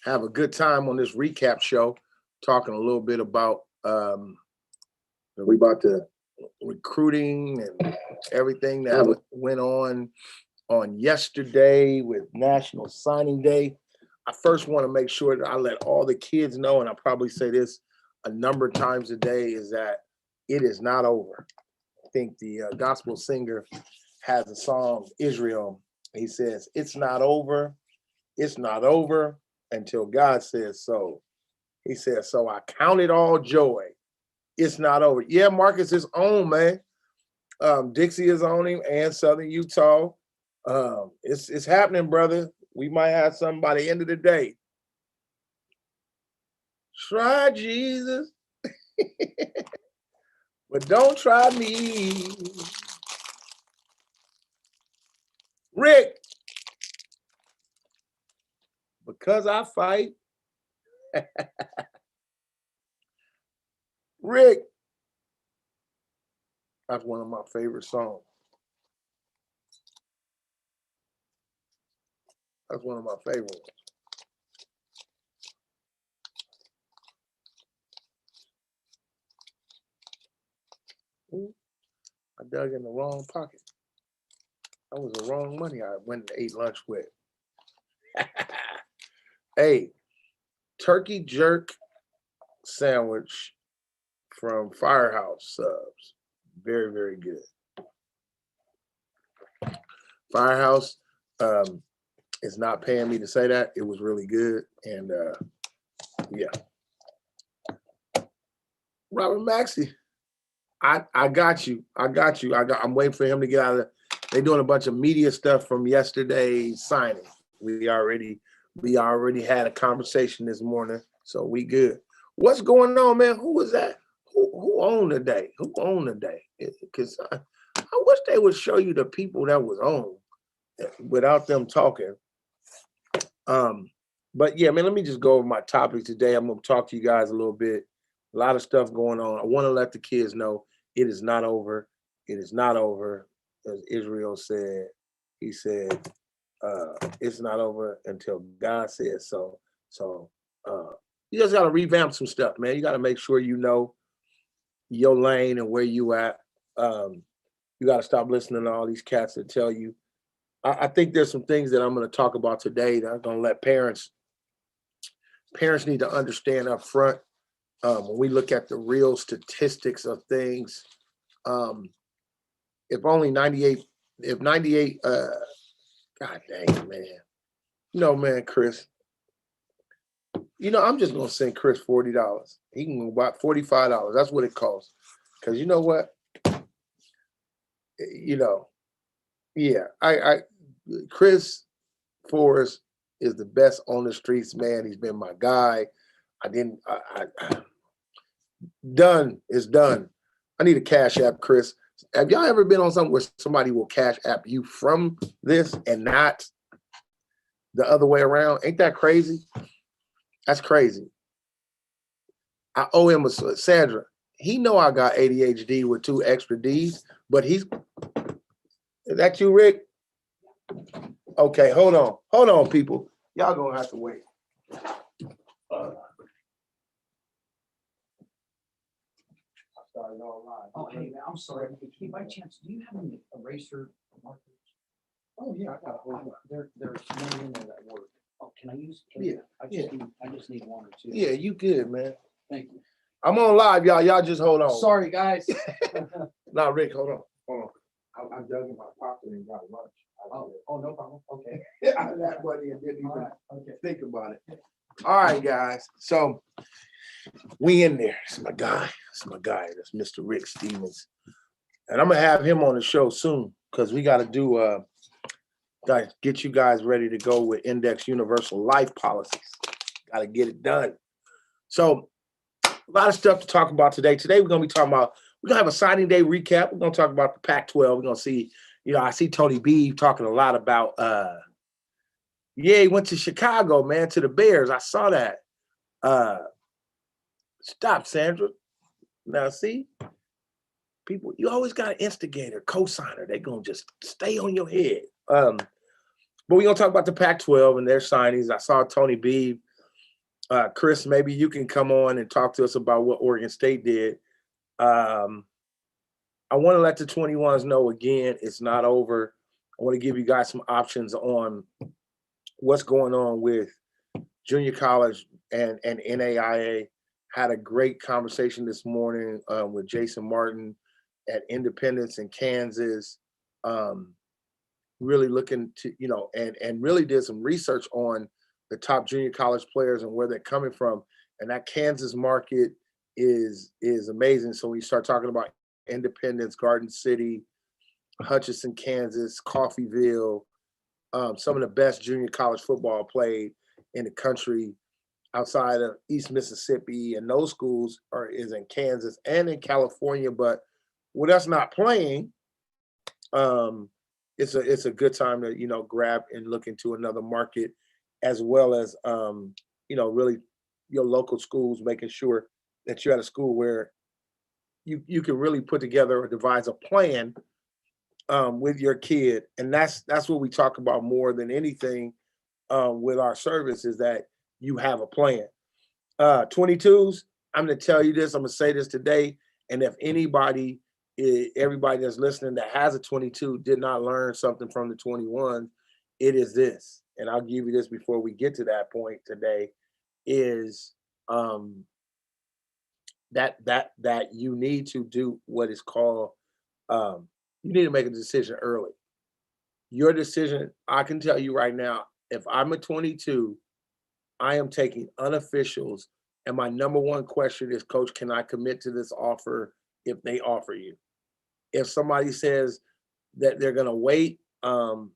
have a good time on this recap show, talking a little bit about the recruiting and everything that went on yesterday with National Signing Day. I first want to make sure that I let all the kids know, and I probably say this a number of times a day, is that it is not over. I think the gospel singer has a song, Israel. He says, it's not over until God says so. He says, so I count it all joy. It's not over. Yeah, Marcus is on, man. Dixie is on him and Southern Utah. It's happening, brother. We might have something by the end of the day. Try Jesus, but don't try me. Rick, because I fight. Rick, that's one of my favorite songs. That's one of my favorite ones. I dug in the wrong pocket. That was the wrong money I went and ate lunch with. Hey, turkey jerk sandwich from Firehouse Subs. Very, very good. Firehouse is not paying me to say that. It was really good. And yeah. Robert Maxey, I got you. I'm waiting for him to get out of they're doing a bunch of media stuff from yesterday's signing. We already had a conversation this morning, so we good. What's going on, man? Who was that? Who owned the day? Who owned the day? Because I wish they would show you the people that was on without them talking. But yeah, man, let me just go over my topics today. I'm gonna talk to you guys a little bit. A lot of stuff going on. I want to let the kids know it is not over. It is not over. As Israel said, he said, it's not over until God says so. So you just got to revamp some stuff, man. You got to make sure you know your lane and where you at. You got to stop listening to all these cats that tell you. I think there's some things that I'm going to talk about today that I'm going to let parents need to understand up front. When we look at the real statistics of things, if 98, God dang, man. Man, Chris, I'm just going to send Chris $40. He can go buy $45. That's what it costs. Because you know what? Yeah, Chris Forrest is the best on the streets, man. He's been my guy. Done is done. I need a cash app, Chris. Have y'all ever been on something where somebody will cash app you from this and not the other way around? Ain't that crazy? That's crazy. I owe him Sandra. He know I got ADHD with 2 extra D's, but is that you, Rick? Okay, hold on, people. Y'all gonna have to wait. Oh, hey, I'm sorry. Hey, by chance, do you have any eraser markers? Oh yeah, I got a whole lot. There's none in there that work. Oh, can I use? I just need 1 or 2. Yeah, you good, man. Thank you. I'm on live, y'all. Y'all just hold on. Sorry, guys. Nah, Rick, hold on. I dug in my pocket and got lunch. Oh, no problem. Okay. I had that money and didn't even think about it. Okay. All right, guys. So we in there. It's my guy. That's Mr. Rick Stevens. And I'm gonna have him on the show soon because we gotta do get you guys ready to go with Index Universal Life Policies. Gotta get it done. So a lot of stuff to talk about today. Today we're gonna have a signing day recap. We're gonna talk about the Pac-12. We're gonna see, I see Tony B talking a lot about he went to Chicago, man, to the Bears. I saw that. Stop, Sandra. Now, see, people, you always got an instigator, co-signer. They're going to just stay on your head. But we're going to talk about the Pac-12 and their signings. I saw Tony B Chris, maybe you can come on and talk to us about what Oregon State did. Um, I want to let the 21s know again, it's not over. I want to give you guys some options on what's going on with junior college and NAIA. Had a great conversation this morning with Jason Martin at Independence in Kansas. Really looking to, and really did some research on the top junior college players and where they're coming from. And that Kansas market is amazing. So when you start talking about Independence, Garden City, Hutchinson, Kansas, Coffeyville, some of the best junior college football played in the country outside of East Mississippi, and those schools is in Kansas and in California. But with us not playing, it's a good time to grab and look into another market, as well as really your local schools, making sure that you're at a school where you can really put together or devise a plan with your kid. And that's what we talk about more than anything with our service, is that you have a plan. 22s, I'm going to tell you this, I'm going to say this today, and if everybody that's listening that has a 22 did not learn something from the 21, it is this, and I'll give you this before we get to that point today, is that you need to do what is called, you need to make a decision early. Your decision, I can tell you right now, if I'm a 22, I am taking unofficials, and my number one question is, Coach, can I commit to this offer if they offer you? If somebody says that they're going to wait and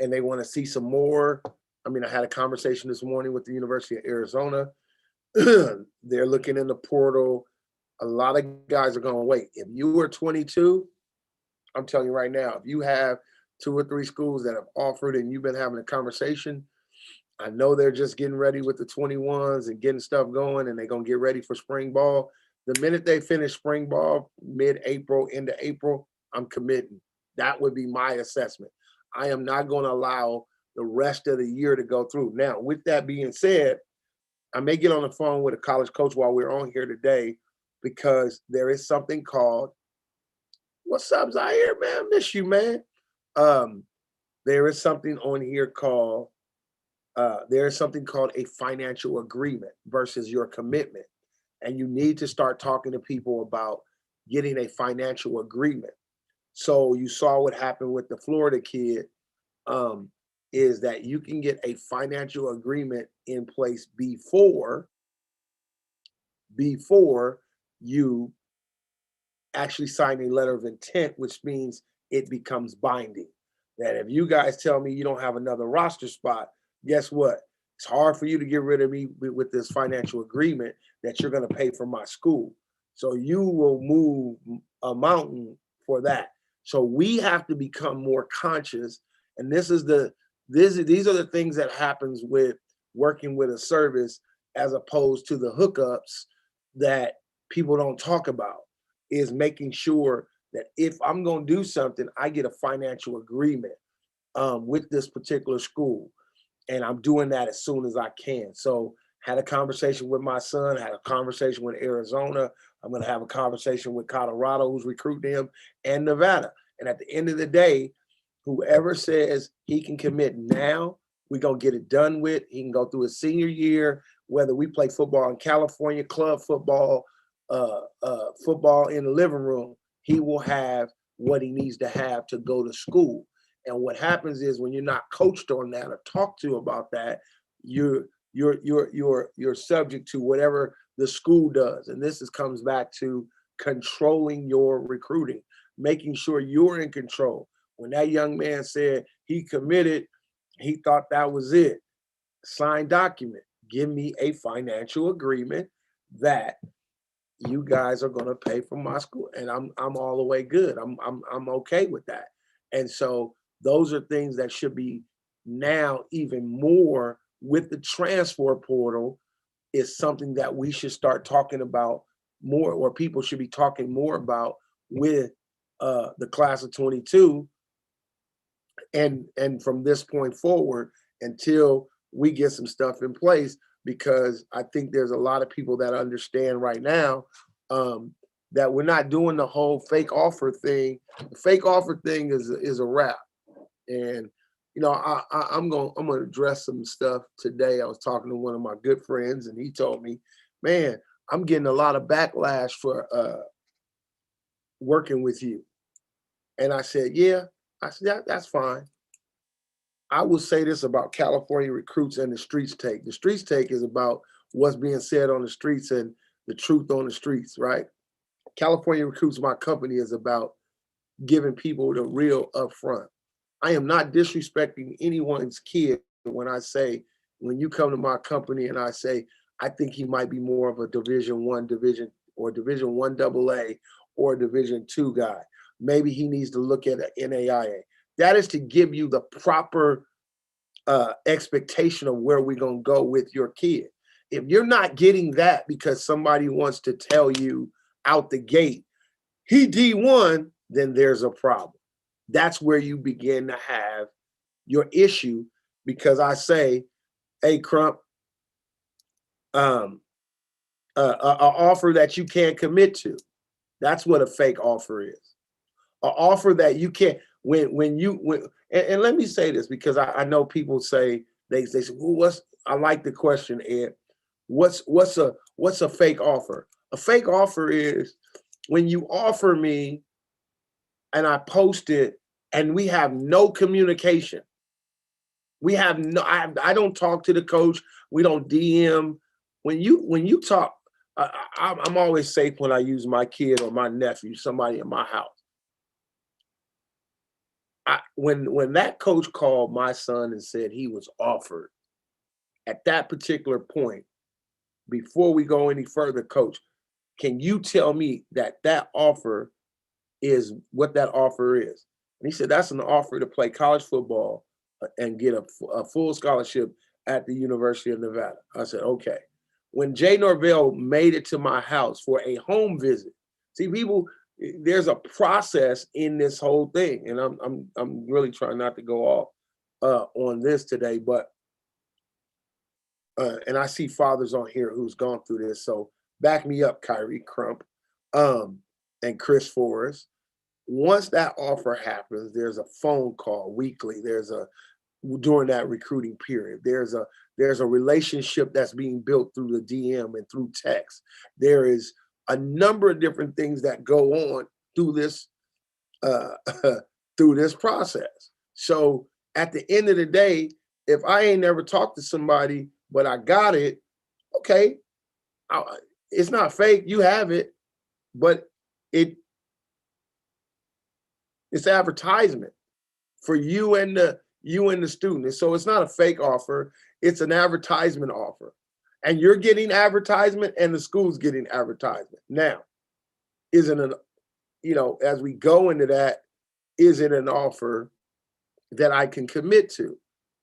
they want to see some more, I mean, I had a conversation this morning with the University of Arizona. They're looking in the portal. A lot of guys are going to wait. If you were 22, I'm telling you right now, if you have 2 or 3 schools that have offered and you've been having a conversation, I know they're just getting ready with the 21s and getting stuff going, and they're going to get ready for spring ball. The minute they finish spring ball, mid-April into April, I'm committing. That would be my assessment. I am not going to allow the rest of the year to go through. Now, with that being said, I may get on the phone with a college coach while we're on here today, because there is something called, what's up, Zaire, man? Miss you, man. There is something on here called, there is something called a financial agreement versus your commitment. And you need to start talking to people about getting a financial agreement. So you saw what happened with the Florida kid, is that you can get a financial agreement in place before you actually sign a letter of intent, which means it becomes binding. That if you guys tell me you don't have another roster spot, guess what? It's hard for you to get rid of me with this financial agreement that you're going to pay for my school. So you will move a mountain for that. So we have to become more conscious. And these are the things that happens with working with a service, as opposed to the hookups that people don't talk about, is making sure that if I'm going to do something, I get a financial agreement with this particular school. And I'm doing that as soon as I can. So had a conversation with my son, had a conversation with Arizona. I'm going to have a conversation with Colorado, who's recruiting him, and Nevada. And at the end of the day, whoever says he can commit now, we're going to get it done with. He can go through his senior year, whether we play football in California, club football, football in the living room, he will have what he needs to have to go to school. And what happens is, when you're not coached on that or talked to about that, you're subject to whatever the school does. And this comes back to controlling your recruiting, making sure you're in control. When that young man said he committed, he thought that was it. Signed document. Give me a financial agreement that you guys are going to pay for my school, and I'm all the way good. I'm okay with that. And so those are things that should be now even more with the transfer portal, is something that we should start talking about more, or people should be talking more about with the class of 22. And from this point forward, until we get some stuff in place, because I think there's a lot of people that understand right now that we're not doing the whole fake offer thing. The fake offer thing is a wrap. And you know, I'm gonna address some stuff today. I was talking to one of my good friends, and he told me, "Man, I'm getting a lot of backlash for working with you." And I said, "Yeah." I said, That's fine." I will say this about California Recruits and the Streets Take. The Streets Take is about what's being said on the streets and the truth on the streets, right? California Recruits, my company, is about giving people the real upfront. I am not disrespecting anyone's kid when I say, when you come to my company and I say, I think he might be more of a Division or Division 1 AA or Division 2 guy. Maybe he needs to look at an NAIA. That is to give you the proper expectation of where we're going to go with your kid. If you're not getting that because somebody wants to tell you out the gate, he D1, then there's a problem. That's where you begin to have your issue, because I say, hey, Crump, an offer that you can't commit to. That's what a fake offer is. An offer that you can't, and let me say this, because I know people say, they say, well, I like the question, Ed. What's a fake offer? A fake offer is when you offer me and I post it and we have no communication. We have no, I don't talk to the coach. We don't DM. When you talk, I'm always safe when I use my kid or my nephew, somebody in my house. When that coach called my son and said he was offered, at that particular point, before we go any further, coach, can you tell me that offer is what that offer is? And he said, that's an offer to play college football and get a full scholarship at the University of Nevada. I said, okay. When Jay Norvell made it to my house for a home visit, see, people, there's a process in this whole thing, and I'm really trying not to go off on this today, but and I see fathers on here who's gone through this, so back me up, Kyrie Crump, and Chris Forrest. Once that offer happens, there's a phone call weekly. During that recruiting period, there's a relationship that's being built through the DM and through text. There is a number of different things that go on through this through this process. So at the end of the day, if I ain't never talked to somebody but I got it, okay, it's not fake. You have it, but it's advertisement for you and the student. And so it's not a fake offer, it's an advertisement offer. And you're getting advertisement and the school's getting advertisement. Now, isn't an, as we go into that, is it an offer that I can commit to?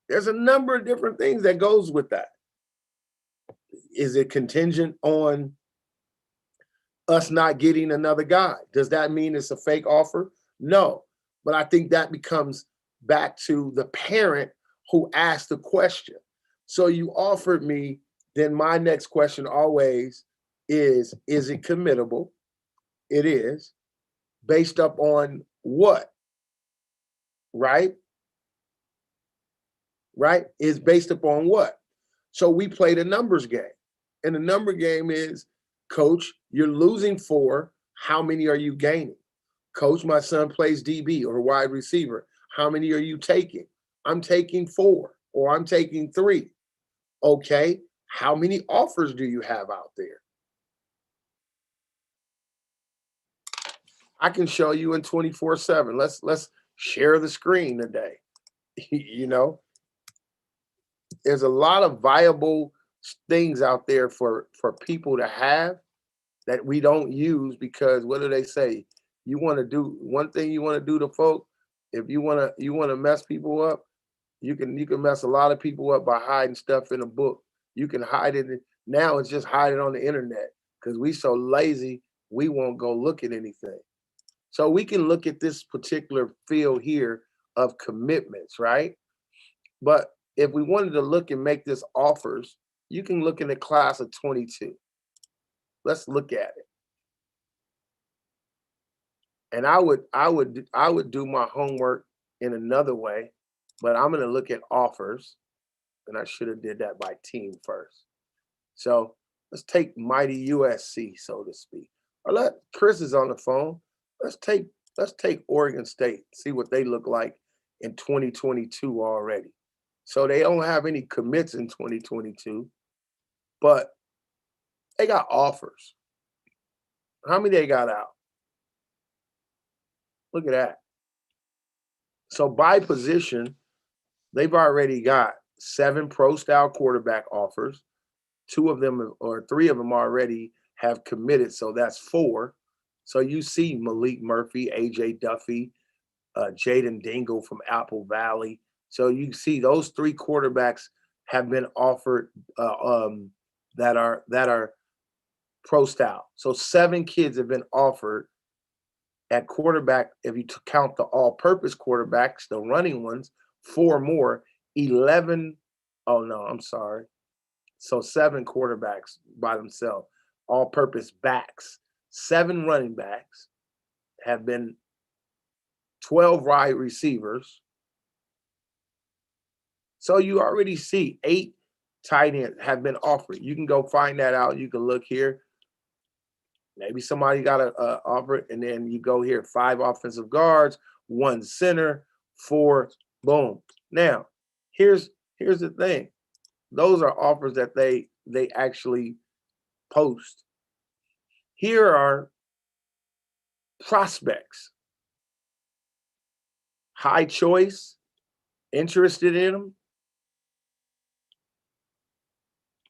There's a number of different things that goes with that. Is it contingent on us not getting another guy? Does that mean it's a fake offer? No, but I think that becomes back to the parent who asked the question. So you offered me, then my next question always is it committable? It is. Based up on what? Right? Right? Is based upon what? So we played a numbers game. And the number game is, coach, you're losing 4. How many are you gaining? Coach, my son plays DB or wide receiver. How many are you taking? I'm taking 4 or I'm taking 3. Okay, how many offers do you have out there? I can show you in 24/7. Let's share the screen today. There's a lot of viable things out there for people to have that we don't use, because what do they say? You want to do one thing, you want to do to folk. If you want to mess people up, you can mess a lot of people up by hiding stuff in a book. You can hide it. Now it's just hide it on the internet, because we so lazy, we won't go look at anything. So we can look at this particular field here of commitments, right? But if we wanted to look and make this offers, you can look in the class of 22. Let's look at it. And I would do my homework in another way, but I'm going to look at offers, and I should have did that by team first. So let's take mighty USC, so to speak. Or Chris is on the phone. Let's take Oregon State, see what they look like in 2022 already. So they don't have any commits in 2022, but they got offers. How many they got out? Look at that. So by position, they've already got 7 pro-style quarterback offers. 2 of them or 3 of them already have committed, so that's 4. So you see Malik Murphy, AJ Duffy, Jaden Dingle from Apple Valley. So you see those 3 quarterbacks have been offered that are pro-style. So 7 kids have been offered at quarterback. If you count the all-purpose quarterbacks, the running ones, 4 more, 11. Oh no, I'm sorry. So 7 quarterbacks by themselves, all-purpose backs. 7 running backs have been 12 wide receivers. So you already see 8 tight ends have been offered. You can go find that out. You can look here. Maybe somebody got an offer, and then you go here, 5 offensive guards, 1 center, 4, boom. Now, here's the thing. Those are offers that they actually post. Here are prospects. High choice, interested in them.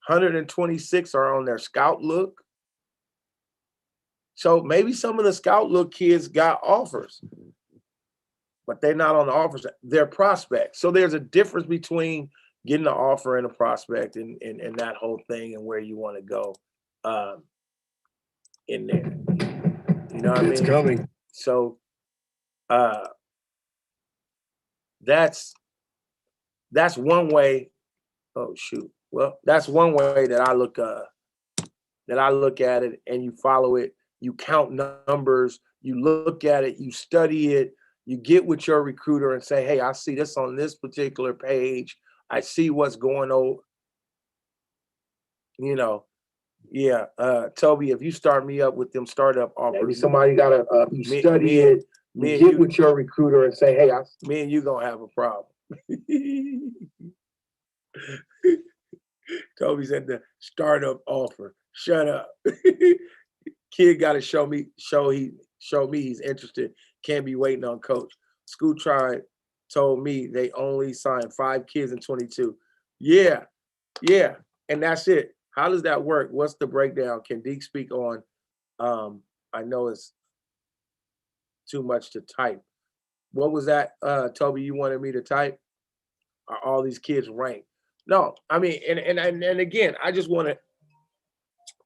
126 are on their scout look. So maybe some of the scout look kids got offers, but they're not on the offers. They're prospects. So there's a difference between getting an offer and a prospect and that whole thing and where you want to go in there. You know what I mean? It's coming. So that's one way. Oh shoot. Well, that's one way that I look at it, and you follow it. You count numbers, you look at it, you study it, you get with your recruiter and say, hey, I see this on this particular page. I see what's going on. You know, yeah, Toby, if you start me up with them startup offers, Maybe somebody got to study it. Me Get with your recruiter and say, hey, me and you gonna have a problem. Toby said the startup offer. Shut up. Kid got to show me he's interested. Can't be waiting on coach. School Tribe told me they only signed 5 kids in 22. Yeah, and that's it. How does that work? What's the breakdown? Can Deke speak on? I know it's too much to type. What was that, Toby? You wanted me to type? Are all these kids ranked? No, I mean, and again, I just want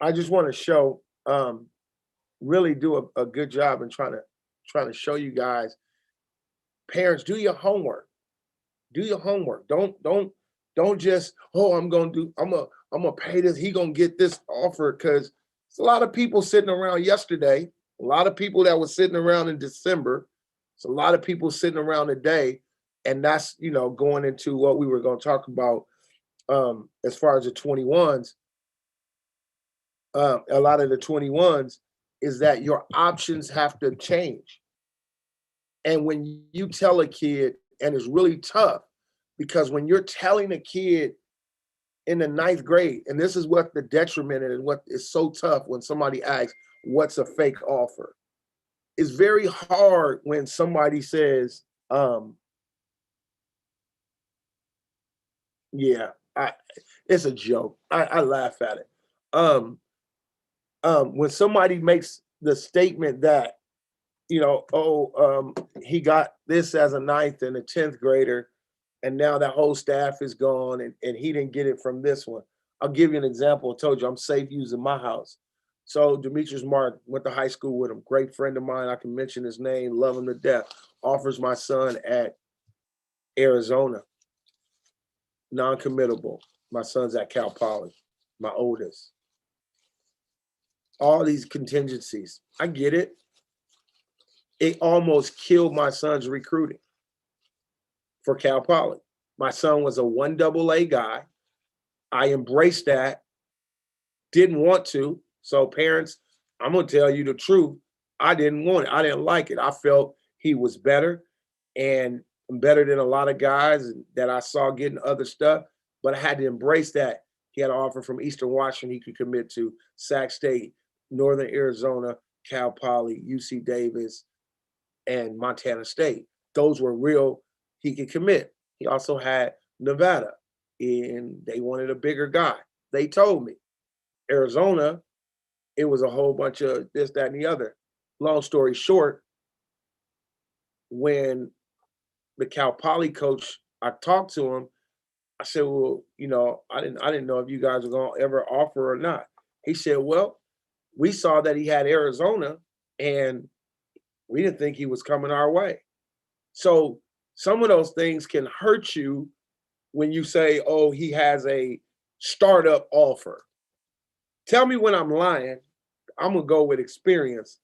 to show. Really do a good job in trying to show you guys, parents, do your homework. Do your homework. Don't just, oh, I'm gonna pay this. He gonna get this offer, because it's a lot of people sitting around yesterday. A lot of people that was sitting around in December. It's a lot of people sitting around today, and that's going into what we were going to talk about as far as the 21s. A lot of the 21s. Is that your options have to change. And when you tell a kid, and it's really tough, because when you're telling a kid in the 9th grade, and this is what the detriment and what is so tough when somebody asks, what's a fake offer? It's very hard when somebody says, yeah, it's a joke. I laugh at it. When somebody makes the statement that, he got this as a 9th and a 10th grader, and now that whole staff is gone, and he didn't get it from this one. I'll give you an example. I told you I'm safe using my house. So Demetrius Martin, went to high school with him, great friend of mine. I can mention his name, love him to death. Offers my son at Arizona, non-committable. My son's at Cal Poly. my oldest. All these contingencies. I get it. It almost killed my son's recruiting for Cal Poly. My son was a 1AA guy. I embraced that. Didn't want to. So parents, I'm going to tell you the truth. I didn't want it. I didn't like it. I felt he was better and better than a lot of guys that I saw getting other stuff. But I had to embrace that. He had an offer from Eastern Washington he could commit to, Sac State, Northern Arizona, Cal Poly, UC Davis, and Montana State. Those were real, he could commit. He also had Nevada, and they wanted a bigger guy. They told me. Arizona, it was a whole bunch of this, that, and the other. Long story short, when the Cal Poly coach, I talked to him, I said, well, you know, I didn't know if you guys were gonna ever offer or not. He said, well, we saw that he had Arizona and we didn't think he was coming our way. So some of those things can hurt you when you say, oh, he has a startup offer. Tell me when I'm lying. I'm gonna go with experience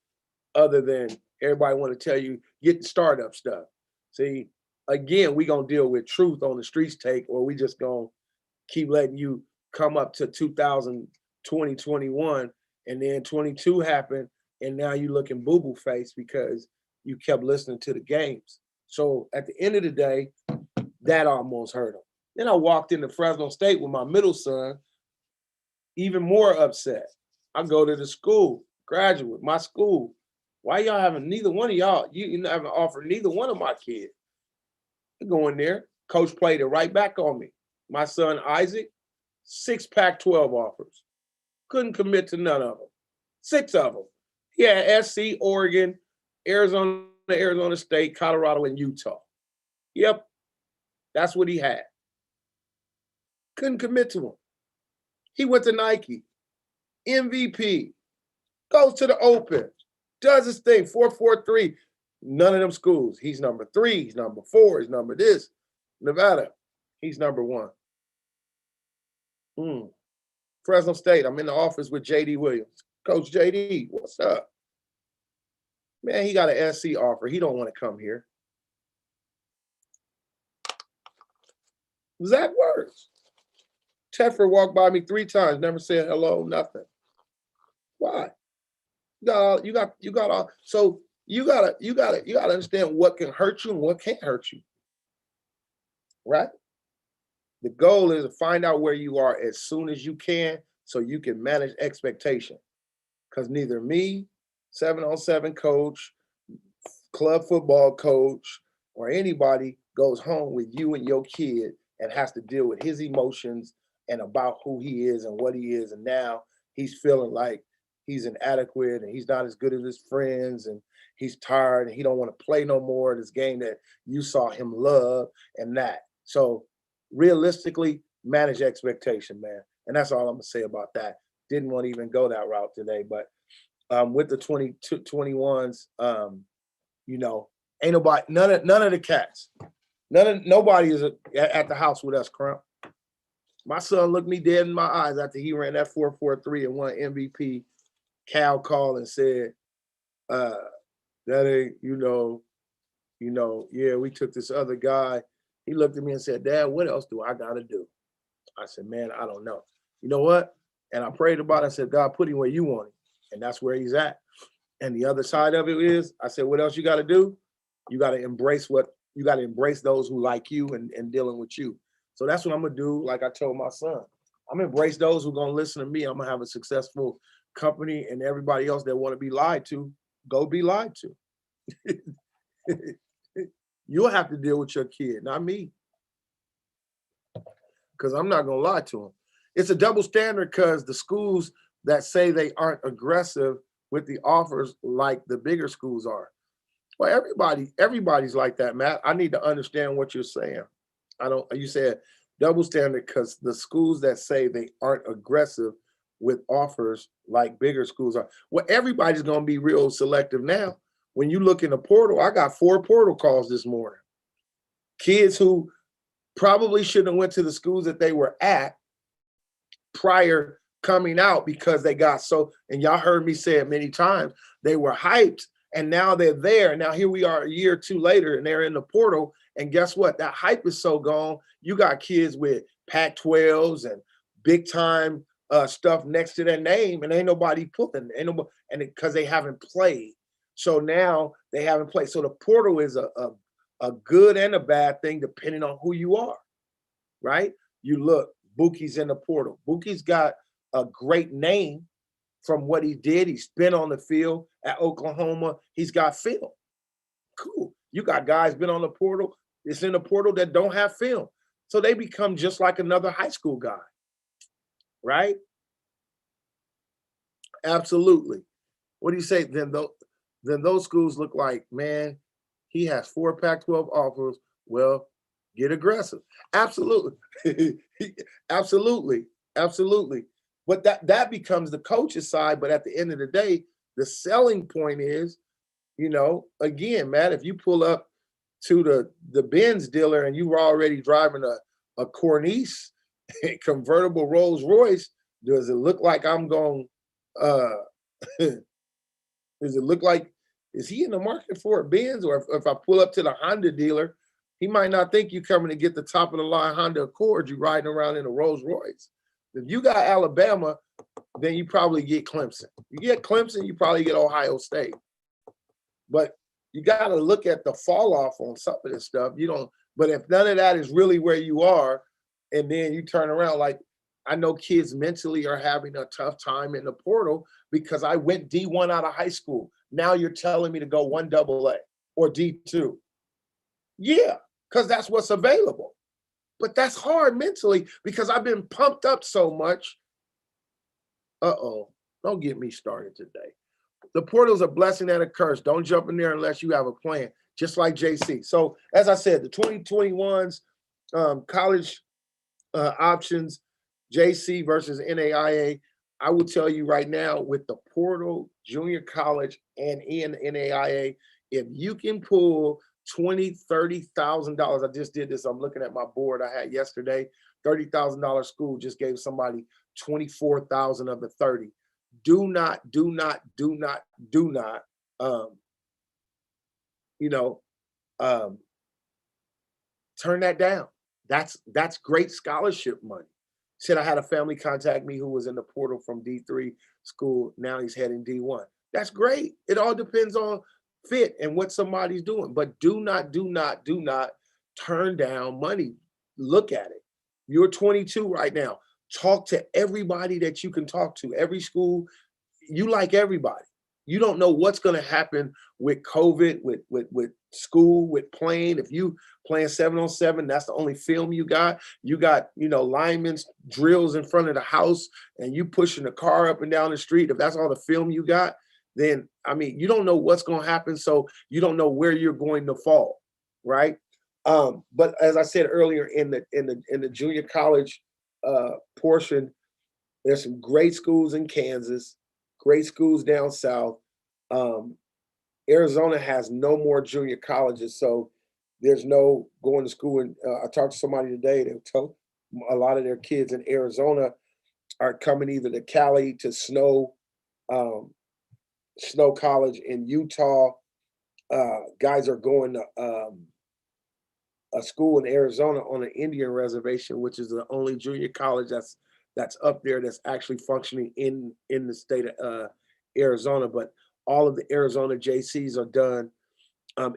other than everybody want to tell you get the startup stuff. See, again, we gonna deal with truth on the streets take, or we just gonna keep letting you come up to 2020, 21, and then 22 happened, and now you looking boo-boo face because you kept listening to the games. So at the end of the day, that almost hurt him. Then I walked into Fresno State with my middle son, even more upset. I go to the school, graduate, my school. Why y'all haven't, neither one of y'all, you haven't offered neither one of my kids? I go in there, coach played it right back on me. My son Isaac, 6 Pac-12 offers. Couldn't commit to none of them. 6 of them. He had SC, Oregon, Arizona, Arizona State, Colorado, and Utah. Yep, that's what he had. Couldn't commit to him. He went to Nike, MVP, goes to the Open, does his thing, 4.43. None of them schools. He's number 3, he's number 4, he's number this. Nevada, he's number 1. Fresno State, I'm in the office with JD Williams. Coach JD, what's up? Man, he got an SC offer. He don't want to come here. Zach Words. Tedford walked by me 3 times, never said hello, nothing. Why? You got all. So you gotta understand what can hurt you and what can't hurt you. Right? The goal is to find out where you are as soon as you can so you can manage expectation. Because neither me, 7-on-7 coach, club football coach, or anybody goes home with you and your kid and has to deal with his emotions and about who he is and what he is. And now he's feeling like he's inadequate and he's not as good as his friends and he's tired and he don't want to play no more of this game that you saw him love and that. So realistically, manage expectation, man. And that's all I'm gonna say about that. Didn't want to even go that route today, but with the 21s, you know, ain't nobody, none of the cats, nobody is at the house with us, Crump. My son looked me dead in my eyes after he ran that 4.43 and won MVP. Cal called and said, that ain't, yeah, we took this other guy. He looked at me and said, Dad, what else do I got to do? I said, man, I don't know. You know what? And I prayed about it. I said, God, put him where you want him. And that's where he's at. And the other side of it is, I said, what else you got to do? You got to embrace those who like you and dealing with you. So that's what I'm going to do. Like I told my son, I'm going to embrace those who are going to listen to me. I'm going to have a successful company, and everybody else that want to be lied to, go be lied to. You'll have to deal with your kid, not me. Because I'm not going to lie to him. It's a double standard because the schools that say they aren't aggressive with the offers like the bigger schools are. Well, everybody's like that, Matt. I need to understand what you're saying. You said double standard because the schools that say they aren't aggressive with offers like bigger schools are. Well, everybody's going to be real selective now. When you look in the portal, I got 4 portal calls this morning. Kids who probably shouldn't have went to the schools that they were at prior coming out because they got so, and y'all heard me say it many times, they were hyped and now they're there. Now here we are a year or two later and they're in the portal. And guess what? That hype is so gone. You got kids with Pac-12s and big time stuff next to their name, and ain't nobody pulling, ain't nobody, and because they haven't played. So now they haven't played. So the portal is a good and a bad thing depending on who you are, right? You look, Bookie's in the portal. Bookie's got a great name from what he did. He's been on the field at Oklahoma. He's got film. Cool. You got guys been on the portal. It's in the portal that don't have film. So they become just like another high school guy, right? Absolutely. What do you say? Then those schools look like, man, he has 4 Pac-12 offers. Well, get aggressive. Absolutely. Absolutely. Absolutely. But that becomes the coach's side. But at the end of the day, the selling point is, again, Matt, if you pull up to the Benz dealer and you were already driving a Corniche convertible Rolls Royce, does it look like I'm going, does it look like, is he in the market for a Benz? Or if I pull up to the Honda dealer, he might not think you coming to get the top of the line Honda Accord, you riding around in a Rolls Royce. If you got Alabama, then you probably get Clemson. You get Clemson, you probably get Ohio State. But you got to look at the fall off on some of this stuff. But if none of that is really where you are, and then you turn around, like I know kids mentally are having a tough time in the portal because I went D1 out of high school. Now you're telling me to go 1AA or D2. Yeah, because that's what's available. But that's hard mentally because I've been pumped up so much. Don't get me started today. The portal is a blessing and a curse. Don't jump in there unless you have a plan, just like JC. So as I said, the 2021's college options, JC versus NAIA. I will tell you right now, with the portal, junior college, and in NAIA, if you can pull $20,000, $30,000, I just did this. I'm looking at my board I had yesterday. $30,000 school just gave somebody 24,000 of the 30. Do not turn that down. That's great scholarship money. Said I had a family contact me who was in the portal from D3 school. Now he's heading D1. That's great. It all depends on fit and what somebody's doing. But do not turn down money. Look at it. You're 22 right now. Talk to everybody that you can talk to. Every school, you like everybody. You don't know what's going to happen with COVID, with school, with playing. If you playing 7-on-7, that's the only film you got. You got, linemen's drills in front of the house and you pushing the car up and down the street. If that's all the film you got, then, you don't know what's going to happen. So you don't know where you're going to fall, right? But as I said earlier, in the junior college portion, there's some great schools in Kansas, great schools down south. Arizona has no more junior colleges, so there's no going to school. And I talked to somebody today. They told a lot of their kids in Arizona are coming either to Cali, to Snow College in Utah. Guys are going to a school in Arizona on an Indian reservation, which is the only junior college that's up there that's actually functioning in the state of Arizona. But all of the Arizona JCs are done.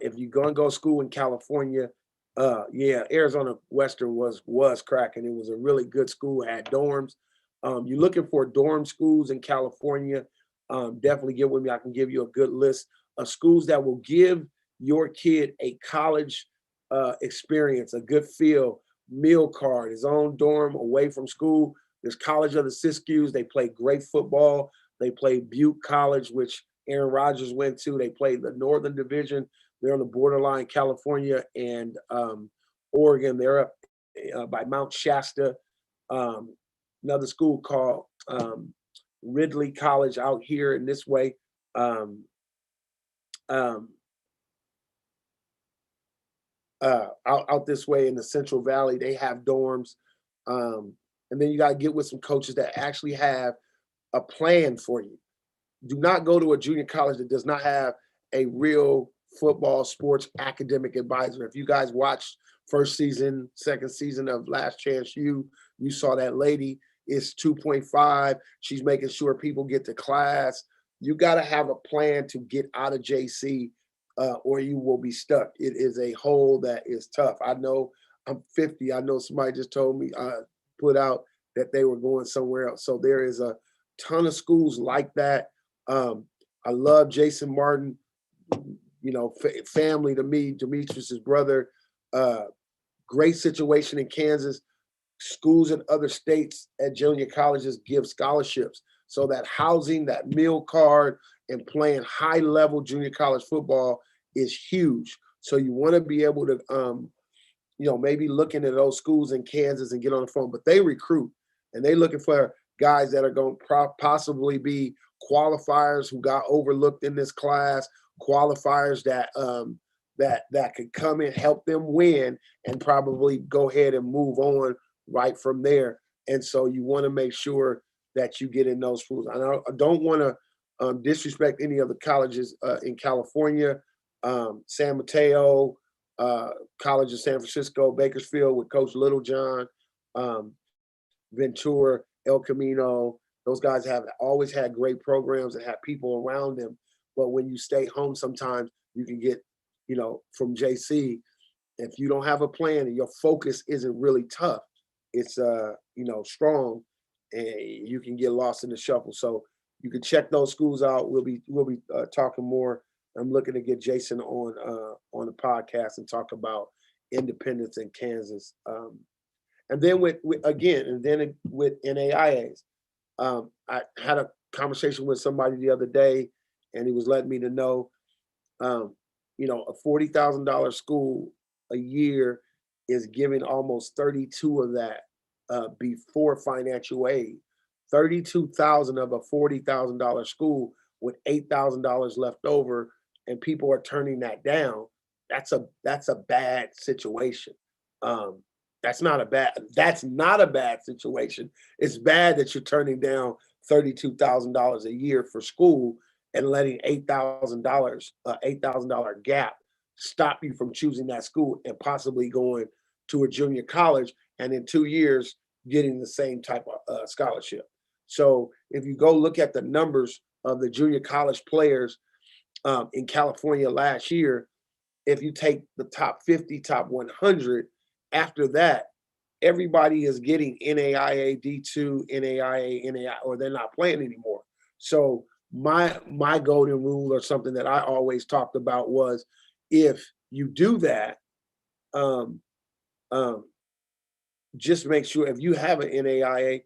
If you're going to go to school in California, Arizona Western was cracking. It was a really good school, had dorms. You're looking for dorm schools in California, definitely get with me. I can give you a good list of schools that will give your kid a college experience, a good feel, meal card, his own dorm away from school. There's College of the Siskiyous. They play great football. They play Butte College, which Aaron Rodgers went to. They played the Northern Division. They're on the borderline, California and Oregon. They're up by Mount Shasta. Another school called Ridley College out here in this way. Out this way in the Central Valley, they have dorms. And And then you got to get with some coaches that actually have a plan for you. Do not go to a junior college that does not have a real football sports academic advisor. If you guys watched first season, second season of Last Chance U, you saw that lady is 2.5. She's making sure people get to class. You got to have a plan to get out of JC or you will be stuck. It is a hole that is tough. I know I'm 50. I know somebody just told me, put out that they were going somewhere else. So there is a ton of schools like that. I love Jason Martin, you know, family to me, Demetrius's brother. Great situation in Kansas. Schools in other states at junior colleges give scholarships. So that housing, that meal card, and playing high level junior college football is huge. So you want to be able to, you know, maybe looking at those schools in Kansas and get on the phone, but they recruit and they looking for guys that are going to possibly be qualifiers who got overlooked in this class, qualifiers that that could come and help them win and probably go ahead and move on right from there. And so you want to make sure that you get in those schools. I don't want to disrespect any of the colleges in California, San Mateo, College of San Francisco, Bakersfield with Coach Littlejohn, Ventura, El Camino. Those guys have always had great programs and have people around them. But when you stay home, sometimes you can get, you know, from JC, if you don't have a plan and your focus isn't really tough, it's you know, strong, and you can get lost in the shuffle. So you can check those schools out. We'll be talking more. I'm looking to get Jason on the podcast and talk about independence in Kansas. And then with NAIAs, I had a conversation with somebody the other day, and he was letting me to know, you know, a $40,000 school a year is giving almost 32 of that before financial aid. 32,000 of a $40,000 school with $8,000 left over, and people are turning that down. That's a bad situation. That's not a bad situation. It's bad that you're turning down $32,000 a year for school and letting $8,000 gap stop you from choosing that school and possibly going to a junior college and in 2 years getting the same type of scholarship. So if you go look at the numbers of the junior college players in California last year, if you take the top 50, top 100, after that, everybody is getting NAIA D2, NAIA, or they're not playing anymore. So my golden rule, or something that I always talked about, was if you do that, just make sure if you have an NAIA,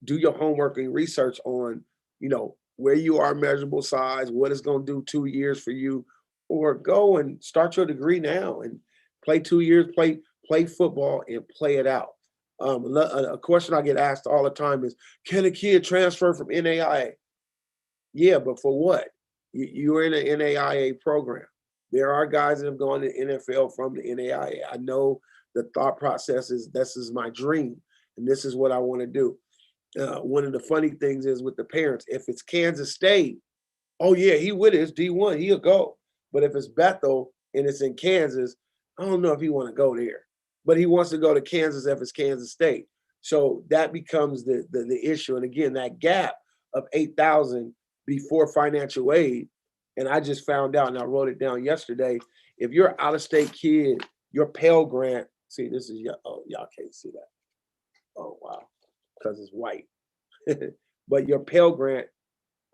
do your homework and research on, you know, where you are measurable size, what it's going to do 2 years for you, or go and start your degree now and play 2 years, play football and play it out. A question I get asked all the time is, can a kid transfer from NAIA? Yeah, but for what? You're in an NAIA program. There are guys that have gone to NFL from the NAIA. I know the thought process is, this is my dream and this is what I want to do. One of the funny things is with the parents, if it's Kansas State, oh yeah, he with it, it's D1, he'll go. But if it's Bethel and it's in Kansas, I don't know if he want to go there. But he wants to go to Kansas if it's Kansas State. So that becomes the issue. And again, that gap of 8,000 before financial aid, and I just found out, and I wrote it down yesterday, if you're an out-of-state kid, your Pell Grant, see, this is, oh, y'all can't see that. Oh, wow, because it's white. But your Pell Grant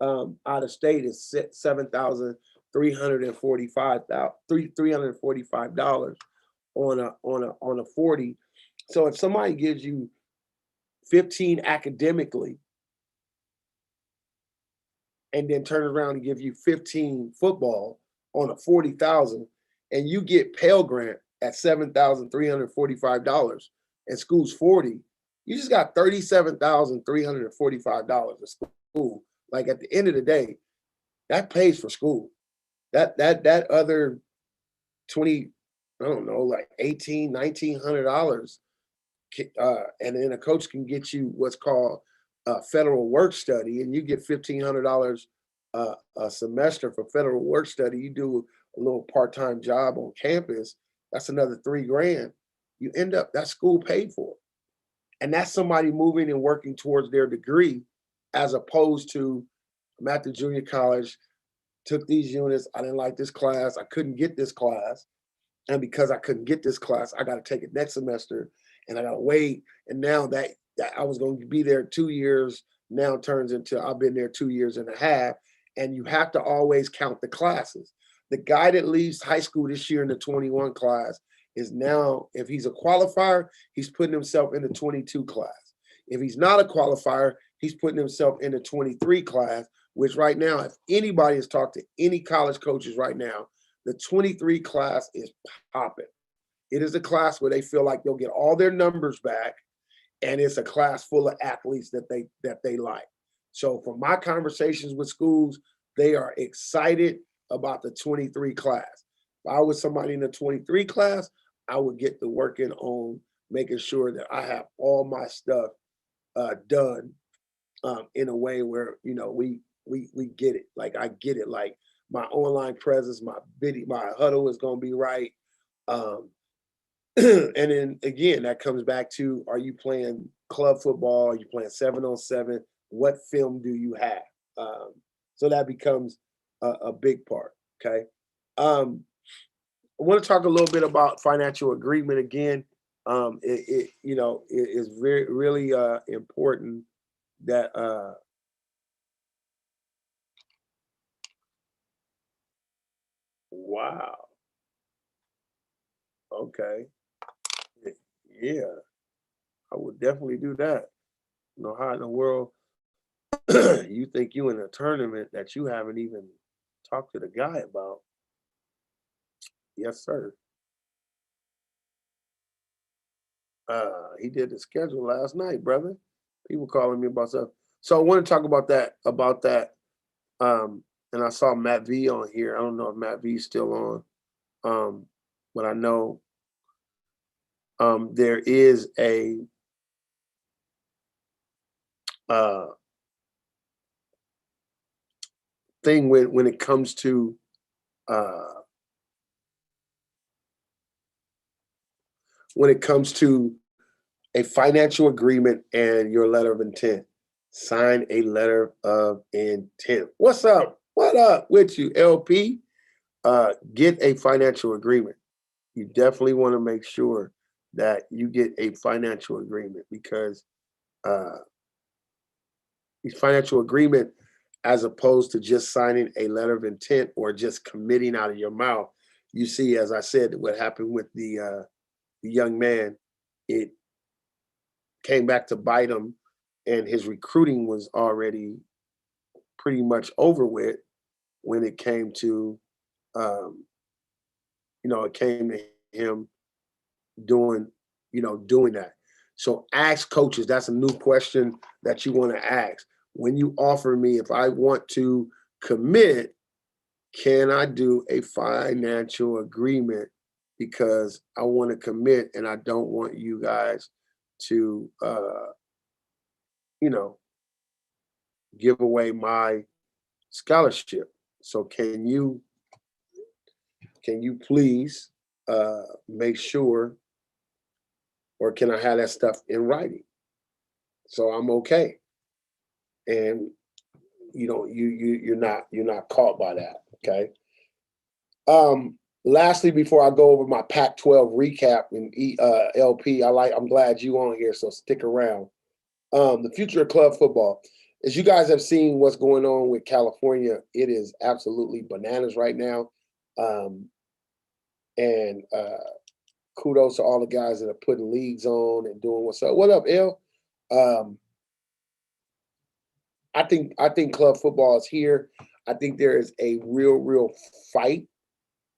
out of state is $7,345 on a 40. So if somebody gives you 15 academically and then turn around and give you 15 football on a 40,000, and you get Pell Grant at $7,345 and school's 40, you just got $37,345 a school. Like at the end of the day, that pays for school. That other 20, I don't know, like $1,800, $1,900 and then a coach can get you what's called a federal work study, and you get $1,500 a semester for federal work study. You do a little part-time job on campus, that's another $3,000. You end up, that school paid for. And that's somebody moving and working towards their degree, as opposed to, I'm at the junior college, took these units, I didn't like this class, I couldn't get this class. And because I couldn't get this class, I got to take it next semester and I got to wait. And now that I was going to be there 2 years, now turns into I've been there 2.5 years. And you have to always count the classes. The guy that leaves high school this year in the 21 class is now, if he's a qualifier, he's putting himself in the 22 class. If he's not a qualifier, he's putting himself in the 23 class, which right now, if anybody has talked to any college coaches right now, the 23 class is popping. It is a class where they feel like they'll get all their numbers back, and it's a class full of athletes that they like. So from my conversations with schools, they are excited about the 23 class. If I was somebody in the 23 class, I would get to working on making sure that I have all my stuff done in a way where, you know, we get it. Like I get it. Like my online presence, my video, my huddle is going to be right. And then again, that comes back to, are you playing club football? Are you playing 7-on-7? What film do you have? So that becomes a big part. Okay. I want to talk a little bit about financial agreement again. It is really important that wow. Okay. Yeah, I would definitely do that. You know, how in the world you think you in a tournament that you haven't even talked to the guy about? Yes, sir. He did the schedule last night, brother. People calling me about stuff. So I want to talk about that. And I saw Matt V on here. I don't know if Matt V is still on. But I know there is a thing when it comes to a financial agreement and your letter of intent. Sign a letter of intent. What's up? What up with you, LP? Get a financial agreement. You definitely want to make sure that you get a financial agreement, because these financial agreement, as opposed to just signing a letter of intent or just committing out of your mouth, you see, as I said, what happened with the young man, it came back to bite him, and his recruiting was already pretty much over with when it came to, it came to him doing, doing that. So ask coaches. That's a new question that you want to ask. When you offer me, if I want to commit, can I do a financial agreement? Because I want to commit and I don't want you guys to, give away my scholarship. So can you please make sure, or can I have that stuff in writing so I'm okay? And you're not caught by that. Okay. Lastly, before I go over my Pac-12 recap and LP, I'm glad you on here, so stick around. The future of club football. As you guys have seen what's going on with California, it is absolutely bananas right now. And kudos to all the guys that are putting leagues on and doing what's up. What up, L? I think club football is here. I think there is a real fight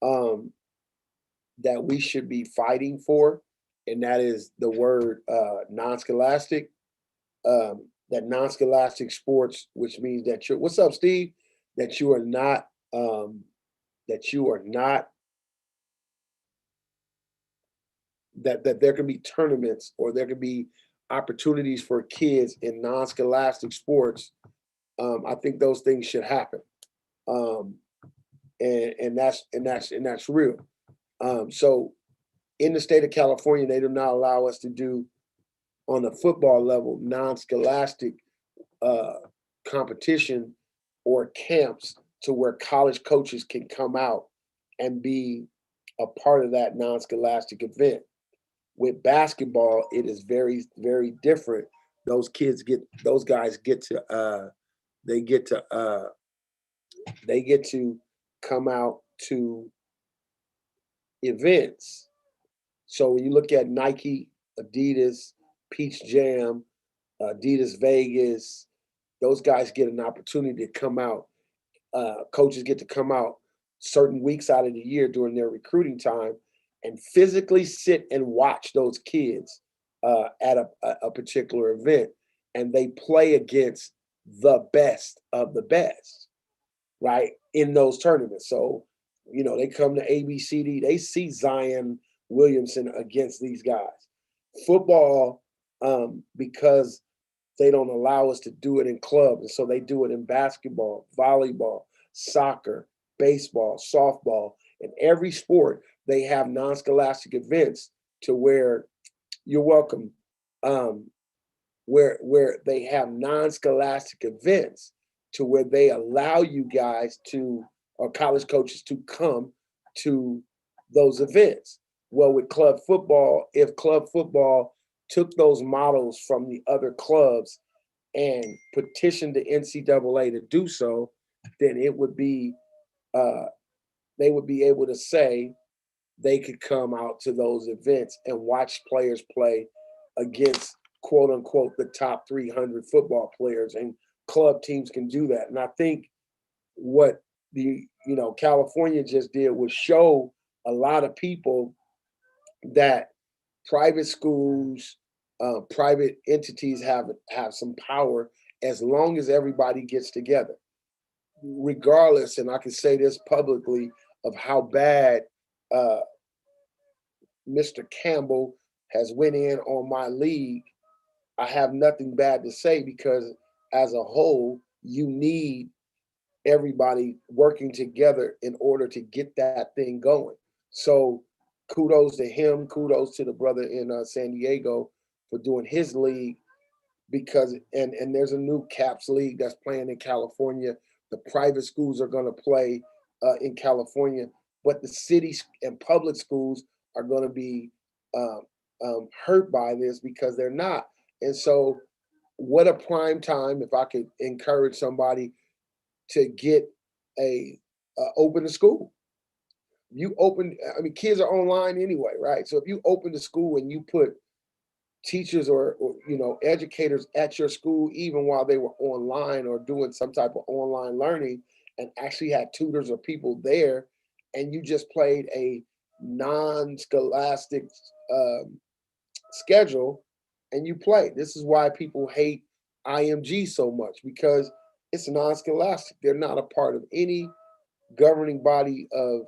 that we should be fighting for, and that is the word non-scholastic. That non-scholastic sports, which means that you're, what's up, Steve? That you are not that there can be tournaments or there can be opportunities for kids in non-scholastic sports, I think those things should happen. Um, and that's real. So in the state of California, they do not allow us to do on the football level non-scholastic competition or camps to where college coaches can come out and be a part of that non-scholastic event. With basketball, it is very, very different. Those guys get to they get to they get to come out to events. So when you look at Nike, Adidas, Peach Jam, Adidas Vegas, those guys get an opportunity to come out. Coaches get to come out certain weeks out of the year during their recruiting time and physically sit and watch those kids at a particular event, and they play against the best of the best, right, in those tournaments. So, they come to ABCD, they see Zion Williamson against these guys. Football, because they don't allow us to do it in clubs, and so they do it in basketball, volleyball, soccer, baseball, softball, in every sport. They have non-scholastic events to where you're welcome. Where they have non-scholastic events to where they allow you guys to, or college coaches to come to those events. Well, with club football, if club football took those models from the other clubs and petitioned the NCAA to do so, then it would be they would be able to say they could come out to those events and watch players play against quote unquote the top 300 football players, and club teams can do that. And I think what the California just did was show a lot of people that private schools, private entities have some power as long as everybody gets together, regardless. And I can say this publicly of how bad Mr. Campbell has went in on my league. I have nothing bad to say because as a whole, you need everybody working together in order to get that thing going. So kudos to him, kudos to the brother in San Diego for doing his league, because and there's a new CAPS league that's playing in California. The private schools are going to play in California, but the cities and public schools are going to be hurt by this because they're not. And so, what a prime time if I could encourage somebody to get a open the school. You open, I mean, kids are online anyway, right? So if you open the school and you put teachers or educators at your school, even while they were online or doing some type of online learning, and actually had tutors or people there, and you just played a non-scholastic schedule and you play. This is why people hate IMG so much, because it's non-scholastic. They're not a part of any governing body of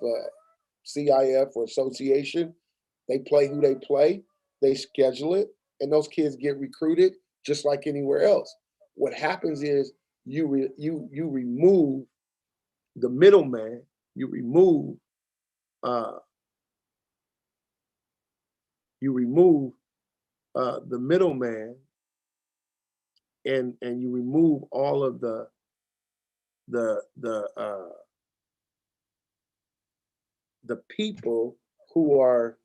CIF or association. They play who they play, they schedule it, and those kids get recruited just like anywhere else. What happens is you remove the middleman, you remove uh, the middleman, and you remove all of the the people who are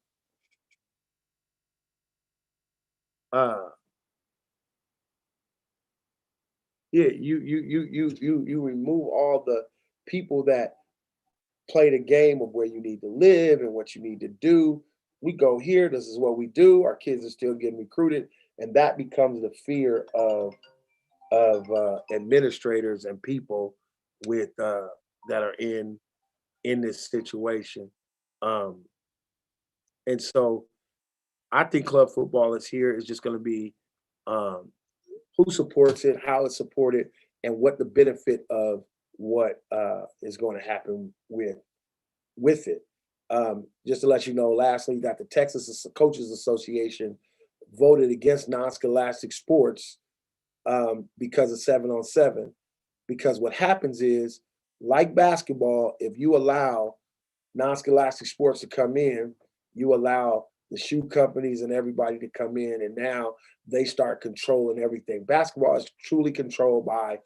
uh yeah, you remove all the people that play the game of where you need to live and what you need to do. We go here, this is what we do. Our kids are still getting recruited, and that becomes the fear of administrators and people with that are in this situation. Um, and so I think club football is here is just going to be um, who supports it, how it's supported, and what the benefit of what is going to happen with it. Just to let you know, lastly, you got the Texas Coaches Association voted against non-scholastic sports because of 7-on-7. Because what happens is, like basketball, if you allow non-scholastic sports to come in, you allow the shoe companies and everybody to come in, and now they start controlling everything. Basketball is truly controlled by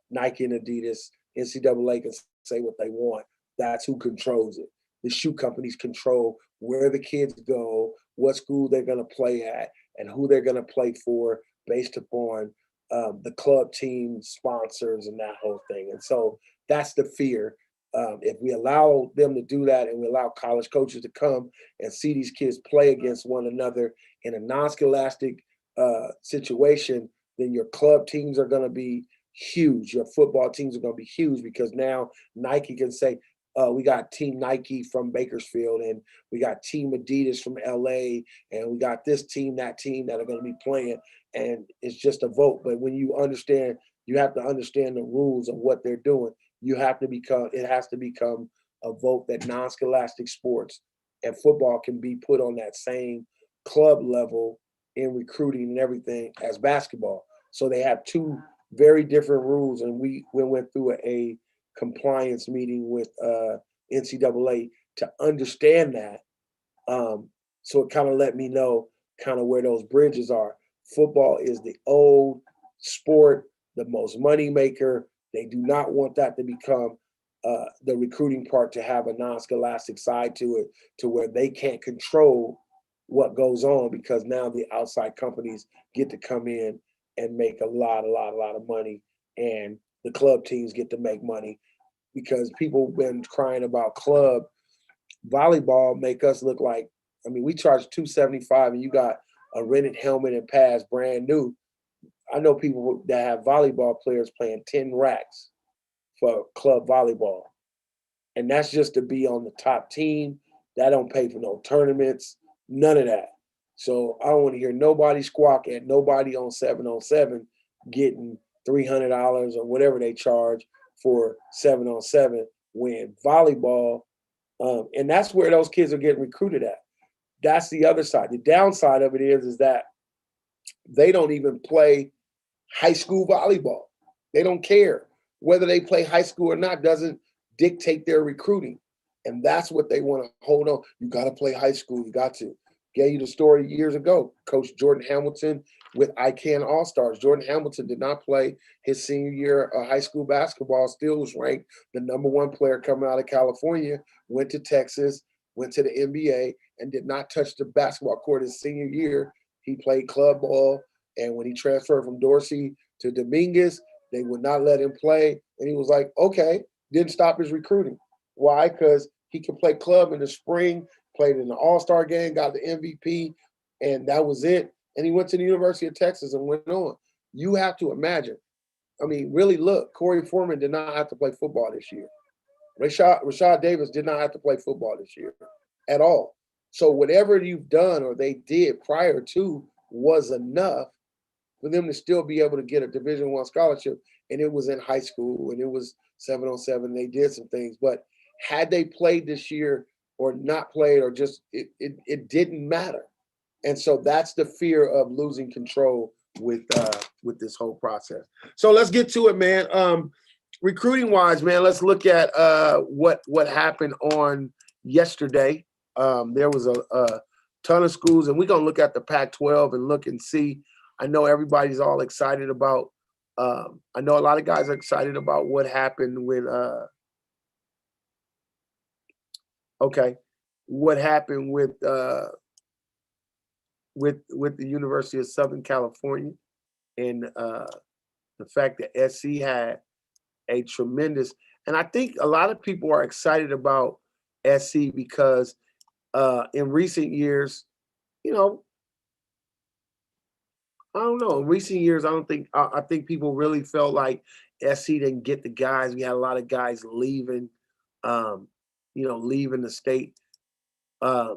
Nike and Adidas. NCAA can say what they want. That's who controls it. The shoe companies control where the kids go, what school they're going to play at, and who they're going to play for based upon the club team sponsors and that whole thing. And so that's the fear. If we allow them to do that and we allow college coaches to come and see these kids play against one another in a non-scholastic situation, then your club teams are going to be huge. Your football teams are going to be huge because now Nike can say, we got Team Nike from Bakersfield, and we got Team Adidas from LA, and we got this team, that are going to be playing. And it's just a vote. But when you understand, you have to understand the rules of what they're doing. It has to become a vote that non-scholastic sports and football can be put on that same club level in recruiting and everything as basketball. So they have two very different rules. And we went through a compliance meeting with NCAA to understand that. So it kind of let me know kind of where those bridges are. Football is the old sport, the most money maker. They do not want that to become the recruiting part, to have a non-scholastic side to it, to where they can't control what goes on, because now the outside companies get to come in and make a lot of money, and the club teams get to make money, because people been crying about club volleyball make us look like, I mean, we charge $275 and you got a rented helmet and pads brand new. I know people that have volleyball players playing 10 racks for club volleyball. And that's just to be on the top team. That don't pay for no tournaments, none of that. So I don't want to hear nobody squawk at nobody on 7-on-7 getting $300 or whatever they charge for 7-on-7 when volleyball, and that's where those kids are getting recruited at. That's the other side. The downside of it is that they don't even play high school volleyball. They don't care. Whether they play high school or not doesn't dictate their recruiting. And that's what they want to hold on. You got to play high school. You got to. Gave you the story years ago. Coach Jordan Hamilton with ICANN All-Stars. Jordan Hamilton did not play his senior year of high school basketball, still was ranked the #1 player coming out of California, went to Texas, went to the NBA, and did not touch the basketball court his senior year. He played club ball, and when he transferred from Dorsey to Dominguez, they would not let him play. And he was like, okay, didn't stop his recruiting. Why? Because he could play club in the spring, played in the All-Star game, got the MVP, and that was it. And he went to the University of Texas and went on. You have to imagine. I mean, really look, Corey Foreman did not have to play football this year. Rashad Davis did not have to play football this year at all. So whatever you've done or they did prior to was enough for them to still be able to get a Division I scholarship. And it was in high school, and it was 7-on-7. They did some things. But had they played this year or not played, or just it didn't matter. And so that's the fear of losing control with this whole process. So let's get to it, man. Recruiting wise, man, let's look at what happened on yesterday. There was a ton of schools, and we're gonna look at the Pac-12 and look and see. I know everybody's all excited about. I know a lot of guys are excited about what happened with. What happened with the University of Southern California, and the fact that SC had a tremendous, and I think a lot of people are excited about SC because in recent years, you know, I don't know. In recent years, I think people really felt like SC didn't get the guys. We had a lot of guys leaving, leaving the state. But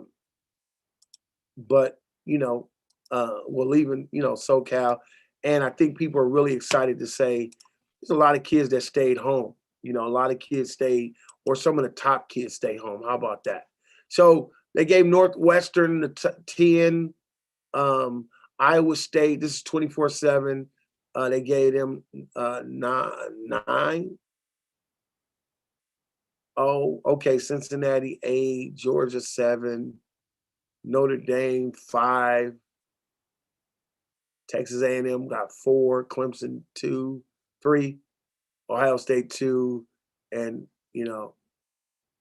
we're leaving, SoCal, and I think people are really excited to say there's a lot of kids that stayed home. A lot of kids stayed, or some of the top kids stayed home. How about that? So they gave Northwestern the 10. Iowa State, this is 24/7. They gave them 9. Oh, okay. Cincinnati 8, Georgia 7, Notre Dame 5, Texas A&M got 4, Clemson 2, 3, Ohio State 2, and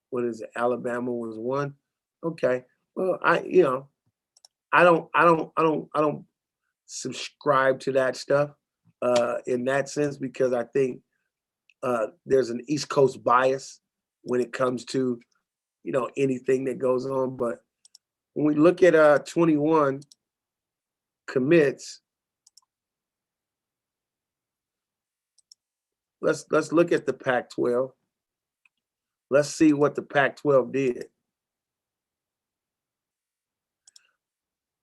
what is it? Alabama was 1. Okay. Well, I don't subscribe to that stuff in that sense because I think there's an East Coast bias when it comes to anything that goes on. But when we look at 21 commits, let's look at the Pac-12. Let's see what the Pac-12 did.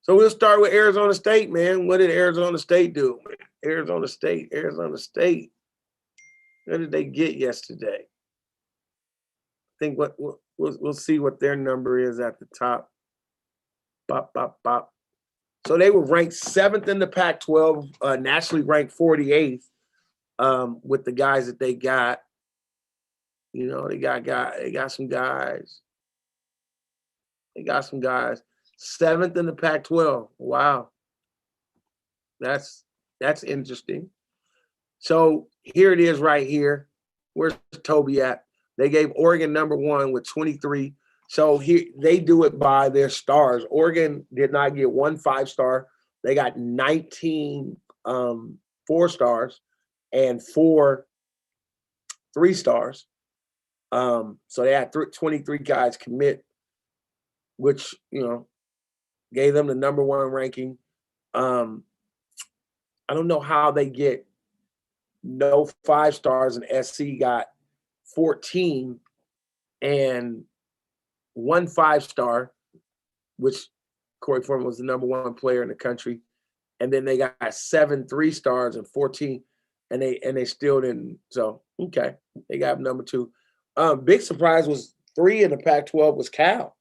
So we'll start with Arizona State, man. What did Arizona State do? Arizona State. What did they get yesterday? I think we'll see what their number is at the top. Bop, bop, bop. So they were ranked 7th in the Pac-12, nationally ranked 48th with the guys that they got. They got some guys. They got some guys. 7th in the Pac-12. Wow. That's interesting. So here it is right here. Where's Toby at? They gave Oregon number 1 with 23. So here they do it by their stars. Oregon did not get 1 5-star. They got 19 4-stars and 4 3-stars. So they had 23 guys commit, which gave them the number 1 ranking. I don't know how they get no 5-stars, and SC got 14 and 1 5-star, which Corey Foreman was the number 1 player in the country, and then they got 7 3-stars and 14, and they still didn't. So okay, they got number 2. Big surprise was 3 in the Pac-12 was Cal.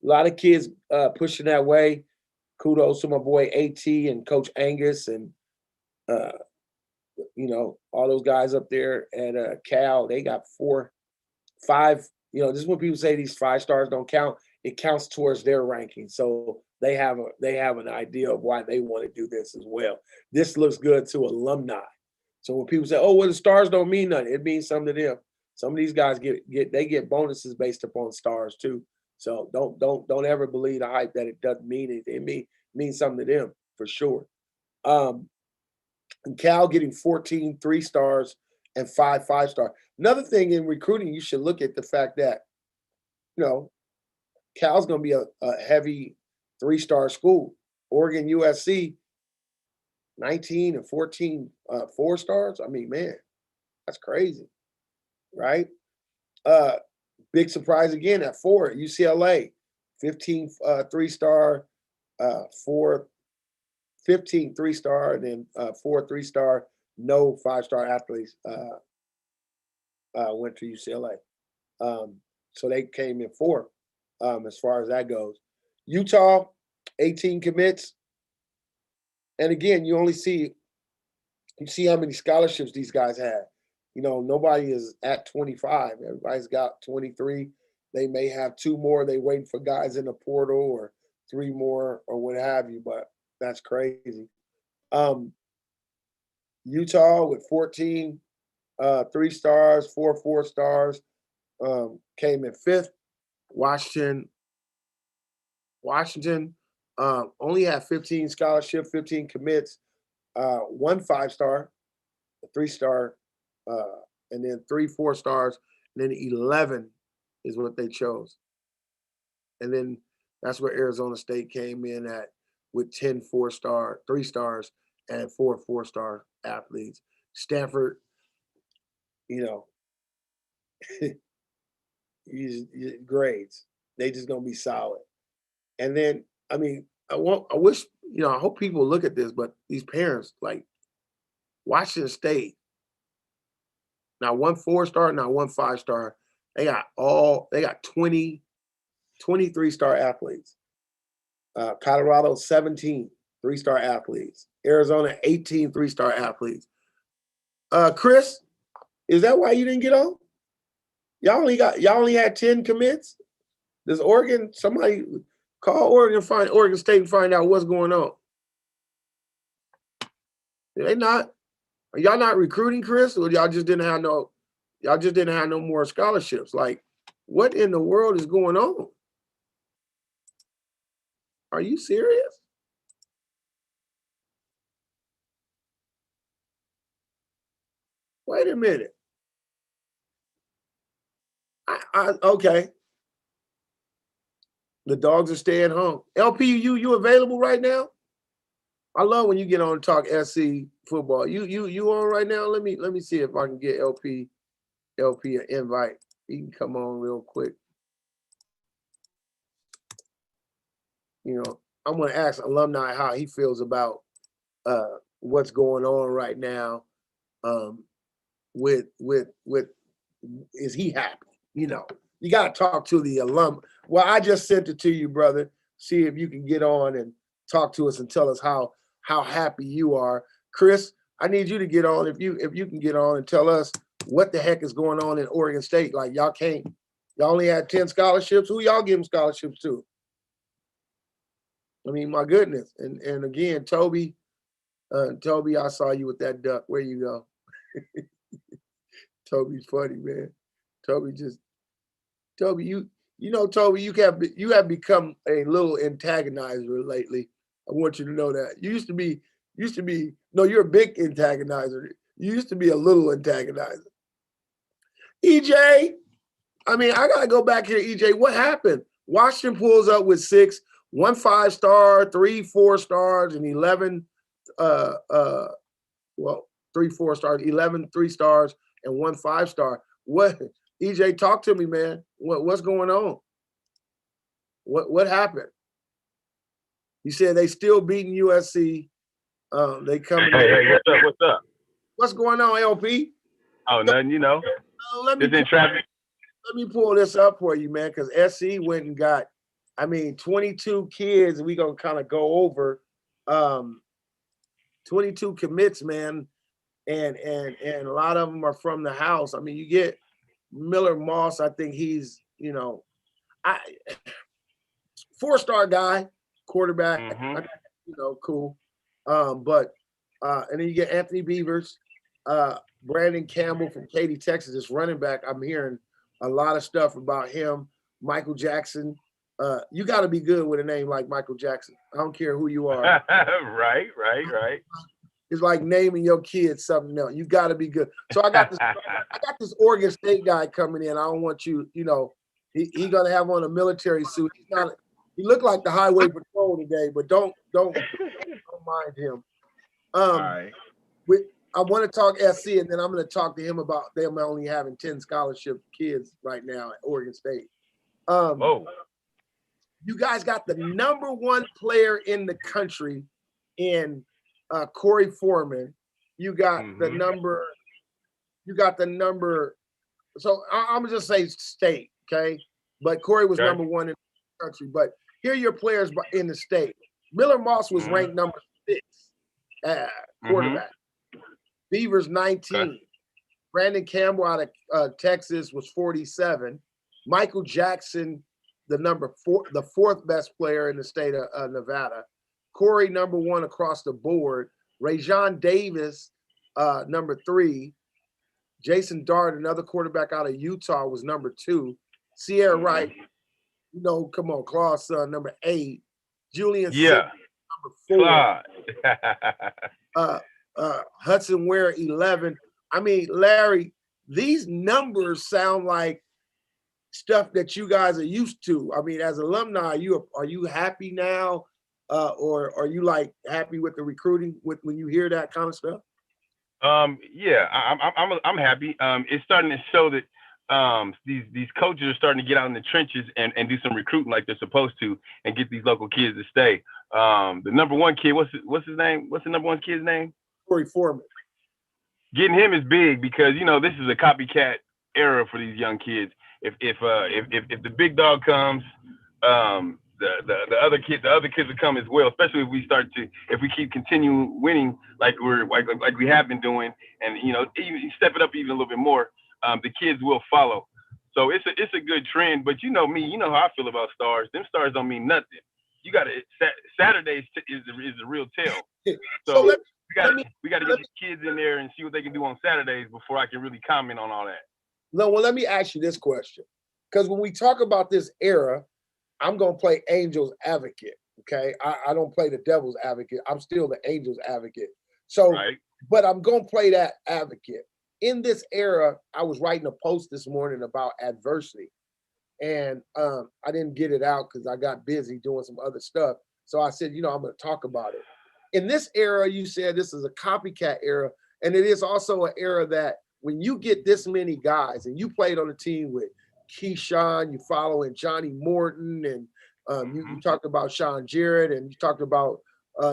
A lot of kids pushing that way. Kudos to my boy AT and Coach Angus and all those guys up there at Cal. They got 4, 5. This is when people say these 5-stars don't count. It counts towards their ranking. So they have an idea of why they want to do this as well. This looks good to alumni. So when people say, "Oh, well, the stars don't mean nothing," it means something to them. Some of these guys get bonuses based upon stars too. So don't ever believe the hype that it doesn't mean anything. It means something to them for sure. And Cal getting 14 3-stars and 5 5-star. Another thing in recruiting, you should look at the fact that, Cal's going to be a heavy 3-star school. Oregon, USC, 19 and 14 4-stars. I mean, man, that's crazy, right? Big surprise again at 4, UCLA, 15 3-star, 15 3-star, and then 4 3-star, no 5-star athletes went to UCLA. So they came in 4 as far as that goes. Utah, 18 commits. And again, you see how many scholarships these guys have. Nobody is at 25. Everybody's got 23. They may have 2 more. They waiting for guys in the portal or 3 more or what have you, but that's crazy. Utah with 14 3-stars, 4 4-stars, came in 5th. Washington only had 15 scholarship, 15 commits, 1 5-star, a 3-star, and then 3 4-stars, and then 11 is what they chose. And then that's where Arizona State came in at with 10 4-star, 3-stars, and 4 4-star athletes. Stanford, grades. They just gonna be solid. And then, I mean, I wish, I hope people look at this, but these parents, like Washington State, not 1 4-star, not 1 5-star. They got 20 20 3-star athletes. Colorado, 17 3-star athletes. Arizona, 18 3-star athletes. Chris, is that why you didn't get on? Y'all only had 10 commits? Does Oregon, somebody call Oregon State and find out what's going on? Are y'all not recruiting, Chris? Or y'all just didn't have no more scholarships? Like, what in the world is going on? Are you serious? Wait a minute. Okay. The dogs are staying home. LP, you available right now? I love when you get on and talk SC football. You on right now? Let me see if I can get LP an invite. He can come on real quick. You know, I'm gonna ask Alumni how he feels about what's going on right now. With is he happy? You know, you got to talk to the alum. Well, I just sent it to you, brother. See if you can get on and talk to us and tell us how happy you are. Chris, I need you to get on. If you can get on and tell us what the heck is going on in Oregon State. Like, y'all only had 10 scholarships. Who y'all giving scholarships to? I mean, my goodness. And again, Toby, I saw you with that duck. Where you go? Toby's funny, man. Toby, you know, Toby, you have become a little antagonizer lately. I want you to know that. You used to be, no, you're a big antagonizer. You used to be a little antagonizer. EJ, I mean, I got to go back here, EJ. What happened? Washington pulls up with 6, 1 5-star, 3 4-stars, and 11, 3 4-stars, 11 3-stars, and 1 5-star. What, EJ, talk to me, man. What's going on? What happened? You said they still beating USC. They coming. Hey, what's up? What's going on, LP? Oh, nothing, you know. Just in traffic. Let me pull this up for you, man, because SC went and got, 22 kids. We gonna kind of go over 22 commits, man, and a lot of them are from the house. I mean, you get Miller Moss. I think he's, 4-star guy, quarterback. Cool. But and then you get Anthony Beavers, Brandon Campbell from Katy, Texas, this running back. I'm hearing a lot of stuff about him. Michael Jackson. You got to be good with a name like Michael Jackson. I don't care who you are. Right. It's like naming your kid something else. You got to be good. So I got this Oregon State guy coming in. I don't want you, he gonna have on a military suit. He looked like the highway patrol today, but don't mind him. All right. I want to talk SC, and then I'm going to talk to him about them only having 10 scholarship kids right now at Oregon State. You guys got the number 1 player in the country in Corey Foreman. You got the number. So I'm gonna just say state, okay? But Corey was number 1 in the country. But here are your players in the state. Miller Moss was ranked number 6 quarterback. Beavers 19. Okay. Brandon Campbell out of Texas was 47. Michael Jackson, the 4th best player in the state of Nevada. Corey, number 1 across the board. Rajon Davis, number 3. Jason Dart, another quarterback out of Utah, was number 2. Sierra Wright, come on, Claw's son, number 8. Julian Simmons, number 4. Hudson Ware, 11. I mean, Larry, these numbers sound like stuff that you guys are used to. I mean, as alumni, are you happy now, or are you like happy with the recruiting when you hear that kind of stuff? Yeah, I'm happy. It's starting to show that these coaches are starting to get out in the trenches and do some recruiting like they're supposed to, and get these local kids to stay. The number 1 kid, what's his name? What's the number 1 kid's name? Corey Foreman. Getting him is big because this is a copycat era for these young kids. If the big dog comes, the other kids will come as well, especially if we keep continuing winning like we have been doing, and even step it up even a little bit more, the kids will follow. So it's a good trend. But you know me, you know how I feel about stars. Them stars don't mean nothing. You got to Saturdays is the real tell. So we got to get the kids in there and see what they can do on Saturdays before I can really comment on all that. No, well, let me ask you this question, because when we talk about this era, I'm going to play Angels advocate, okay? I don't play the devil's advocate. I'm still the Angels advocate. So, right. But I'm going to play that advocate. In this era, I was writing a post this morning about adversity, and I didn't get it out because I got busy doing some other stuff. So I said, I'm going to talk about it. In this era, you said this is a copycat era, and it is also an era that when you get this many guys, and you played on a team with Keyshawn, you following Johnny Morton, and you talked about Sean Jarrett, and you talked about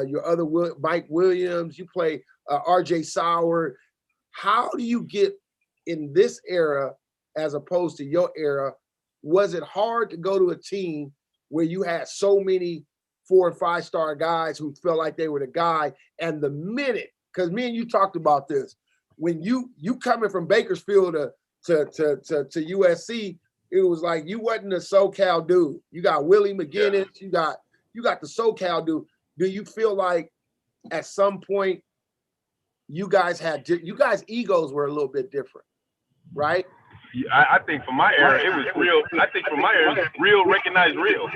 your other Mike Williams, you play RJ Sauer. How do you get in this era as opposed to your era? Was it hard to go to a team where you had so many 4 and 5 star guys who felt like they were the guy, and the minute, because me and you talked about this, when you coming from Bakersfield to USC, it was like you wasn't a SoCal dude. You got Willie McGinnis, you got the SoCal dude. Do you feel like at some point you guys egos were a little bit different, right? Yeah, I think for my era it was real. I think for my era it was real, recognized real.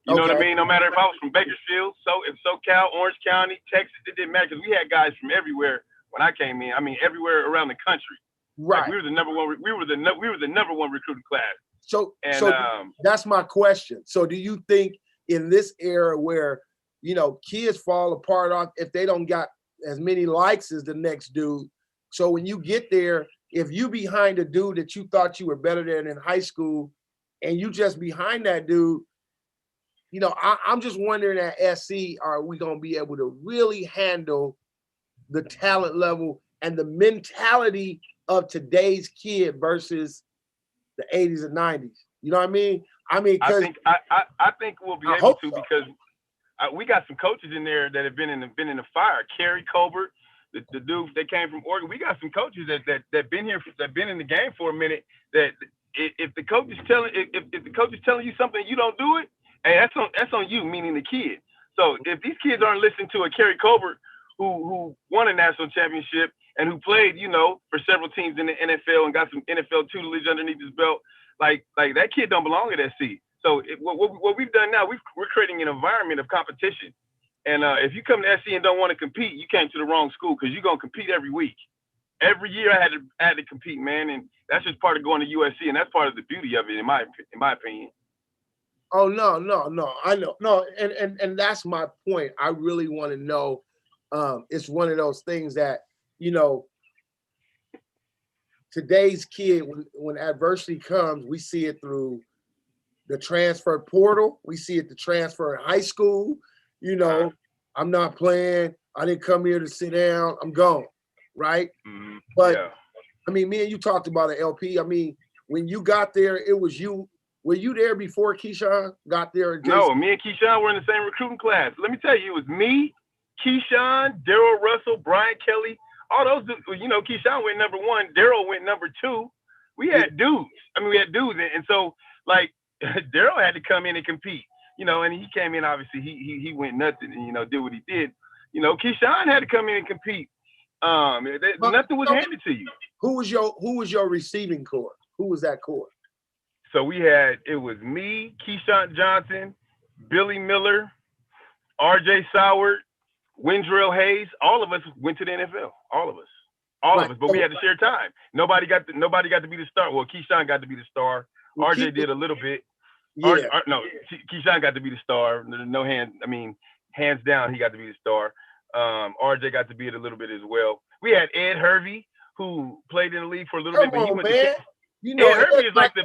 You know what I mean? No matter if I was from Bakersfield, if SoCal, Orange County, Texas, it didn't matter because we had guys from everywhere when I came in. I mean, everywhere around the country. Right. Like we were the number one. We were the number one recruiting class. So that's my question. So do you think in this era where kids fall apart off if they don't got as many likes as the next dude? So when you get there, if you behind a dude that you thought you were better than in high school, and you just behind that dude, I'm just wondering at SC, are we going to be able to really handle the talent level and the mentality of today's kid versus the 80s and 90s? You know what I mean? I think we'll be able to because we got some coaches in there that have been in the fire. Kerry Colbert, the dude that came from Oregon. We got some coaches that been here, that been in the game for a minute. That if the coach is telling you something you don't do it, hey, that's on you, meaning the kid. So if these kids aren't listening to a Kerry Colbert who won a national championship and who played, for several teams in the NFL and got some NFL tutelage underneath his belt, like that kid don't belong at SC. So what we've done now, we're creating an environment of competition. And if you come to SC and don't want to compete, you came to the wrong school because you're gonna compete every week. Every year I had to compete, man, and that's just part of going to USC, and that's part of the beauty of it, in my opinion. Oh no, I know, no, and that's my point. I really want to know. It's one of those things that today's kid, when adversity comes, we see it through the transfer portal. We see it the transfer in high school. I'm not playing. I didn't come here to sit down. I'm gone, right? Mm-hmm. But I mean, me and you talked about an LP. I mean, when you got there, it was you. Were you there before Keyshawn got there? No, me and Keyshawn were in the same recruiting class. Let me tell you, it was me, Keyshawn, Daryl Russell, Brian Kelly, all those dudes. Keyshawn went number 1, Daryl went number 2. We had dudes. And so like Daryl had to come in and compete. And he came in, obviously he went nuts and did what he did. Keyshawn had to come in and compete. Nothing was handed to you. Who was your receiving core? Who was that core? So it was me, Keyshawn Johnson, Billy Miller, RJ Sauer, Wendrell Hayes. All of us went to the NFL. All of us, but we had to share time. Nobody got to be the star. Well, Keyshawn got to be the star. RJ did a little bit. Yeah. Keyshawn got to be the star. No hands. I mean, hands down, he got to be the star. RJ got to be it a little bit as well. We had Ed Hervey, who played in the league for a little bit, but he went to. Ed Hervey is like the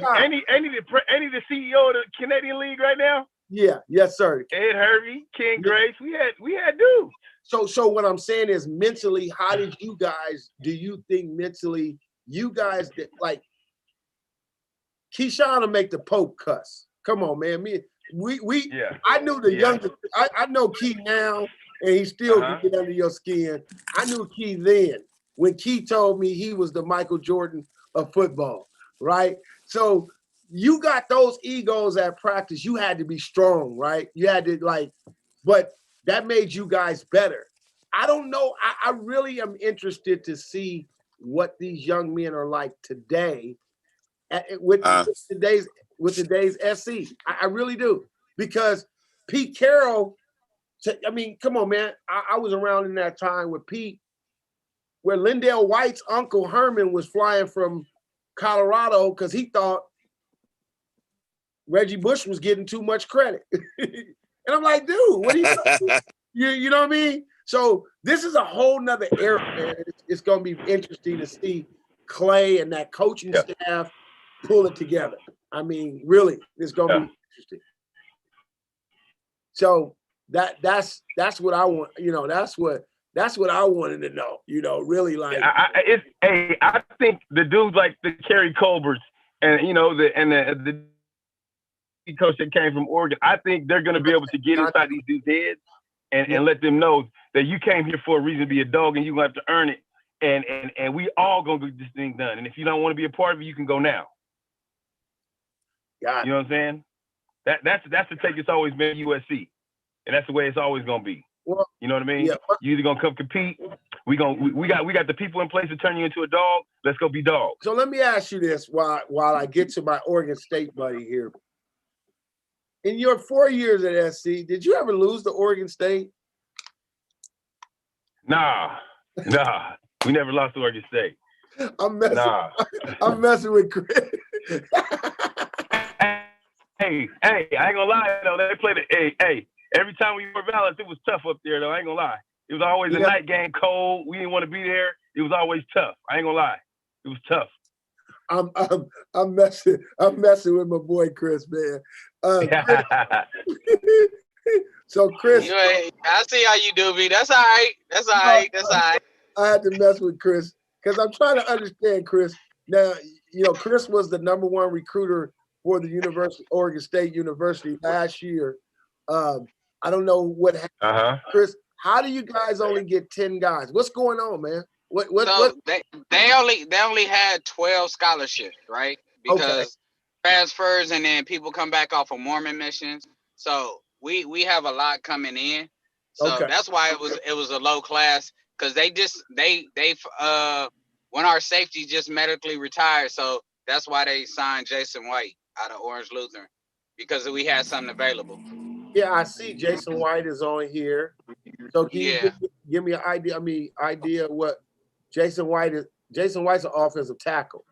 CEO of the Canadian League right now. Yeah, yes, sir. Ed Hervey, Ken Grace, we had dudes. So what I'm saying is, mentally, how did you guys? Do you think mentally you guys did, like Keyshawn will make the Pope cuss? Come on, man. Yeah. I knew the Yeah. youngest. I know Key now, and he still can get under your skin. I knew Key then when Key told me he was the Michael Jordan of football, right? So you got those egos at practice. You had to be strong, right? You had to but that made you guys better. I don't know. I really am interested to see what these young men are like today with today's SC. I really do, because Pete Carroll. I mean, come on, man. I was around in that time with Pete, where Lindell White's uncle Herman was flying from Colorado because he thought Reggie Bush was getting too much credit. And I'm like, dude, what are you doing? You know what I mean? So this is a whole nother era, man. It's going to be interesting to see Clay and that coaching staff pull it together. I mean, really, it's going to be interesting. So that's what I want. You know, that's what I wanted to know. You know, really like. I think the dudes like the Kerry Colberts and the coach that came from Oregon, I think they're going to be able to get inside these dudes' heads and let them know that you came here for a reason to be a dog and you're going to have to earn it. And we all going to get this thing done. And if you don't want to be a part of it, you can go now. God. You know what I'm saying? That's the take it's always been USC. And that's the way it's always going to be. Well, you know what I mean? Yeah. You either going to come compete. We got the people in place to turn you into a dog. Let's go be dogs. So let me ask you this while I get to my Oregon State buddy here. In your 4 years at SC, did you ever lose to Oregon State? Nah. We never lost to Oregon State. I'm messing with Chris. Hey, I ain't gonna lie though. They played it. Hey, every time we were Valence, it was tough up there though. I ain't gonna lie. It was always a night game, cold. We didn't want to be there. It was always tough. I ain't gonna lie. It was tough. I'm messing with my boy Chris, man. Chris, so Chris, I see how you do, B. That's all right. That's all right. I had to mess with Chris because I'm trying to understand Chris. Now, you know, Chris was the #1 recruiter for the University, Oregon State University last year. I don't know what happened. Chris, how do you guys only get 10 guys? What's going on, man? What? They only had 12 scholarships, right? Because transfers and then people come back off of Mormon missions. So we have a lot coming in. So that's why it was a low class, because they when our safety just medically retired. So that's why they signed Jason White out of Orange Lutheran, because we had something available. Yeah, I see Jason White is on here. So can you give me an idea? Idea what Jason White is? Jason White's an offensive tackle.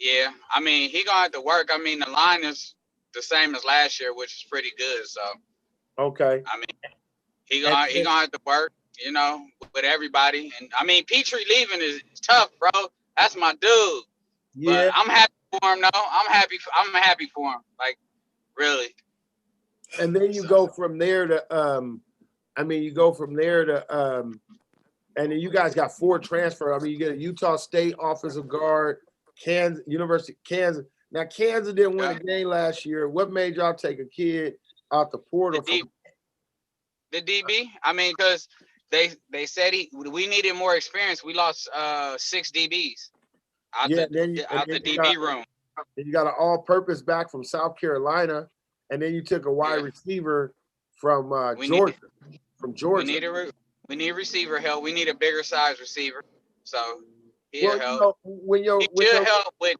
Yeah, I mean, he gonna have to work. I mean, the line is the same as last year, which is pretty good. So okay. I mean, he gonna have to work, you know, with everybody. And I mean, Petrie leaving is tough, bro. That's my dude. Yeah, but I'm happy for him. No, I'm happy for him. Like, really. And then you go from there to and then you guys got 4 transfer. I mean, you get a Utah State offensive guard, University of Kansas. Now, Kansas didn't win a game last year. What made y'all take a kid out the portal? The DB? I mean, because they said we needed more experience. We lost 6 DBs out the DB room. Then you got an all-purpose back from South Carolina, and then you took a wide receiver from Georgia. We need receiver help. We need a bigger size receiver. So he'll help. He'll help with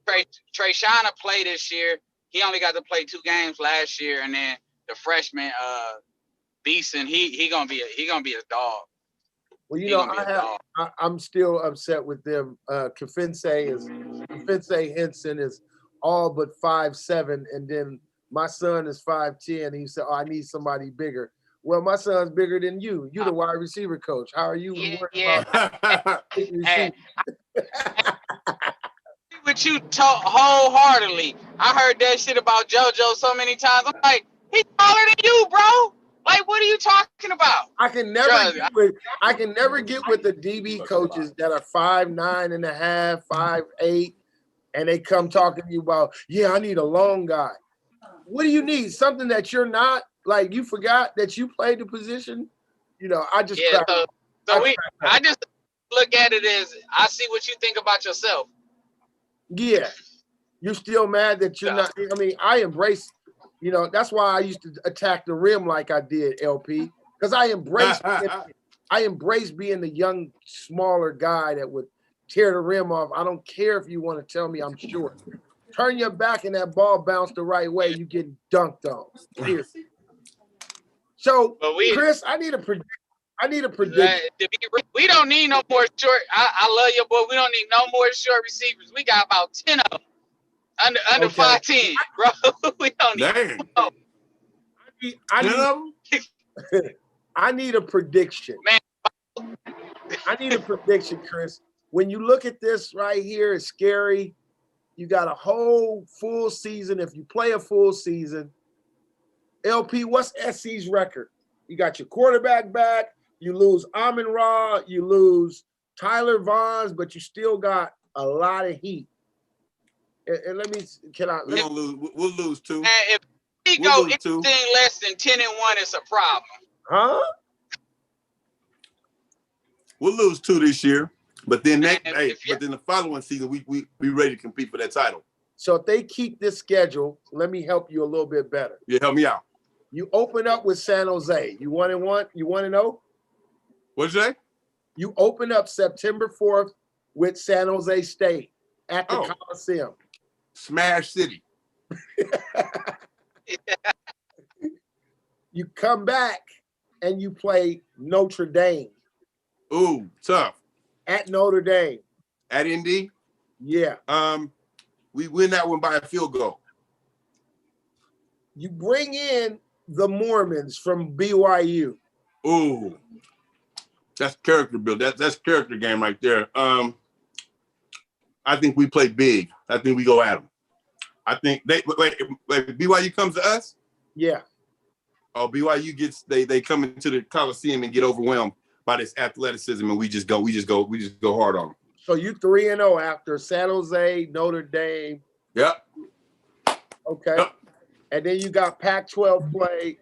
Trey Shana play this year. He only got to play 2 games last year, and then the freshman Beeson, he gonna be a dog. Well, you know, I'm still upset with them. Kefense Henson is all but 5'7", and then my son is 5'10". He said, "Oh, I need somebody bigger." Well, my son's bigger than you. You're the wide receiver coach. How are you worried about with you wholeheartedly? I heard that shit about JoJo so many times. I'm like, he's taller than you, bro. Like, what are you talking about? I can never get with the DB coaches that are 5'9.5", 5'8", and they come talking to you about, I need a long guy. what do you need? Something that you're not, like you forgot that you played the position? You know, I just Yeah, crack- I just look at it as I see what you think about yourself. yeah. You're still mad that you're not. I mean, I embrace, you know, that's why I used to attack the rim like I did, LP, because I embrace being the young, smaller guy that would tear the rim off. I don't care if you want to tell me I'm short. Turn your back and that ball bounced the right way, you get dunked on. Period. So, Chris, I need a prediction. We don't need no more short. I love you, boy. We don't need no more short receivers. We got about 10 of them. Under Okay. 5'10", bro. We don't need Dang. I need a prediction. Man. I need a prediction, Chris. When you look at this right here, it's scary. You got a whole full season. If you play a full season, LP, what's SC's record? You got your quarterback back. You lose Amon-Ra. You lose Tyler Vaughns, but you still got a lot of heat. And let me, We're gonna lose. We'll lose 2. And if we We'll go lose 2. anything less than 10-1, it's a problem. Huh? We'll lose 2 this year, but then And but then the following season we ready to compete for that title. So if they keep this schedule, let me help you a little bit better. Yeah, help me out. You open up with San Jose. You 1-1. You 1-0. What'd you say? You open up September 4th with San Jose State at the Coliseum. Smash City. You come back and you play Notre Dame. Ooh, tough. At Notre Dame. At Indy. Yeah. We win that one by a field goal. You bring in the Mormons from BYU. Ooh. That's character build. That's character game right there. I think we play big. I think we go at them. I think wait, BYU comes to us. Yeah. Oh, BYU gets they come into the Coliseum and get overwhelmed by this athleticism, and we just go hard on them. So you 3-0 after San Jose, Notre Dame. Yep. Okay. Yep. And then you got Pac-12 play.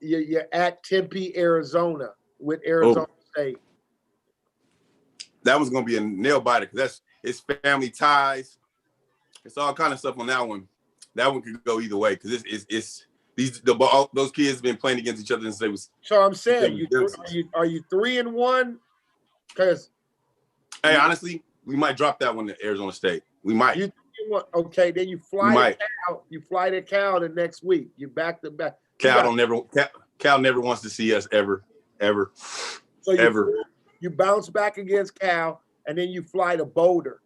You're at Tempe, Arizona with Arizona State. That was gonna be a nail biter because it's family ties. It's all kind of stuff on that one. That one could go either way because those kids have been playing against each other since they was. So I'm saying, are you 3-1? Because hey, honestly, we might drop that one to Arizona State. We might. Okay, then you fly to Cal. You fly to Cal the next week. You back to back. Cal never wants to see us ever. So you bounce back against Cal, and then you fly to Boulder.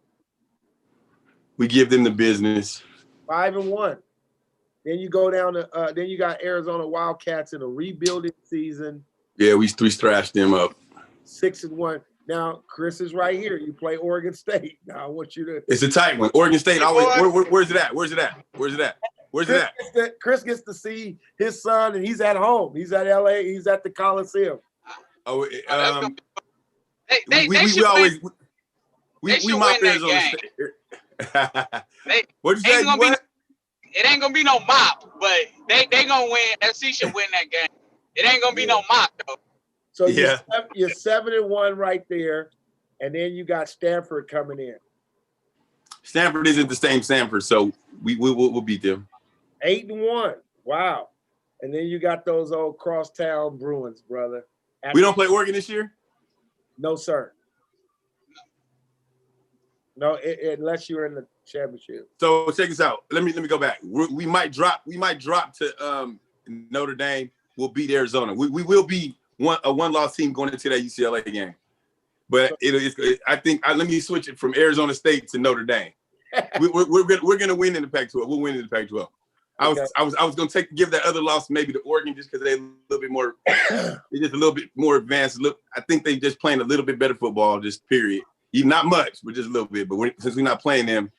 We give them the business. 5-1. Then you go down to then you got Arizona Wildcats in a rebuilding season. Yeah, we thrashed them up. 6-1. Now Chris is right here. You play Oregon State. Now I want you to. It's a tight one. Oregon State always. Where's it at? Chris gets to see his son, and he's at home. He's at LA. He's at the Coliseum. Oh, They should win that game. What'd you say? It ain't gonna be no mop, but they gonna win. SC should win that game. It ain't gonna be no mop though. So you're 7-1 right there, and then you got Stanford coming in. Stanford isn't the same Stanford, so we'll beat them. 8-1. Wow. And then you got those old crosstown Bruins, brother. We don't play Oregon this year? No, sir. No, unless you're in the championship. So check this out. Let me go back. We might drop to Notre Dame. We'll beat Arizona. We will be a one-loss team going into that UCLA game. But I think let me switch it from Arizona State to Notre Dame. We're gonna win in the Pac-12. We'll win in the Pac-12. I was gonna give that other loss maybe to Oregon just because they're a little bit more, they're just a little bit more advanced. I think they just playing a little bit better football. Just period. Even not much, but just a little bit. But since we're not playing them,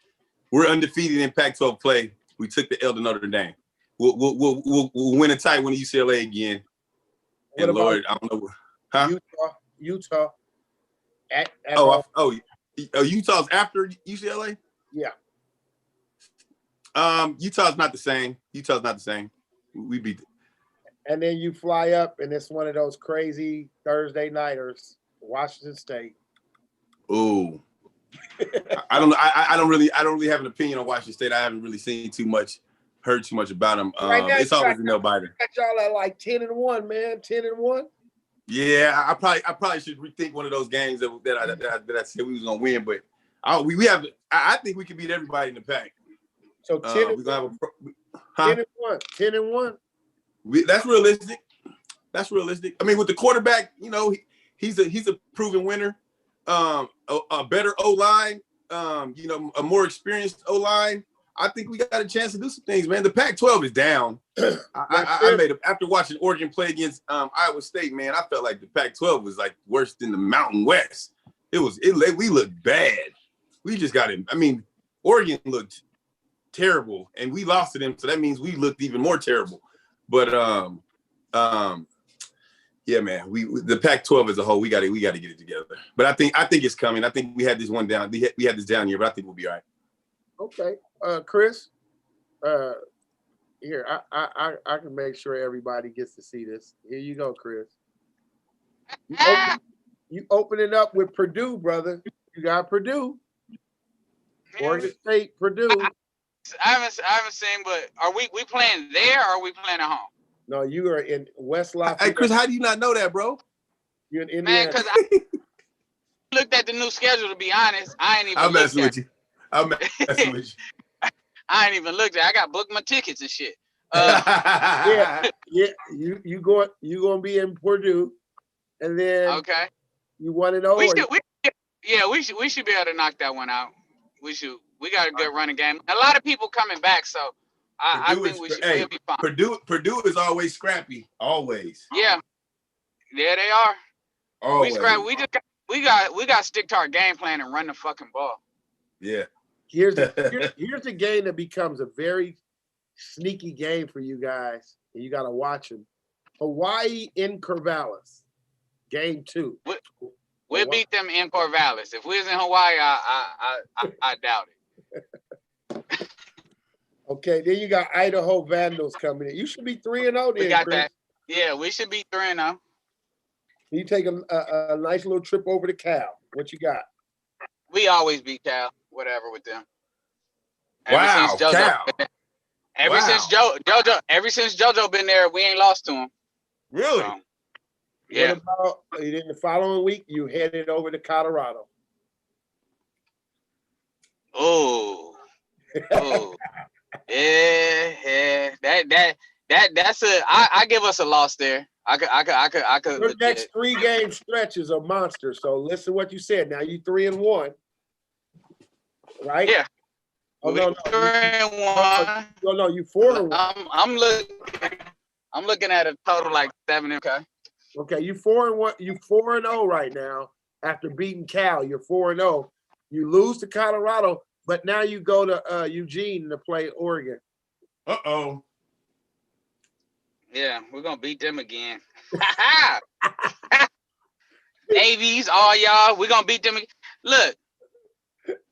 we're undefeated in Pac-12 play. We took the L to Notre Dame. We'll win a tight one to UCLA again. And Lord, I don't know. Huh? Utah. Utah's after UCLA? Yeah. Utah's not the same. Utah's not the same. We beat them. And then you fly up, and it's one of those crazy Thursday nighters, Washington State. Ooh. I don't know. I don't really have an opinion on Washington State. I haven't really seen too much, heard too much about them. Right now, It's always a nail biter. Got y'all at like 10-1, man. 10-1. Yeah, I probably should rethink one of those games that I said we was gonna win, but I think we can beat everybody in the pack. So 10 we're gonna have 10-1. That's realistic. That's realistic. I mean, with the quarterback, you know, he's a proven winner. A better O-line, you know, a more experienced O-line. I think we got a chance to do some things, man. The Pac-12 is down. I made it after watching Oregon play against Iowa State, man. I felt like the Pac-12 was like worse than the Mountain West. We looked bad. We just got it. I mean, Oregon looked terrible, and we lost to them, so that means we looked even more terrible. But yeah, man, the Pac-12 as a whole, we got to get it together. But I think it's coming. I think we had this one down. We had this down here, but I think we'll be all right. Okay, Chris. Here, I can make sure everybody gets to see this. Here you go, Chris. You open it up with Purdue, brother. You got Purdue, Oregon State, Purdue. I haven't seen, but are we playing there or are we playing at home? No, you are in West Lafayette. Hey, Chris, how do you not know that, bro? You're in Man, Indiana. because I looked at the new schedule, to be honest. I ain't even I'm messing looked with you. I'm messing with you. I ain't even looked at it. I got booked my tickets and shit. Yeah, you gonna be in Purdue, and then Okay. you want to know. We should be able to knock that one out. We got a good running game. A lot of people coming back, so I think we'll be fine. Purdue is always scrappy, always. Yeah, they are. Always. We got to stick to our game plan and run the fucking ball. Yeah. Here's the game that becomes a very sneaky game for you guys, and you got to watch them. Hawaii in Corvallis, game 2. We'll beat them in Corvallis. If we was in Hawaii, I doubt it. Okay, then you got Idaho Vandals coming in. You should be 3-0 then, We got Chris. that. Yeah, we should be 3-0. You take a nice little trip over to Cal. What you got? We always beat Cal, whatever with them. Wow, Cal. Ever since JoJo been there, we ain't lost to him. Really? So, yeah. What about in the following week? You headed over to Colorado. Oh. Yeah. That's I give us a loss there. I could. Your next 3-game stretch is a monster. So listen what you said. Now you 3-1, right? Yeah. Oh no, 3-1. No, you 4-1. I'm looking at a total like 7. Okay. Okay, you 4-1. You 4-0 right now after beating Cal. You're 4-0. You lose to Colorado, but now you go to Eugene to play Oregon. Uh-oh. Yeah, we're gonna beat them again. Navies, all y'all, we're gonna beat them again. Look,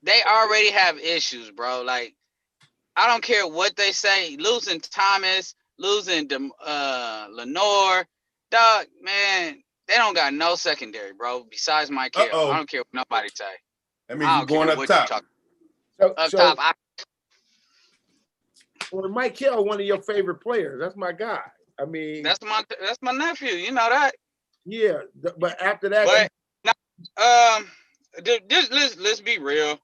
they already have issues, bro. Like, I don't care what they say. Losing Thomas, losing Lenore, dog, man, they don't got no secondary, bro. Besides Mike Hill, I don't care what nobody say. That means you're going up top. Up top. Well, Mike Hill, one of your favorite players. That's my guy. I mean, that's my nephew. You know that. Yeah, but after that, let's be real.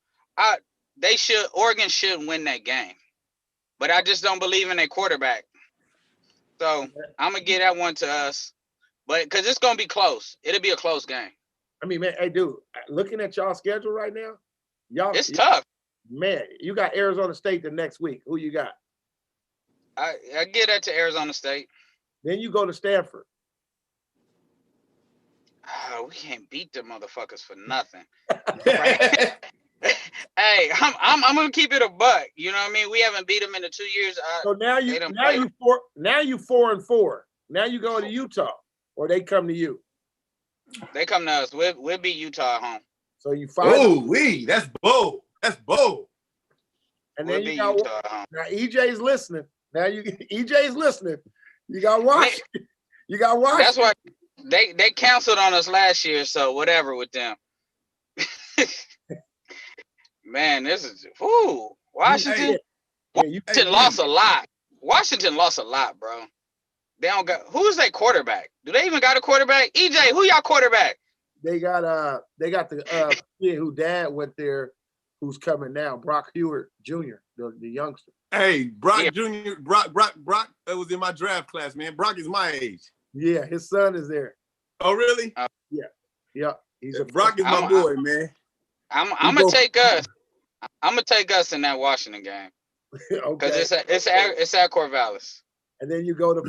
Oregon should win that game, but I just don't believe in their quarterback. So I'm gonna give that one to us, but because it's gonna be close, it'll be a close game. I mean, man, hey, dude, looking at y'all schedule right now, it's tough. Man, you got Arizona State the next week. Who you got? I give that to Arizona State. Then you go to Stanford. We can't beat them motherfuckers for nothing. Hey, I'm gonna keep it a buck. You know what I mean? We haven't beat them in the 2 years. So now you 4-4. Now you go to Utah, or they come to you. They come to us. We'll beat Utah at home. So you 5. Oh, that's bold. That's bold. And We'll then be you got Utah at home. now EJ's listening. Now EJ's listening. You got Washington. You got Washington. That's why they canceled on us last year, so whatever with them. Man, this is Washington. Washington lost a lot. Washington lost a lot, bro. They don't got who's their quarterback? Do they even got a quarterback? EJ, who y'all quarterback? They got the kid who dad went there, who's coming now, Brock Hewitt Jr., the youngster. Hey, Brock Jr. Brock was in my draft class, man. Brock is my age. Yeah, his son is there. Oh, really? Yeah. He's Brock is my boy, man. I'm gonna take us. I'm gonna take us in that Washington game because it's at Corvallis. And then you go to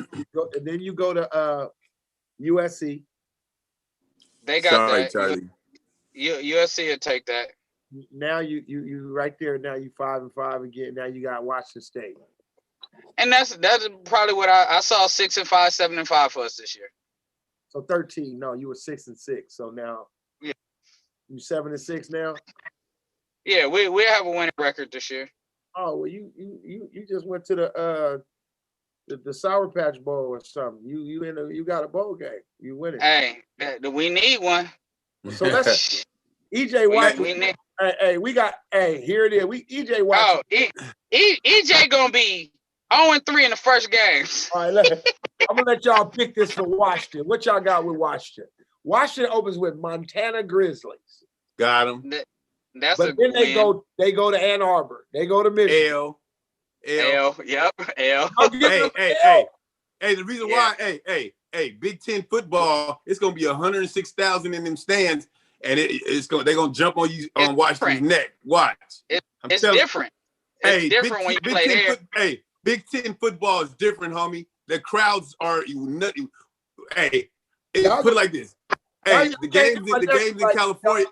USC. They got that. Charlie. USC will take that. Now you right there. Now you 5-5 again. Now you got Washington State. And that's probably what I saw 6-5, 7-5 for us this year. So 13. No, you were 6-6. So now you 7-6 now. Yeah, we have a winning record this year. Oh well, you just went to the Sour Patch Bowl or something. You got a bowl game. You win it. Hey, we need one. So let's EJ White. Here it is. EJ White. Oh, EJ gonna be 0-3 in the first games. All right, I'm gonna let y'all pick this for Washington. What y'all got with Washington? Washington opens with Montana Grizzlies. Got him. That's but then they go to Ann Arbor. They go to Michigan. L. Yep. L. Hey. The reason why, Big Ten football, it's gonna be 106,000 in them stands, and they're gonna jump on you on Washington's neck. Watch. It's different. It's different when you play there. Big Ten football is different, homie. The crowds are nutty. Put it like this. The games in California,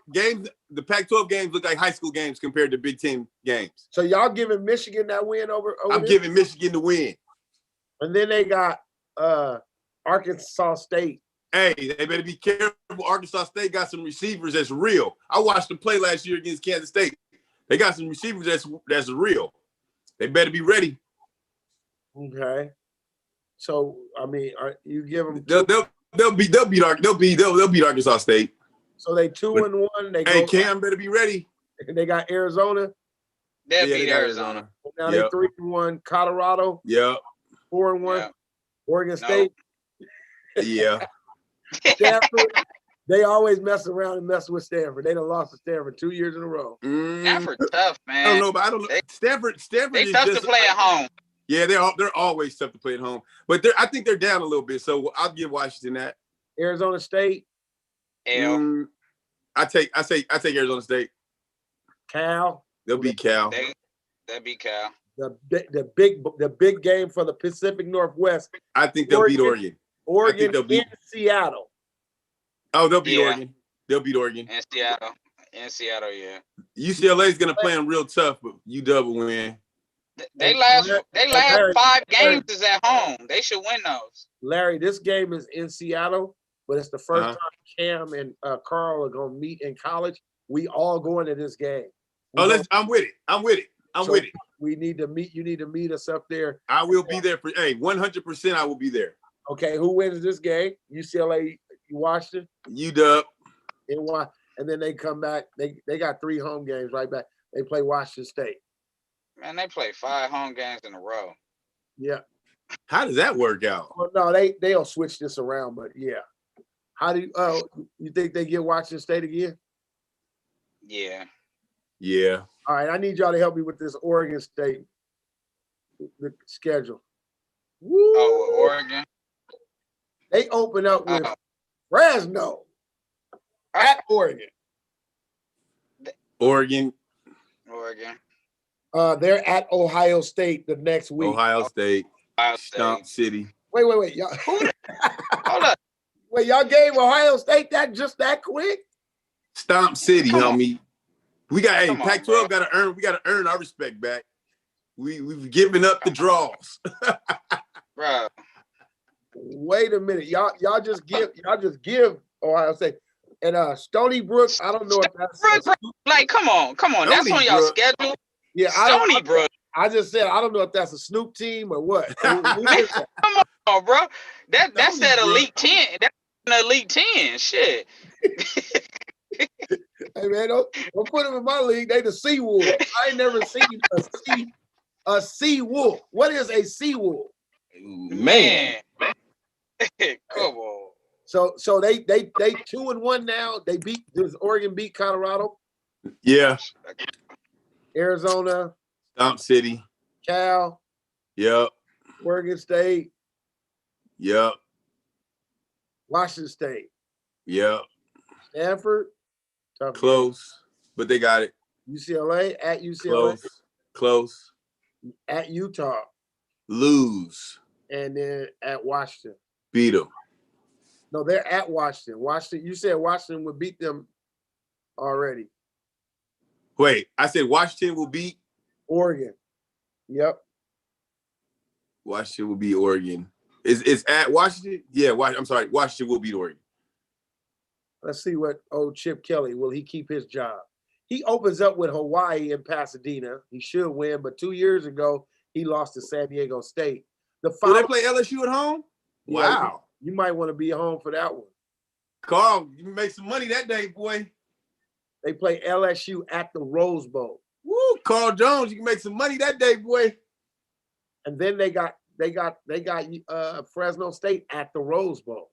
the Pac-12 games look like high school games compared to Big Ten games. So y'all giving Michigan that win over I'm giving Michigan the win. And then they got Arkansas State. Hey, they better be careful. Arkansas State got some receivers that's real. I watched them play last year against Kansas State. They got some receivers that's real. They better be ready. Okay. So I mean, you give them? They'll beat Arkansas State. So they 2-1. Cam better be ready. They got Arizona. They'll beat Arizona. Now they 3-1. Colorado. Yep. 4-1. Yep. Oregon State. Yeah. Stanford. They always mess around and mess with Stanford. They done lost to Stanford 2 years in a row. Stanford tough, man. I don't know. Stanford. They is tough just, to play at home. Yeah, they're always tough to play at home. But I think they're down a little bit, so I'll give Washington that. Arizona State. L. I take Arizona State. Cal. They'll beat Cal. They'll beat Cal. The big game for the Pacific Northwest. I think they'll beat Oregon. Oregon in Seattle. Oh, they'll beat Oregon. They'll beat Oregon. In Seattle, yeah. UCLA is gonna play them real tough, but UW will win. They last 5 games is at home. They should win those. Larry, this game is in Seattle, but it's the first time Cam and Carl are gonna meet in college. We all going to this game. I'm with it. We need to meet. You need to meet us up there. I will be there for 100%. I will be there. Okay, who wins this game? UCLA, Washington, UW, and then they come back. They got 3 home games right back. They play Washington State. Man, they play 5 home games in a row. Yeah. How does that work out? Well, no, they'll switch this around, but yeah. How do you think they get Washington State again? Yeah. Yeah. All right, I need y'all to help me with this Oregon State the schedule. Woo! Oh, Oregon. They open up with Fresno at Oregon. Oregon. They're at Ohio State the next week. Ohio State. Stomp City. Wait. Y'all, hold up. Wait, y'all gave Ohio State that quick? Stomp City, homie. We got Pac-12 on, got to earn. We got to earn our respect back. We've given up the draws. Bro. Wait a minute, y'all just give Ohio State and Stony Brook. I don't know if that's like come on, that's on y'all schedule. Yeah, Stony Brook. I just said I don't know if that's a Snoop team or what. Come on, bro. That's Stony that Brook. Elite 10. That's an Elite 10. Shit. Hey man, don't put them in my league. They the Sea Wolf. I ain't never seen a sea wolf. What is a sea wolf? Man. Come on. So they 2-1 now. Does Oregon beat Colorado, Yeah. Arizona, Stomp City. Cal, Yep. Oregon State, Yep. Washington State, Yep. Stanford, tough game. Close, but they got it. UCLA at UCLA, Close. at Utah, Lose. and then at Washington. Beat them. No, they're at Washington. Washington. You said Washington would beat them already. Wait, I said Washington will beat. Oregon. Yep. Washington will beat Oregon. Is at Washington? Yeah, I'm sorry. Washington will beat Oregon. Let's see what old Chip Kelly, will he keep his job? He opens up with Hawaii and Pasadena. He should win, but 2 years ago, he lost to San Diego State. Will they play LSU at home? Yeah, Wow. You might want to be home for that one. Carl, you make some money that day, boy. They play LSU at the Rose Bowl. Woo, Carl Jones, you can make some money that day, boy. And then they got Fresno State at the Rose Bowl.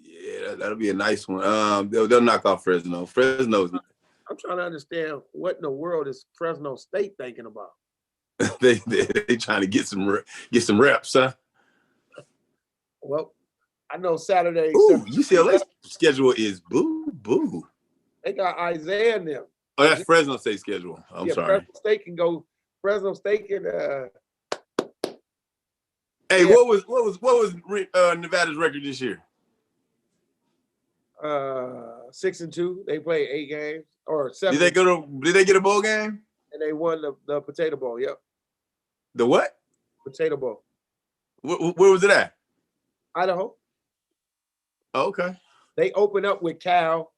Yeah, that'll be a nice one. They'll knock off Fresno. Fresno's I'm trying to understand what in the world is Fresno State thinking about. they trying to get some reps, huh? Well, I know Saturday. Ooh, UCLA's schedule is boo. They got Isaiah in them. Oh, that's Fresno State schedule. I'm sorry. Fresno State can go. Fresno State can. Hey, yeah. what was Nevada's record this year? 6-2. They played 8 games or 7. Did they get a bowl game? And they won the Potato Bowl. Yep, The what? Potato Bowl. Where was it at? Idaho. Oh, okay. They open up with Cal.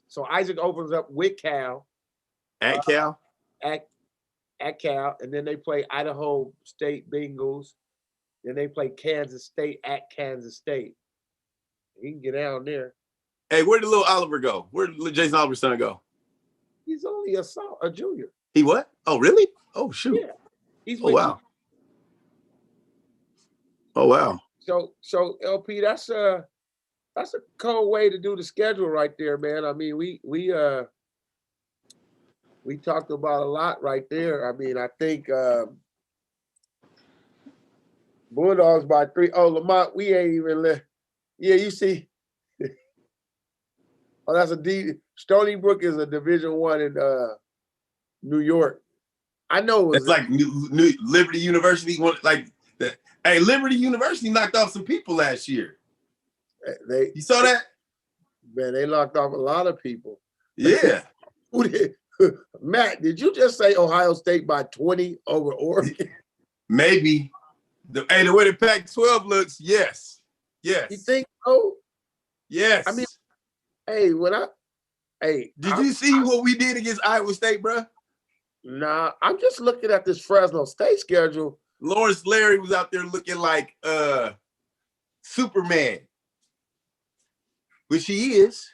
So Isaac opens up with Cal. At Cal? At Cal, and then they play Idaho State Bengals. Then they play Kansas State at Kansas State. He can get down there. Hey, where did little Oliver go? Where did Jason Oliver's son go? He's only a junior. He what? Oh, really? Oh, shoot. Yeah. He's Oh, wow. Oh, wow. So LP, that's a cold way to do the schedule right there, man. I mean, we talked about a lot right there. I mean, I think Bulldogs by 3. Oh, Lamont, we ain't even yeah, you see. Oh, that's a D. Stony Brook is a Division I in New York. I know it was It's like New Liberty University. Hey, Liberty University knocked off some people last year. You saw that? Man, they knocked off a lot of people. Yeah. Who did? Matt, did you just say Ohio State by 20 over Oregon? Maybe. The way the Pac-12 looks, yes. Yes. You think so? Yes. I mean, hey, did you see what we did against Iowa State, bro? Nah, I'm just looking at this Fresno State schedule. Lawrence Larry was out there looking like Superman, which he is,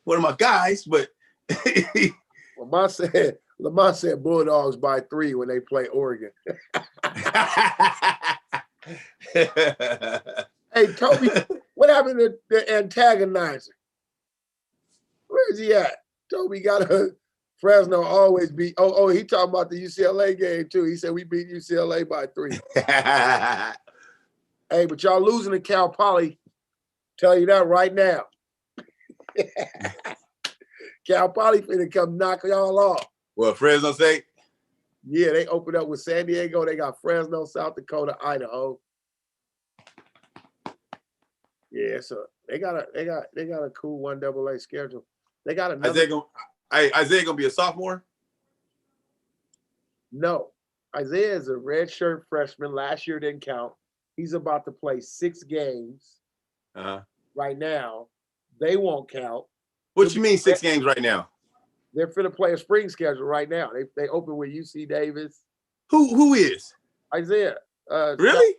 one of my guys, but Lamont said Bulldogs by 3 when they play Oregon. Hey, Toby, what happened to the antagonizer? Where is he at? Toby got a Fresno always beat. Oh, he talking about the UCLA game too. He said we beat UCLA by 3. Hey, but y'all losing to Cal Poly. Tell you that right now. Cal Poly finna come knock y'all off. Well, Fresno State. Yeah, they opened up with San Diego. They got Fresno, South Dakota, Idaho. Yeah, so they got a cool 1AA schedule. They got another. Isaiah gonna be a sophomore? No, Isaiah is a redshirt freshman. Last year didn't count. He's about to play 6 games right now. They won't count. What you mean 6 games right now? They're finna play a spring schedule right now. They open with UC Davis. Who is? Isaiah. Really?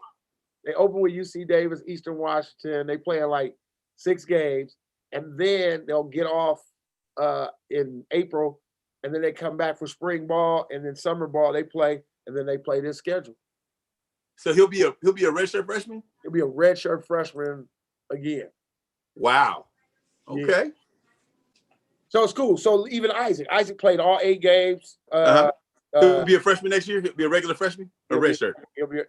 They open with UC Davis, Eastern Washington. They play in like 6 games, and then they'll get off in April, and then they come back for spring ball, and then summer ball they play, and then they play this schedule. So he'll be a redshirt freshman? He'll be a redshirt freshman again. Wow. Yeah. Okay. So it's cool. So even Isaac played all 8 games. He'll be a freshman next year. He'll be a regular freshman or redshirt. He'll be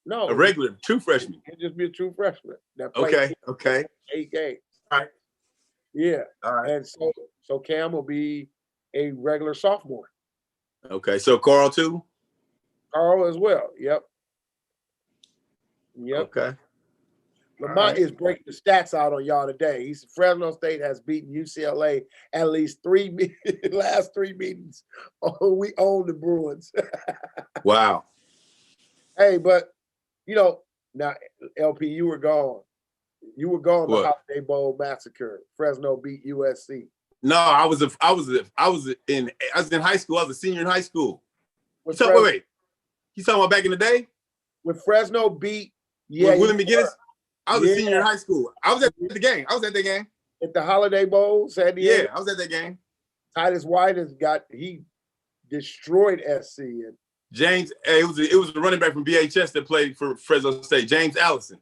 A regular, true freshman. He'll just be a true freshman. That played Okay. 8 games. All right. Yeah. All right. And so Cam will be a regular sophomore. Okay. So Carl too? Carl as well. Yep. Okay. Lamont is breaking the stats out on y'all today. He's Fresno State has beaten UCLA at least 3 last 3 meetings. Oh, we own the Bruins. Wow. Hey, but now LP, you were gone. You were gone the Holiday Bowl massacre. Fresno beat USC. No, I was in high school. I was a senior in high school. Wait. You talking about back in the day? When Fresno beat With William McGinnis? I was a senior in high school. I was at the game. I was at that game. At the Holiday Bowl, San Diego. Yeah, I was at that game. Titus White he destroyed SC. And James, it was a running back from BHS that played for Fresno State, James Allison.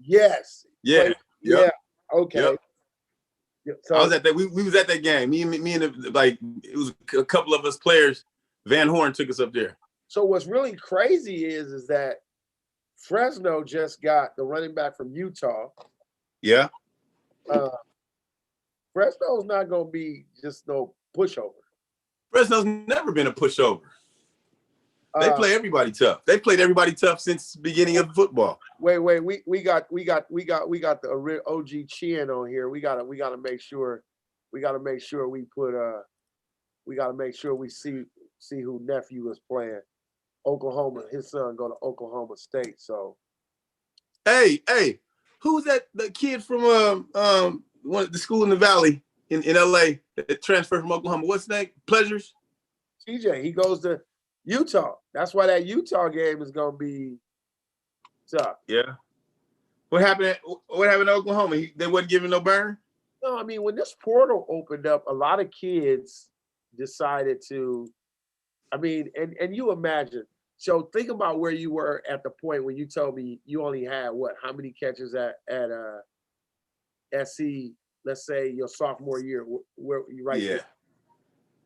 yes. Yeah. Yeah. Okay. Yep. So I was at that. We was at that game. Me and it was a couple of us players. Van Horn took us up there. So what's really crazy is that Fresno just got the running back from Utah. Yeah. Fresno's not going to be just no pushover. Fresno's never been a pushover. They play everybody tough. They played everybody tough since the beginning of football. Wait. We got the OG Chin on here. We gotta make sure. We gotta make sure we put. We gotta make sure we see who nephew is playing. Oklahoma. His son go to Oklahoma State. So. Hey, who's that? The kid from the school in the Valley in LA that transferred from Oklahoma. What's his name? Pleasures. TJ. He goes to Utah. That's why that Utah game is gonna be tough. Yeah. What happened in Oklahoma? They wasn't giving no burn? No, I mean, when this portal opened up, a lot of kids decided to, and you imagine. So think about where you were at the point when you told me you only had how many catches at SC, let's say your sophomore year, where you right there.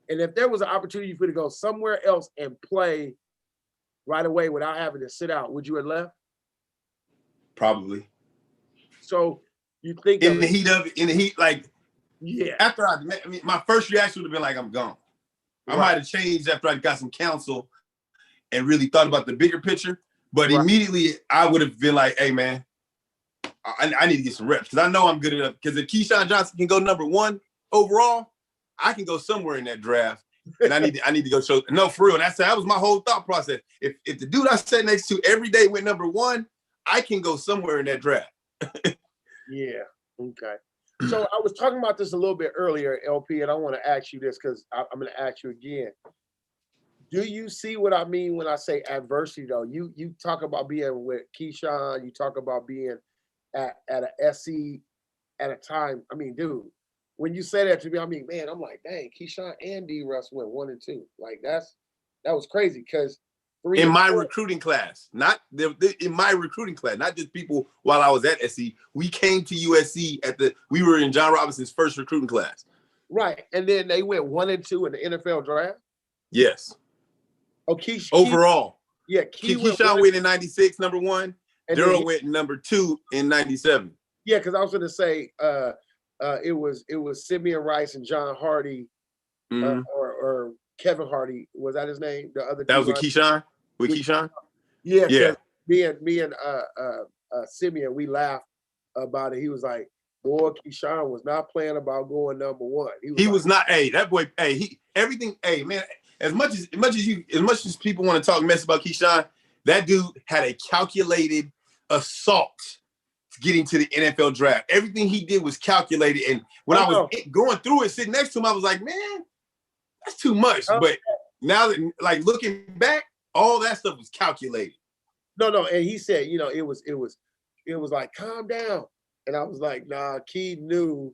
And if there was an opportunity for you to go somewhere else and play right away without having to sit out, would you have left? Probably. So you think in the heat, like, yeah. After my first reaction would have been like, I'm gone. I might have changed after I got some counsel and really thought about the bigger picture. But immediately I would have been like, hey man, I need to get some reps because I know I'm good enough. Because if Keyshawn Johnson can go number 1 overall, I can go somewhere in that draft, and I need to go show. No, for real. That was my whole thought process. If the dude I sat next to every day went number 1, I can go somewhere in that draft. Yeah. Okay. So I was talking about this a little bit earlier, LP, and I want to ask you this because I'm going to ask you again. Do you see what I mean when I say adversity? Though you talk about being with Keyshawn, you talk about being at a SC at a time. I mean, dude. When you say that to me, I mean, man, I'm like, dang, Keyshawn and D. Russ went 1 and 2. Like that was crazy because in my recruiting class, not just people while I was at SC. We came to USC we were in John Robinson's first recruiting class. Right, and then they went 1 and 2 in the NFL draft. Yes. Oh, overall. Yeah, Keyshawn went in 96, number 1. Daryl went number 2 in 97. Yeah, because I was going to say. It was Simeon Rice and John Hardy, or Kevin Hardy. Was that his name? The other that was with Keyshawn. With Keyshawn. Yeah. Me and Simeon, we laughed about it. He was like, "Boy, Keyshawn was not playing about going number 1. He was not. Hey, that boy. Hey, everything. Hey, man. As much as people want to talk mess about Keyshawn, that dude had a calculated assault getting to the NFL draft. Everything he did was calculated. And when I was going through it, sitting next to him, I was like, man, that's too much. Oh. But now that, like, looking back, all that stuff was calculated. No, and he said, you know, it was like, calm down. And I was like, nah, he knew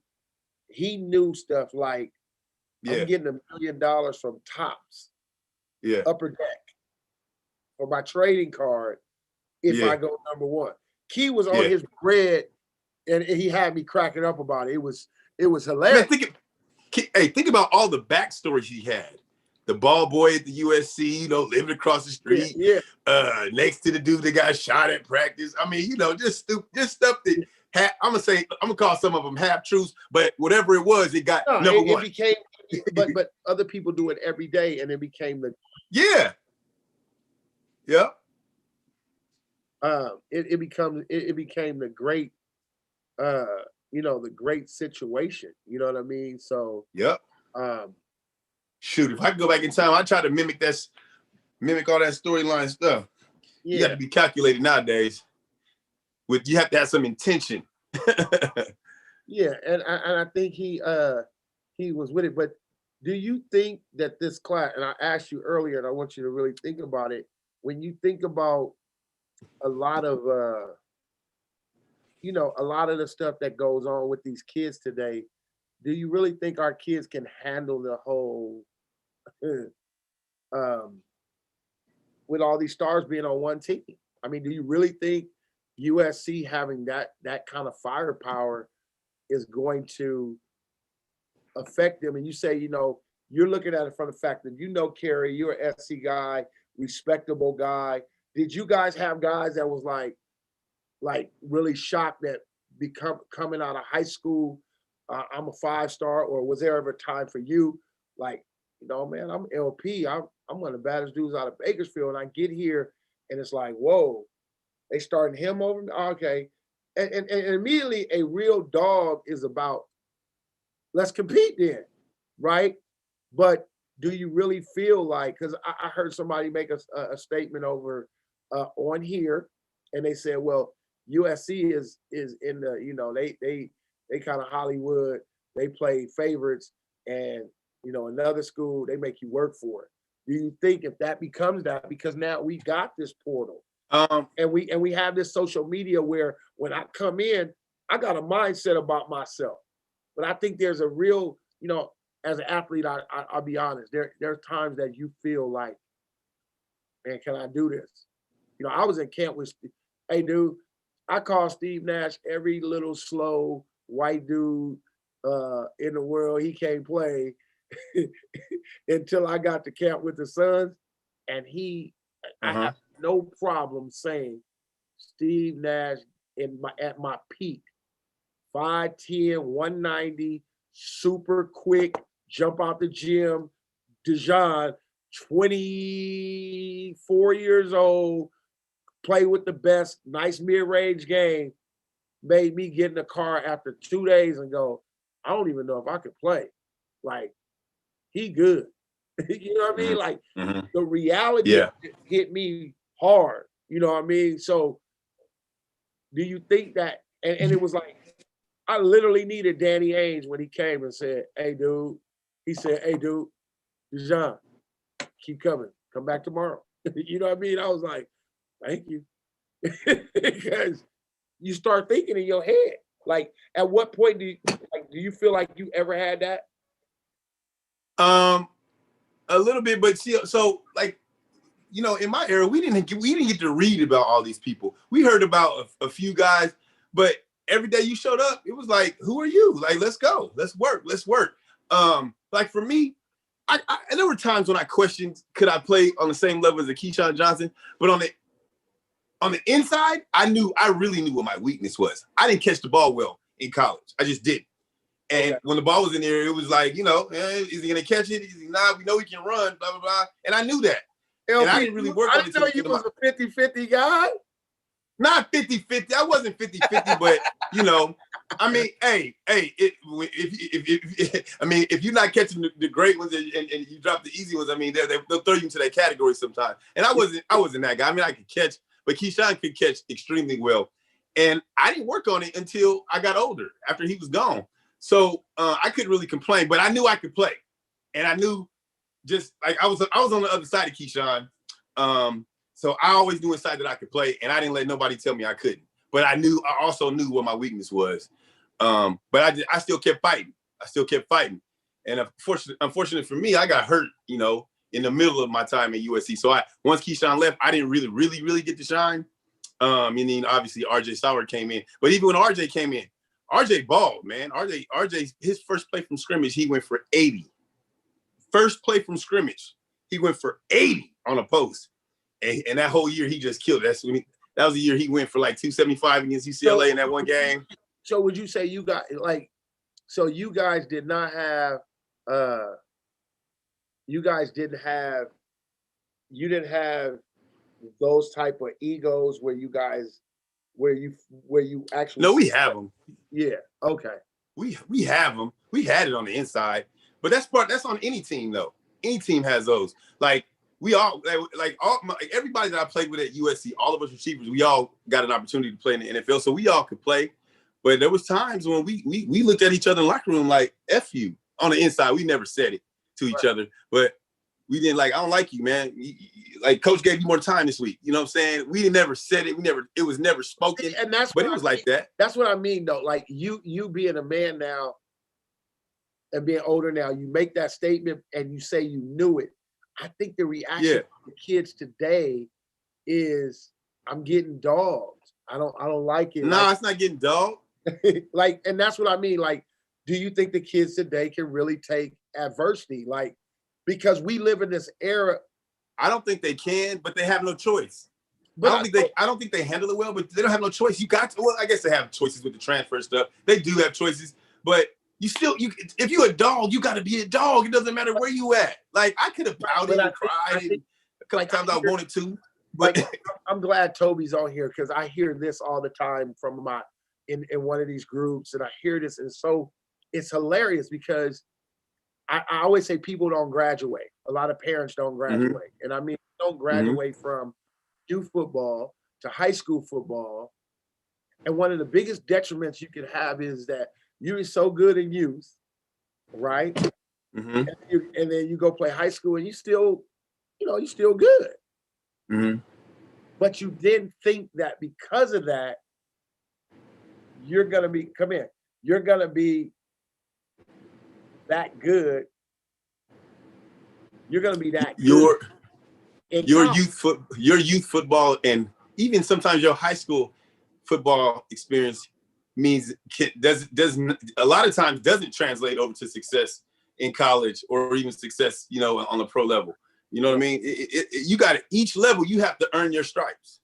stuff like, Yeah, I'm getting $1 million from Tops, yeah, Upper Deck, for my trading card if Yeah. I go number one. Key was on Yeah. his bread, and he had me cracking up about it. It was man. hilarious. Think about all the backstories he had. The ball boy at the USC, you know, living across the street, Yeah. next to the dude that got shot at practice. I mean, you know, just stuff that I'm gonna call some of them half truths, but whatever it was, it got number It one. became, but other people do it every day, and it became the Yeah. it became the great the great situation. You know what I mean? So Yep. um Shoot, if I could go back in time, I try to mimic all that storyline stuff. You got yeah, to be calculated nowadays. You have to have some intention. yeah, and I think he was with it. But do you think that this class, and I asked you earlier, and I want you to really think about it, when you think about a lot of a lot of the stuff that goes on with these kids today, do you really think our kids can handle the whole with all these stars being on one team? I mean, do you really think USC having that kind of firepower is going to affect them? And you say, you're looking at it from the fact that Kerry, you're an SC guy, respectable guy. Did you guys have guys that was like really shocked that coming out of high school, I'm a 5-star, or was there ever a time for you like, man, I'm LP, I'm one of the baddest dudes out of Bakersfield, and I get here and it's like, whoa, they starting him over me? Okay. And immediately a real dog is about, let's compete then, right? But do you really feel like, because I heard somebody make a statement over on here, and they said, well, USC is in the, they kind of Hollywood, they play favorites, and another school, they make you work for it. Do you think if that becomes that, because now we got this portal, and we have this social media where when I come in, I got a mindset about myself, but I think there's a real, as an athlete, I'll be honest, there's times that you feel like, man, can I do this? I was in camp with, hey dude, I call Steve Nash every little slow white dude in the world. He can't play until I got to camp with the Suns, and I have no problem saying Steve Nash at my peak, 5'10", 190, super quick, jump out the gym. Dejan, 24 years old, play with the best, nice mid-range game, made me get in the car after 2 days and go, I don't even know if I could play. Like, he good. You know what I mean? Like, the reality hit me hard. You know what I mean? So do you think that, and it was like, I literally needed Danny Ainge when he came and said, hey dude, Dejan, keep coming, come back tomorrow. You know what I mean? I was like, thank you. Because you start thinking in your head, like, at what point do you feel like you ever had that? A little bit, but see, so like, in my era, we didn't get to read about all these people. We heard about a few guys, but every day you showed up, it was like, who are you? Like, let's go, let's work. Like for me, I there were times when I questioned, could I play on the same level as a Keyshawn Johnson? But on the inside, I really knew what my weakness was. I didn't catch the ball well in college. I just didn't. And when the ball was in there, it was like, is he gonna catch it? Is he not? We know he can run, blah, blah, blah. And I knew that. LP, and I didn't really work on it. I didn't know you was a 50-50 guy. Not 50-50. I wasn't 50-50, but I mean, if you're not catching the great ones and you drop the easy ones, I mean, they'll throw you into that category sometimes. And I wasn't that guy. I mean, I could catch, but Keyshawn could catch extremely well. And I didn't work on it until I got older, after he was gone. So I couldn't really complain, but I knew I could play. And I knew just like I was on the other side of Keyshawn. So I always knew inside that I could play, and I didn't let nobody tell me I couldn't. But I also knew what my weakness was. But I still kept fighting. And unfortunately for me, I got hurt, you know, in the middle of my time at USC. So once Keyshawn left, I didn't really get to shine. And then obviously RJ Sauer came in. But even when RJ came in, RJ balled, man. RJ, his first play from scrimmage, he went for 80. First play from scrimmage, he went for 80 on a post. And that whole year, he just killed it. That was the year he went for like 275 against UCLA in that one game. So would you say you got like, so you guys did not have, you didn't have those type of egos where you actually. No, we have them. Yeah. Okay. We have them. We had it on the inside, but that's on any team though. Any team has those. Like we all everybody that I played with at USC, all of us receivers, we all got an opportunity to play in the NFL, so we all could play. But there was times when we looked at each other in the locker room like F you on the inside. We never said it to each other, but we didn't like, I don't like you, man. Like coach gave you more time this week. You know what I'm saying? We never said it. It was never spoken. And that's but it was like that. That's what I mean though. Like you being a man now and being older now, you make that statement and you say you knew it. I think the reaction of the kids today is I'm getting dogged. I don't like it. No, like, it's not getting dogged. Like, and that's what I mean. Like, do you think the kids today can really take adversity? Like, because we live in this era. I don't think they can, but they have no choice. But I don't think they handle it well, but they don't have no choice. You got to, well, I guess they have choices with the transfer stuff. They do have choices, but if you're a dog, you got to be a dog. It doesn't matter where you at. Like I could have pouted and cried a couple times I wanted to, but I'm glad Toby's on here because I hear this all the time from in one of these groups, and I hear this, and so it's hilarious because I always say people don't graduate. A lot of parents don't graduate, and I mean don't graduate from youth football to high school football. And one of the biggest detriments you can have is that you're so good in youth, right? And then you go play high school and you're still good. But you didn't think that because of that, you're gonna be that good. You're gonna be that good. Your youth football and even sometimes your high school football experience means doesn't a lot of times doesn't translate over to success in college or even success, you know, on the pro level. You know what I mean? You got each level you have to earn your stripes,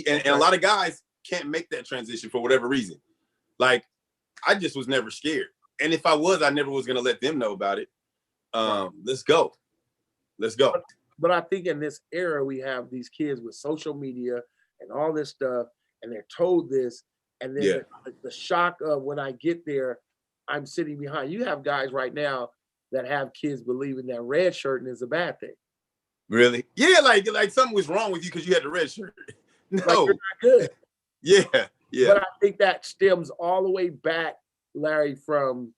and a lot of guys can't make that transition for whatever reason. Like I just was never scared, and if I was, I never was gonna let them know about it. Let's go. But I think in this era we have these kids with social media and all this stuff, and they're told this. And then the shock of when I get there, I'm sitting behind. You have guys right now that have kids believing that red shirting is a bad thing. Really? Yeah, like something was wrong with you because you had the red shirt. No, like you're not good. Yeah. But I think that stems all the way back, Larry, from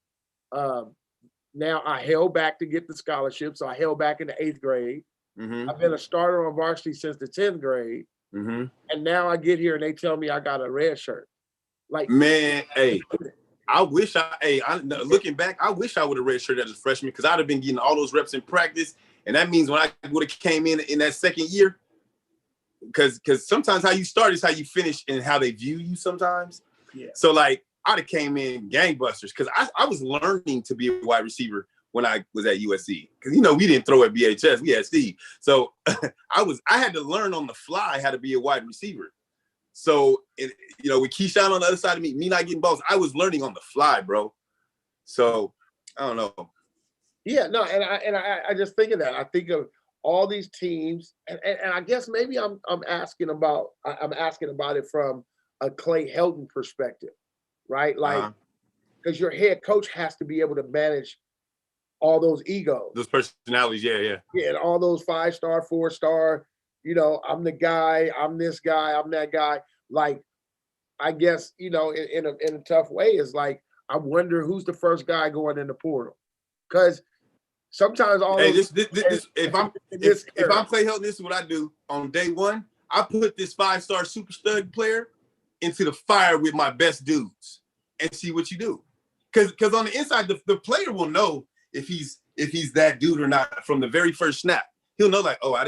now I held back to get the scholarship. So I held back in the 8th grade. I've been a starter on varsity since the 10th grade. And now I get here and they tell me I got a red shirt. Like, man, hey, looking back, I wish I would have redshirted as a freshman because I'd have been getting all those reps in practice. And that means when I would have came in that second year, because sometimes how you start is how you finish and how they view you sometimes. Yeah. So like I'd have came in gangbusters because I was learning to be a wide receiver when I was at USC. Because, you know, we didn't throw at BHS, we had Steve. So I had to learn on the fly how to be a wide receiver. So, you know, with Keyshawn on the other side of me not getting balls, I was learning on the fly, bro. So, I don't know. Yeah, no, and I just think of that. I think of all these teams, and I guess maybe I'm asking about it from a Clay Helton perspective, right? Like, because your head coach has to be able to manage all those egos, those personalities, yeah, and all those 5-star, 4-star. You know, I'm the guy, I'm this guy, I'm that guy. Like, I guess, you know, in a tough way is like, I wonder who's the first guy going in the portal. Because sometimes all Hey, those, this if I'm Clay Helton, this is what I do on day one. I put this 5-star super stud player into the fire with my best dudes and see what you do. Because on the inside, the player will know if he's that dude or not from the very first snap. He'll know like, oh, I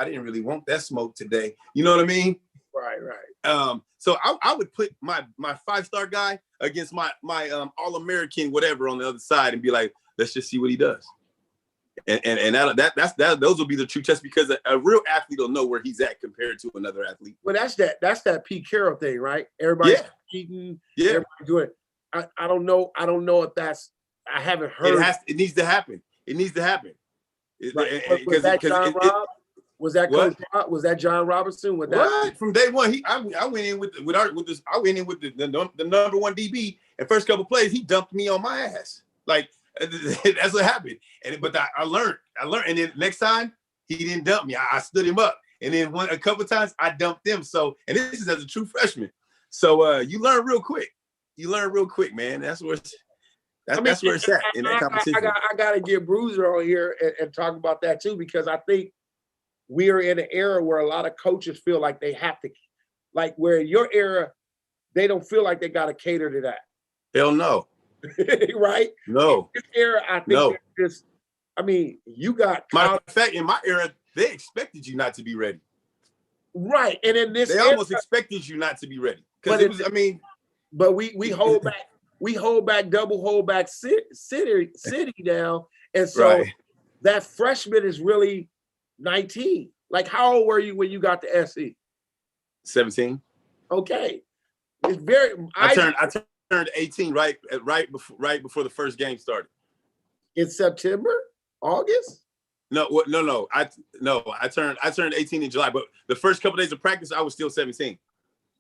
didn't really want that smoke today. You know what I mean? right. So I would put my 5-star guy against my All-American whatever on the other side and be like, let's just see what he does. And that's those will be the true tests because a real athlete will know where he's at compared to another athlete. Well, that's that Pete Carroll thing, right? Everybody's cheating. Yeah. Everybody doing it. I don't know if that's. I haven't heard. It needs to happen. It needs to happen. Right. Was that John Rob? Was that Coach Rob? Was that John Robinson? What? From day one, I went in with this. I went in with the number one DB, and first couple plays, he dumped me on my ass. Like that's what happened. But I learned, and then next time he didn't dump me. I stood him up, and then a couple times I dumped him. So, and this is as a true freshman. So you learn real quick. You learn real quick, man. That's where it's. That's where it's at in that competition. I got to get Bruiser on here and talk about that too, because I think we are in an era where a lot of coaches feel like they have to, like where your era, they don't feel like they got to cater to that. Hell no. Right? No. This era, I think just, I mean, you got. Matter of fact, in my era, they expected you not to be ready. Right. And in this they almost expected you not to be ready. Because it was, but we hold back. We hold back, double hold back city now. And so that freshman is really 19. Like, how old were you when you got to SC? 17. Okay. It's very I turned 18 right before the first game started. In September? August? No. I turned 18 in July, but the first couple days of practice, I was still 17.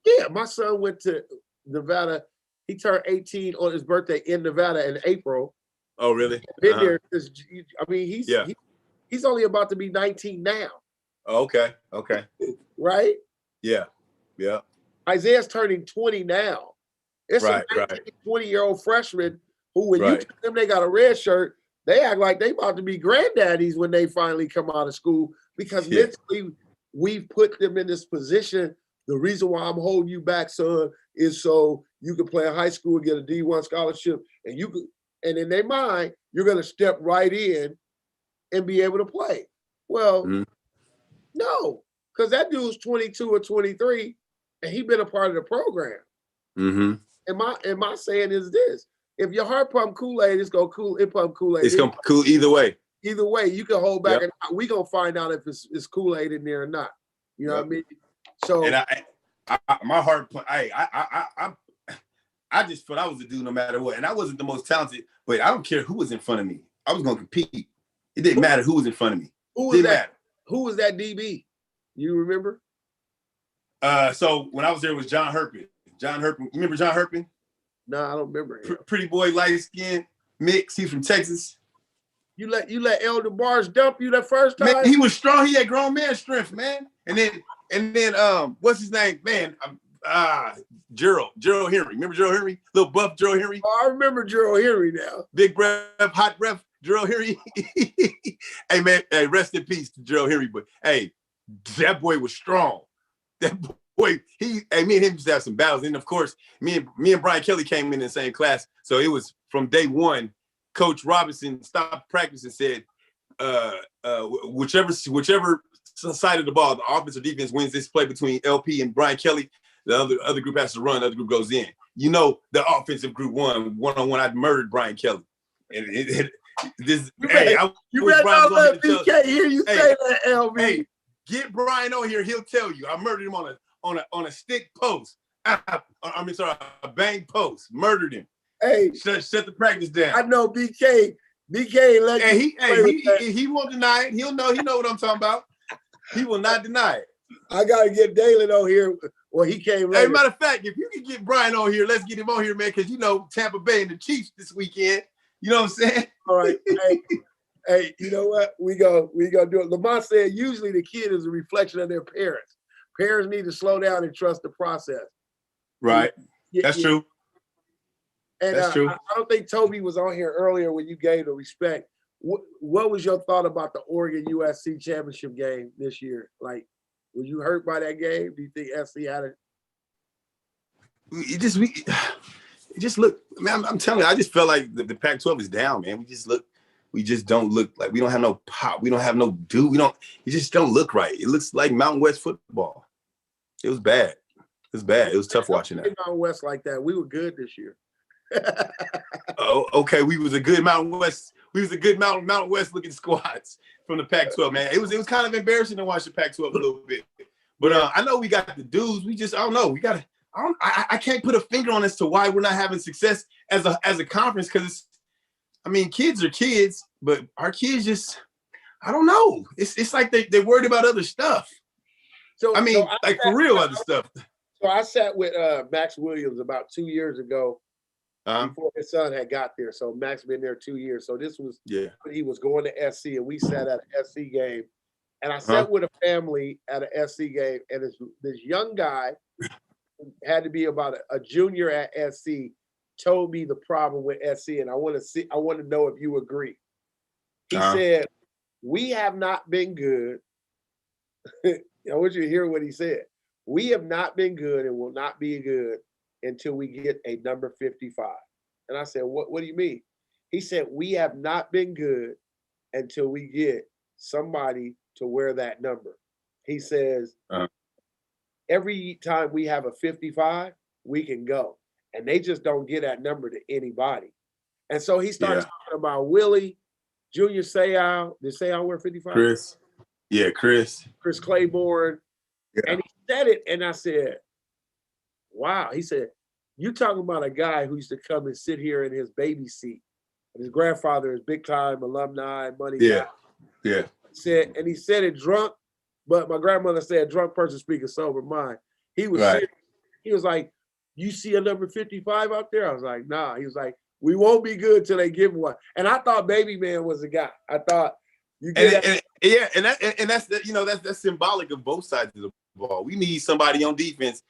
Yeah, my son went to Nevada. He turned 18 on his birthday in Nevada in April. Oh, really? Been there. I mean, he's only about to be 19 now. Oh, okay. Right? Yeah. Isaiah's turning 20 now. It's a 20-year-old freshman who, when you tell them they got a red shirt, they act like they about to be granddaddies when they finally come out of school because mentally we've put them in this position. The reason why I'm holding you back, son, is so you can play in high school and get a D1 scholarship, and in their mind, you're gonna step right in and be able to play. Well, no, because that dude's 22 or 23, and he been a part of the program. And my saying is this: if your heart pump Kool-Aid, it's gonna pump Kool-Aid. It's gonna cool either way. Either way, you can hold back, and we gonna find out if it's Kool-Aid in there or not. You know what I mean? So, and my heart, I just thought I was a dude no matter what, and I wasn't the most talented, but I don't care who was in front of me. I was gonna compete. It didn't matter who was in front of me. Who was that? Who was that DB? You remember? So when I was there, it was John Herpin. John Herpin. You remember John Herpin? No, I don't remember him. Pretty boy, light skin, mix. He's from Texas. You let Elder Barnes dump you that first time? Man, he was strong. He had grown man strength, man. And then what's his name? Man, Gerald Henry. Remember Gerald Henry? Little buff Gerald Henry. Oh, I remember Gerald Henry now. Big breath, hot breath, Gerald Henry. Hey man, hey, rest in peace to Gerald Henry. But hey, that boy was strong. That boy, me and him used to have some battles. And of course, me and Brian Kelly came in the same class. So it was from day one. Coach Robinson stopped practice and said, whichever side of the ball, the offense or defense wins this play between LP and Brian Kelly, the other group has to run, the other group goes in. You know, the offensive group won one-on-one. I murdered Brian Kelly. And I wish Brian was on here to tell hear you say that, LB. Hey, get Brian on here. He'll tell you. I murdered him on a stick post. A bang post. Murdered him. Hey, shut the practice down. I know BK let he won't deny it. He know what I'm talking about. He will not deny it. I gotta get Dalen on here. Well, he came later. Hey, matter of fact, if you can get Brian on here, let's get him on here, man, because you know Tampa Bay and the Chiefs this weekend. You know what I'm saying? All right. Hey, you know what? We gonna do it. Lamont said usually the kid is a reflection of their parents. Parents need to slow down and trust the process. Right. That's true. And that's true. I don't think Toby was on here earlier when you gave the respect. what was your thought about the Oregon USC championship game this year? Like, were you hurt by that game? Do you think SC had it? It just look. Man, I'm telling you, I just felt like the Pac-12 is down, man. We just don't look like we don't have no pop. We don't have no do. It just don't look right. It looks like Mountain West football. It was bad. It was bad. It was tough watching that. Mountain West like that. We were good this year. Oh, okay. We was a good Mountain West. We was a good Mountain West looking squads from the Pac-12, man. It was kind of embarrassing to watch the Pac-12 a little bit. But I know we got the dudes. We just I don't know. We got to. I can't put a finger on as to why we're not having success as a conference, because kids are kids, but our kids just, I don't know. It's like they're worried about other stuff. For real other stuff. So I sat with Max Williams about 2 years ago before his son had got there. So Max been there 2 years. So this was when he was going to SC, and we sat at an SC game. And I sat with a family at an SC game, and this young guy had to be about a junior at SC, told me the problem with SC, and I want to know if you agree. He said, "We have not been good." I want you to hear what he said. "We have not been good and will not be good until we get a number 55. And I said, "What do you mean?" He said, "We have not been good until we get somebody to wear that number." He says, every time we have a 55, we can go. And they just don't get that number to anybody. And so he started talking about Willie, Junior Seau. Did Seau wear 55? Chris. Yeah, Chris. Chris Claiborne. Yeah. And he said it, and I said, wow. He said, you talking about a guy who used to come and sit here in his baby seat. And his grandfather is big-time alumni, money guy. Yeah. He said it drunk, but my grandmother said, drunk person speak a sober mind. He was he was like, you see a number 55 out there? I was like, nah. He was like, we won't be good till they give one. And I thought Baby Man was the guy. I thought you get that's symbolic of both sides of the ball. We need somebody on defense,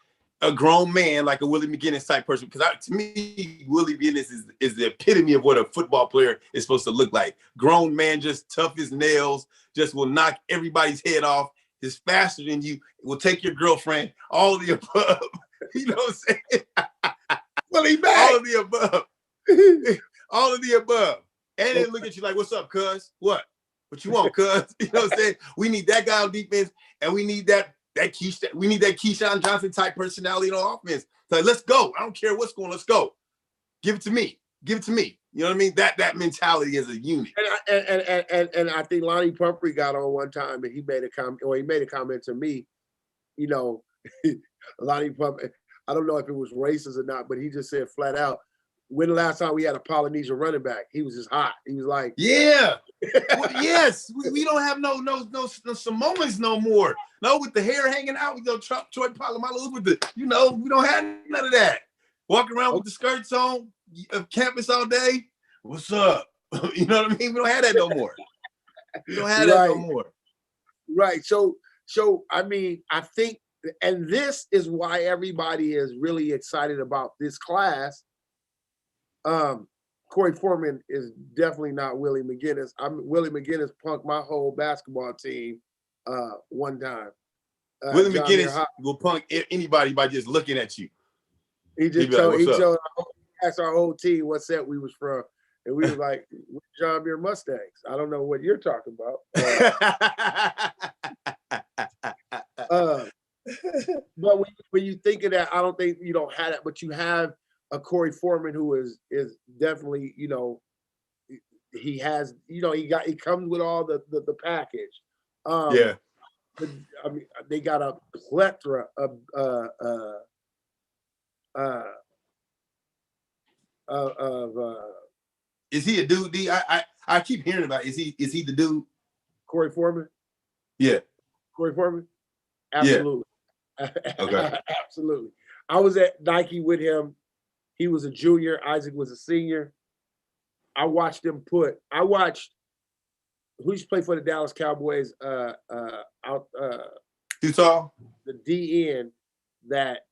a grown man like a Willie McGinnis type person. Because to me, Willie McGinnis is the epitome of what a football player is supposed to look like. Grown man, just tough as nails, just will knock everybody's head off. Is faster than you, will take your girlfriend, all of the above. You know what I'm saying? Well, he back. All of the above. All of the above. And then look at you like, what's up, cuz? What you want, cuz? You know what I'm saying? We need that guy on defense, and we need that Keyshawn Johnson type personality on offense. So let's go. I don't care what's going on. Let's go. Give it to me. Give it to me. You know what I mean? That mentality as a unit. And I think Lonnie Pumphrey got on one time and he made a comment to me, you know, Lonnie Pumphrey, I don't know if it was racist or not, but he just said flat out, when the last time we had a Polynesian running back, he was just hot. He was like, yeah. Well, yes, we don't have no Samoans no more. No, with the hair hanging out, Troy Polamalu with the, we don't have none of that. Walking around with the skirts on, campus all day. What's up? You know what I mean? We don't have that no more. We don't have that no more. Right. So I mean, I think, and this is why everybody is really excited about this class. Corey Foreman is definitely not Willie McGinnis. Willie McGinnis punked my whole basketball team one time. Willie McGinnis will punk anybody by just looking at you. He asked our whole team what set we was from, and we was like, John Muir Mustangs. I don't know what you're talking about. But when you think of that, I don't think you don't have that, but you have a Corey Foreman who is definitely, he has, he comes with all the package. I mean, they got a plethora of is he a dude, D? I keep hearing about it. Is he the dude? Corey Foreman? Yeah. Corey Foreman? Absolutely. Yeah. Okay. Absolutely. I was at Nike with him. He was a junior. Isaac was a senior. I watched who used to play for the Dallas Cowboys Utah? The DN that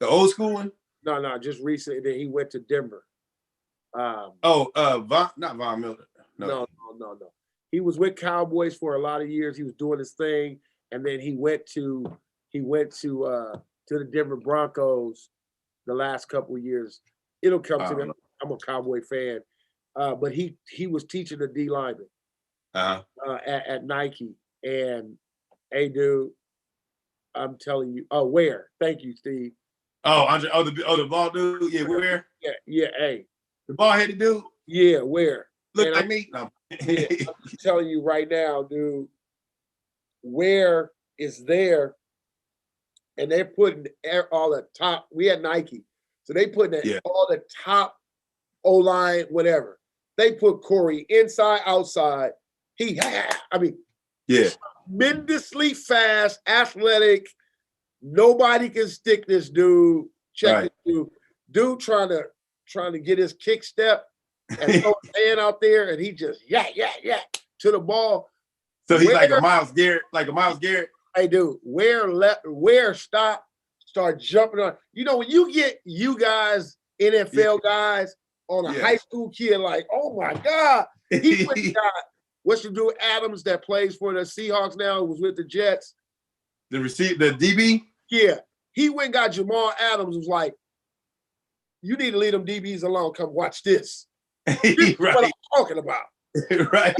the old school one? No, just recently that he went to Denver. Not Von Miller. No. He was with Cowboys for a lot of years. He was doing his thing, and then he went to the Denver Broncos the last couple of years. It'll come to me. I'm a Cowboy fan, but he was teaching the D lineman at Nike. And hey, dude, I'm telling you. Oh, where? Thank you, Steve. Oh, Andre. Oh, the ball dude. Yeah, where? Yeah. Hey, The ball headed dude. yeah, where? Look And like me. No. Yeah, I'm telling you right now, dude. Where is there? And they're putting all the top. We had Nike, so they putting all the top O-line, whatever. They put Corey inside, outside. Yeah. Tremendously fast, athletic. Nobody can stick this dude. Check this dude. Dude trying to get his kick step and throw his hand out there, and he just to the ball. So he's like a Myles Garrett. Hey, dude, where stop, start jumping on. You know, when you get you guys, NFL guys, on a high school kid, like, oh my God, he went and got what's the dude Adams that plays for the Seahawks now, was with the Jets. The DB? Yeah. He went and got Jamal Adams, was like, you need to leave them DBs alone. Come watch this. This is what I'm talking about. Right.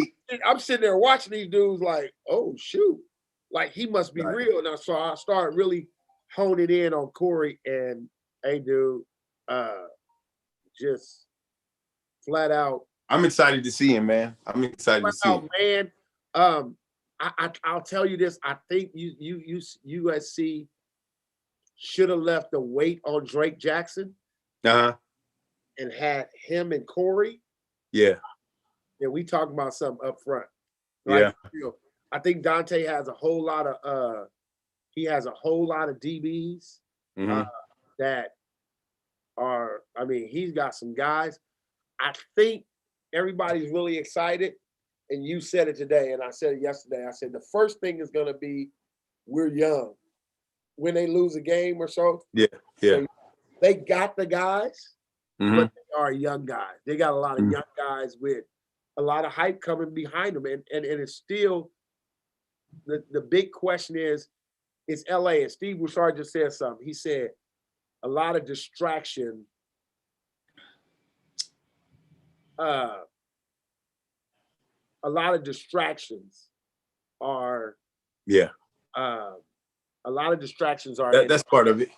I'm sitting there watching these dudes like, oh shoot. Like he must be real. Now, so I started really honing in on Corey, and hey, dude, just flat out. I'm excited to see him, man. I'm excited to see him. Man. I'll tell you this. I think USC should have left the weight on Drake Jackson and had him and Corey. Yeah. And we talking about something up front. Like, I think Dante has a whole lot of DBs that are, I mean, he's got some guys. I think everybody's really excited. And you said it today, and I said it yesterday. I said the first thing is going to be we're young. When they lose a game or so, so they got the guys, but they are young guys. They got a lot of young guys with a lot of hype coming behind them, and it's still the big question is LA. And Steve Bouchard just said something. He said a lot of distraction. A lot of distractions are a lot of distractions are that's part of it.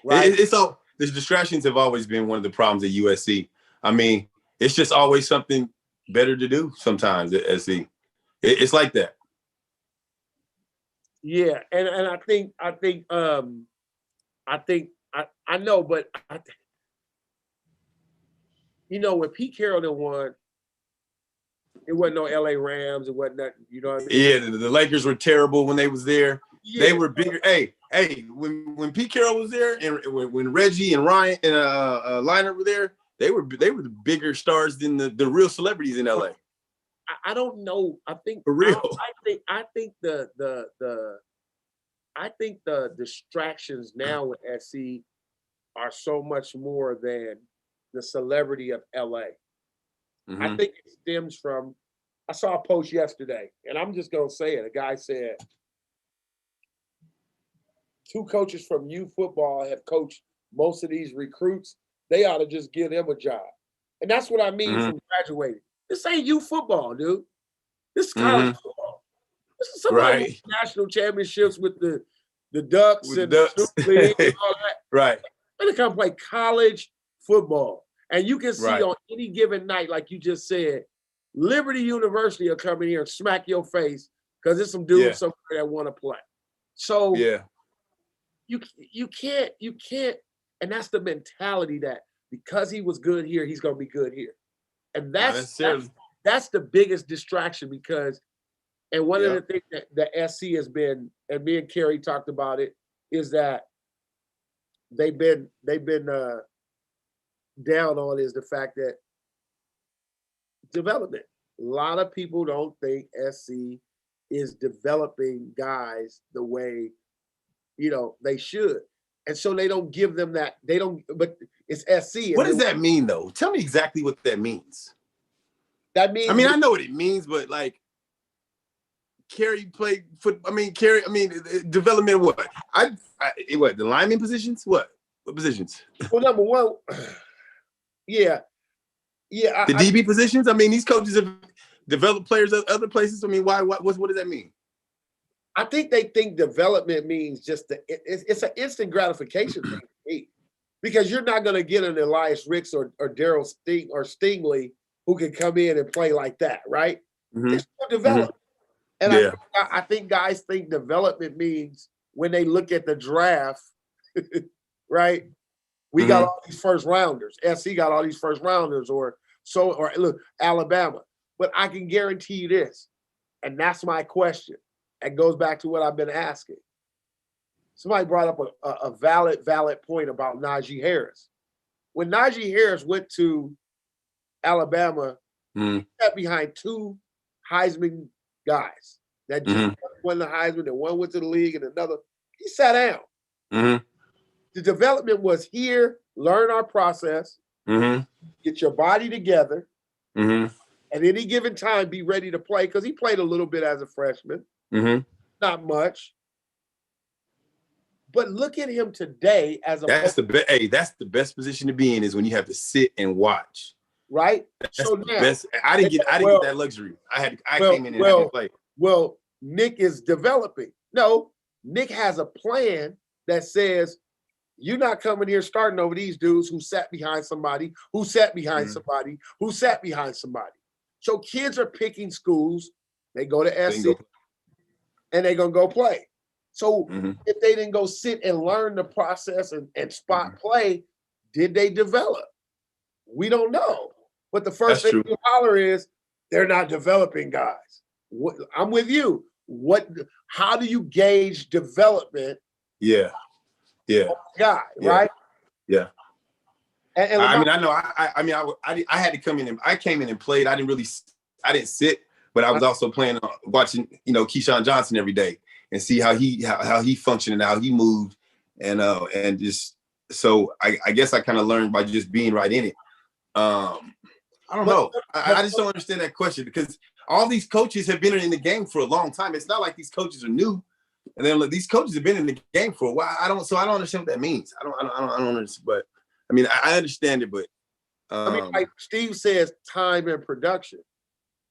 Right? It's all the distractions have always been one of the problems at USC. I mean, it's just always something better to do sometimes at SC. It's like that. Yeah, and I know, but when Pete Carroll done won, it wasn't no LA Rams. It wasn't that, you know what I mean? Yeah, the Lakers were terrible when they was there. Yeah. They were bigger. Hey, when Pete Carroll was there, and when Reggie and Ryan and Leinart were there, they were the bigger stars than the real celebrities in LA. I don't know. I think for real. I think the distractions now with SC are so much more than the celebrity of LA. I think it stems from, I saw a post yesterday, and I'm just going to say it. A guy said, 2 coaches from U football have coached most of these recruits. They ought to just give them a job. And that's what I mean from graduating. This ain't U football, dude. This is college football. This is somebody national championships with the Ducks and the Super League and all that. Right. They're going to come play college football. And you can see on any given night, like you just said, Liberty University will come in here and smack your face because there's some dudes somewhere that want to play. So you can't, and that's the mentality that because he was good here, he's going to be good here. And that's the biggest distraction because, and one of the things that the SC has been, and me and Kerry talked about it, is that they've been down on is the fact that development. A lot of people don't think SC is developing guys the way, they should. And so they don't give them that. They don't, but it's SC. What does that mean though? Tell me exactly what that means. That means I mean, I know what it means, but like, Kerry played foot. I mean, Kerry. I mean, development. What? What? The lineman positions? What positions? well, number one, yeah. The DB positions? I mean, these coaches have developed players at other places. I mean, why? What does that mean? I think they think development means just it's an instant gratification thing to me, because you're not going to get an Elias Ricks or Daryl Stingley who can come in and play like that, right? Mhm. It's still development. And Yeah. I think guys think development means when they look at the draft, right? We got all these first rounders. SC got all these first rounders, or look, Alabama. But I can guarantee you this, and that's my question. It goes back to what I've been asking. Somebody brought up a valid point about Najee Harris. When Najee Harris went to Alabama, he sat behind two Heisman guys. That won the Heisman, and one went to the league, and another, he sat down. The development was here, learn our process, get your body together, at any given time, be ready to play, because he played a little bit as a freshman. Not much. But look at him today as a that's the best position to be in, is when you have to sit and watch. Right? That's so the now, best. I didn't get that luxury. I came in and had to play. Well, Nick is developing. No, Nick has a plan that says, you're not coming here starting over these dudes who sat behind somebody, who sat behind somebody, who sat behind somebody. So kids are picking schools. They go to SC and they're going to go play. So if they didn't go sit and learn the process and spot play, did they develop? We don't know. But the first thing you holler is, they're not developing guys. I'm with you. How do you gauge development? Yeah. Guy, right? Yeah. And I mean, I know. I had to come in and I came in and played. I didn't sit, but I was also playing, watching, Keyshawn Johnson every day and see how he functioned and how he moved, and just so I guess I kind of learned by just being right in it. I don't know. I just don't understand that question, because all these coaches have been in the game for a long time. It's not like these coaches are new. And then these coaches have been in the game for a while. I don't understand what that means. I don't understand. But I mean, I understand it, but like Steve says, time and production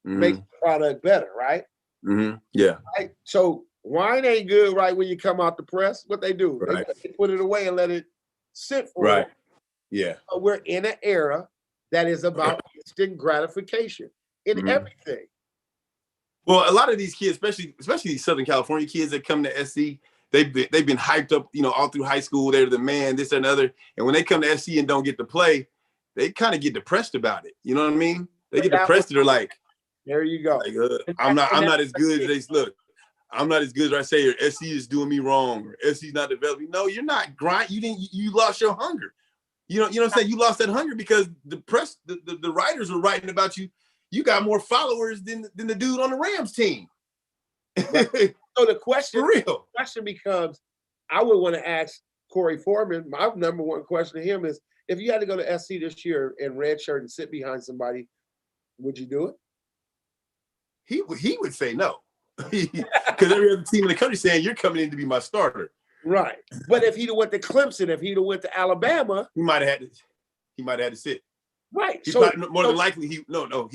make the product better, right? Yeah. Right? So wine ain't good right when you come out the press. What they do, right. They put it away and let it sit for right. a while. Yeah. So we're in an era that is about instant gratification in everything. Well, a lot of these kids, especially these Southern California kids that come to SC, they've been hyped up, all through high school. They're the man, this and other. And when they come to SC and don't get to play, they kind of get depressed about it. You know what I mean? They get depressed. They're like, there you go. Like, I'm not as good as they look. I'm not as good as I say, or SC is doing me wrong, or SC's not developing. No, you're not grind. You lost your hunger. You know what I'm saying? You lost that hunger because the press, the writers are writing about you. You got more followers than the dude on the Rams team. Right. So the question, for real, becomes, I would want to ask Corey Foreman. My number one question to him is, if you had to go to SC this year in red shirt and sit behind somebody, would you do it? He would say no, because every other team in the country saying you're coming in to be my starter. Right. But if he'd have went to Clemson, if he'd have went to Alabama, he might have had to sit. Right. So more than likely he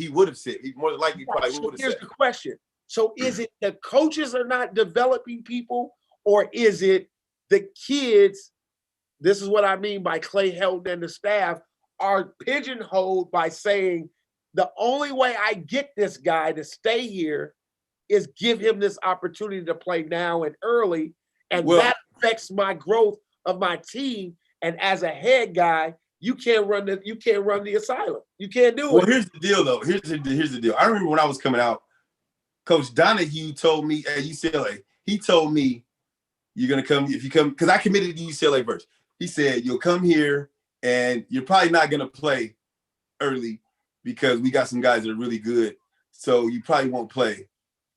would have sit. He more than likely probably would have sit. Here's the question. So is it the coaches are not developing people, or is it the kids? This is what I mean by Clay Helton and the staff are pigeonholed by saying the only way I get this guy to stay here is give him this opportunity to play now and early. And that affects my growth of my team. And as a head guy, you can't run the asylum. You can't do it. Well, here's the deal, though. Here's the deal. I remember when I was coming out, Coach Donahue told me at UCLA, he told me, you're going to come, if you come, because I committed to UCLA first. He said, you'll come here and you're probably not going to play early because we got some guys that are really good. So you probably won't play.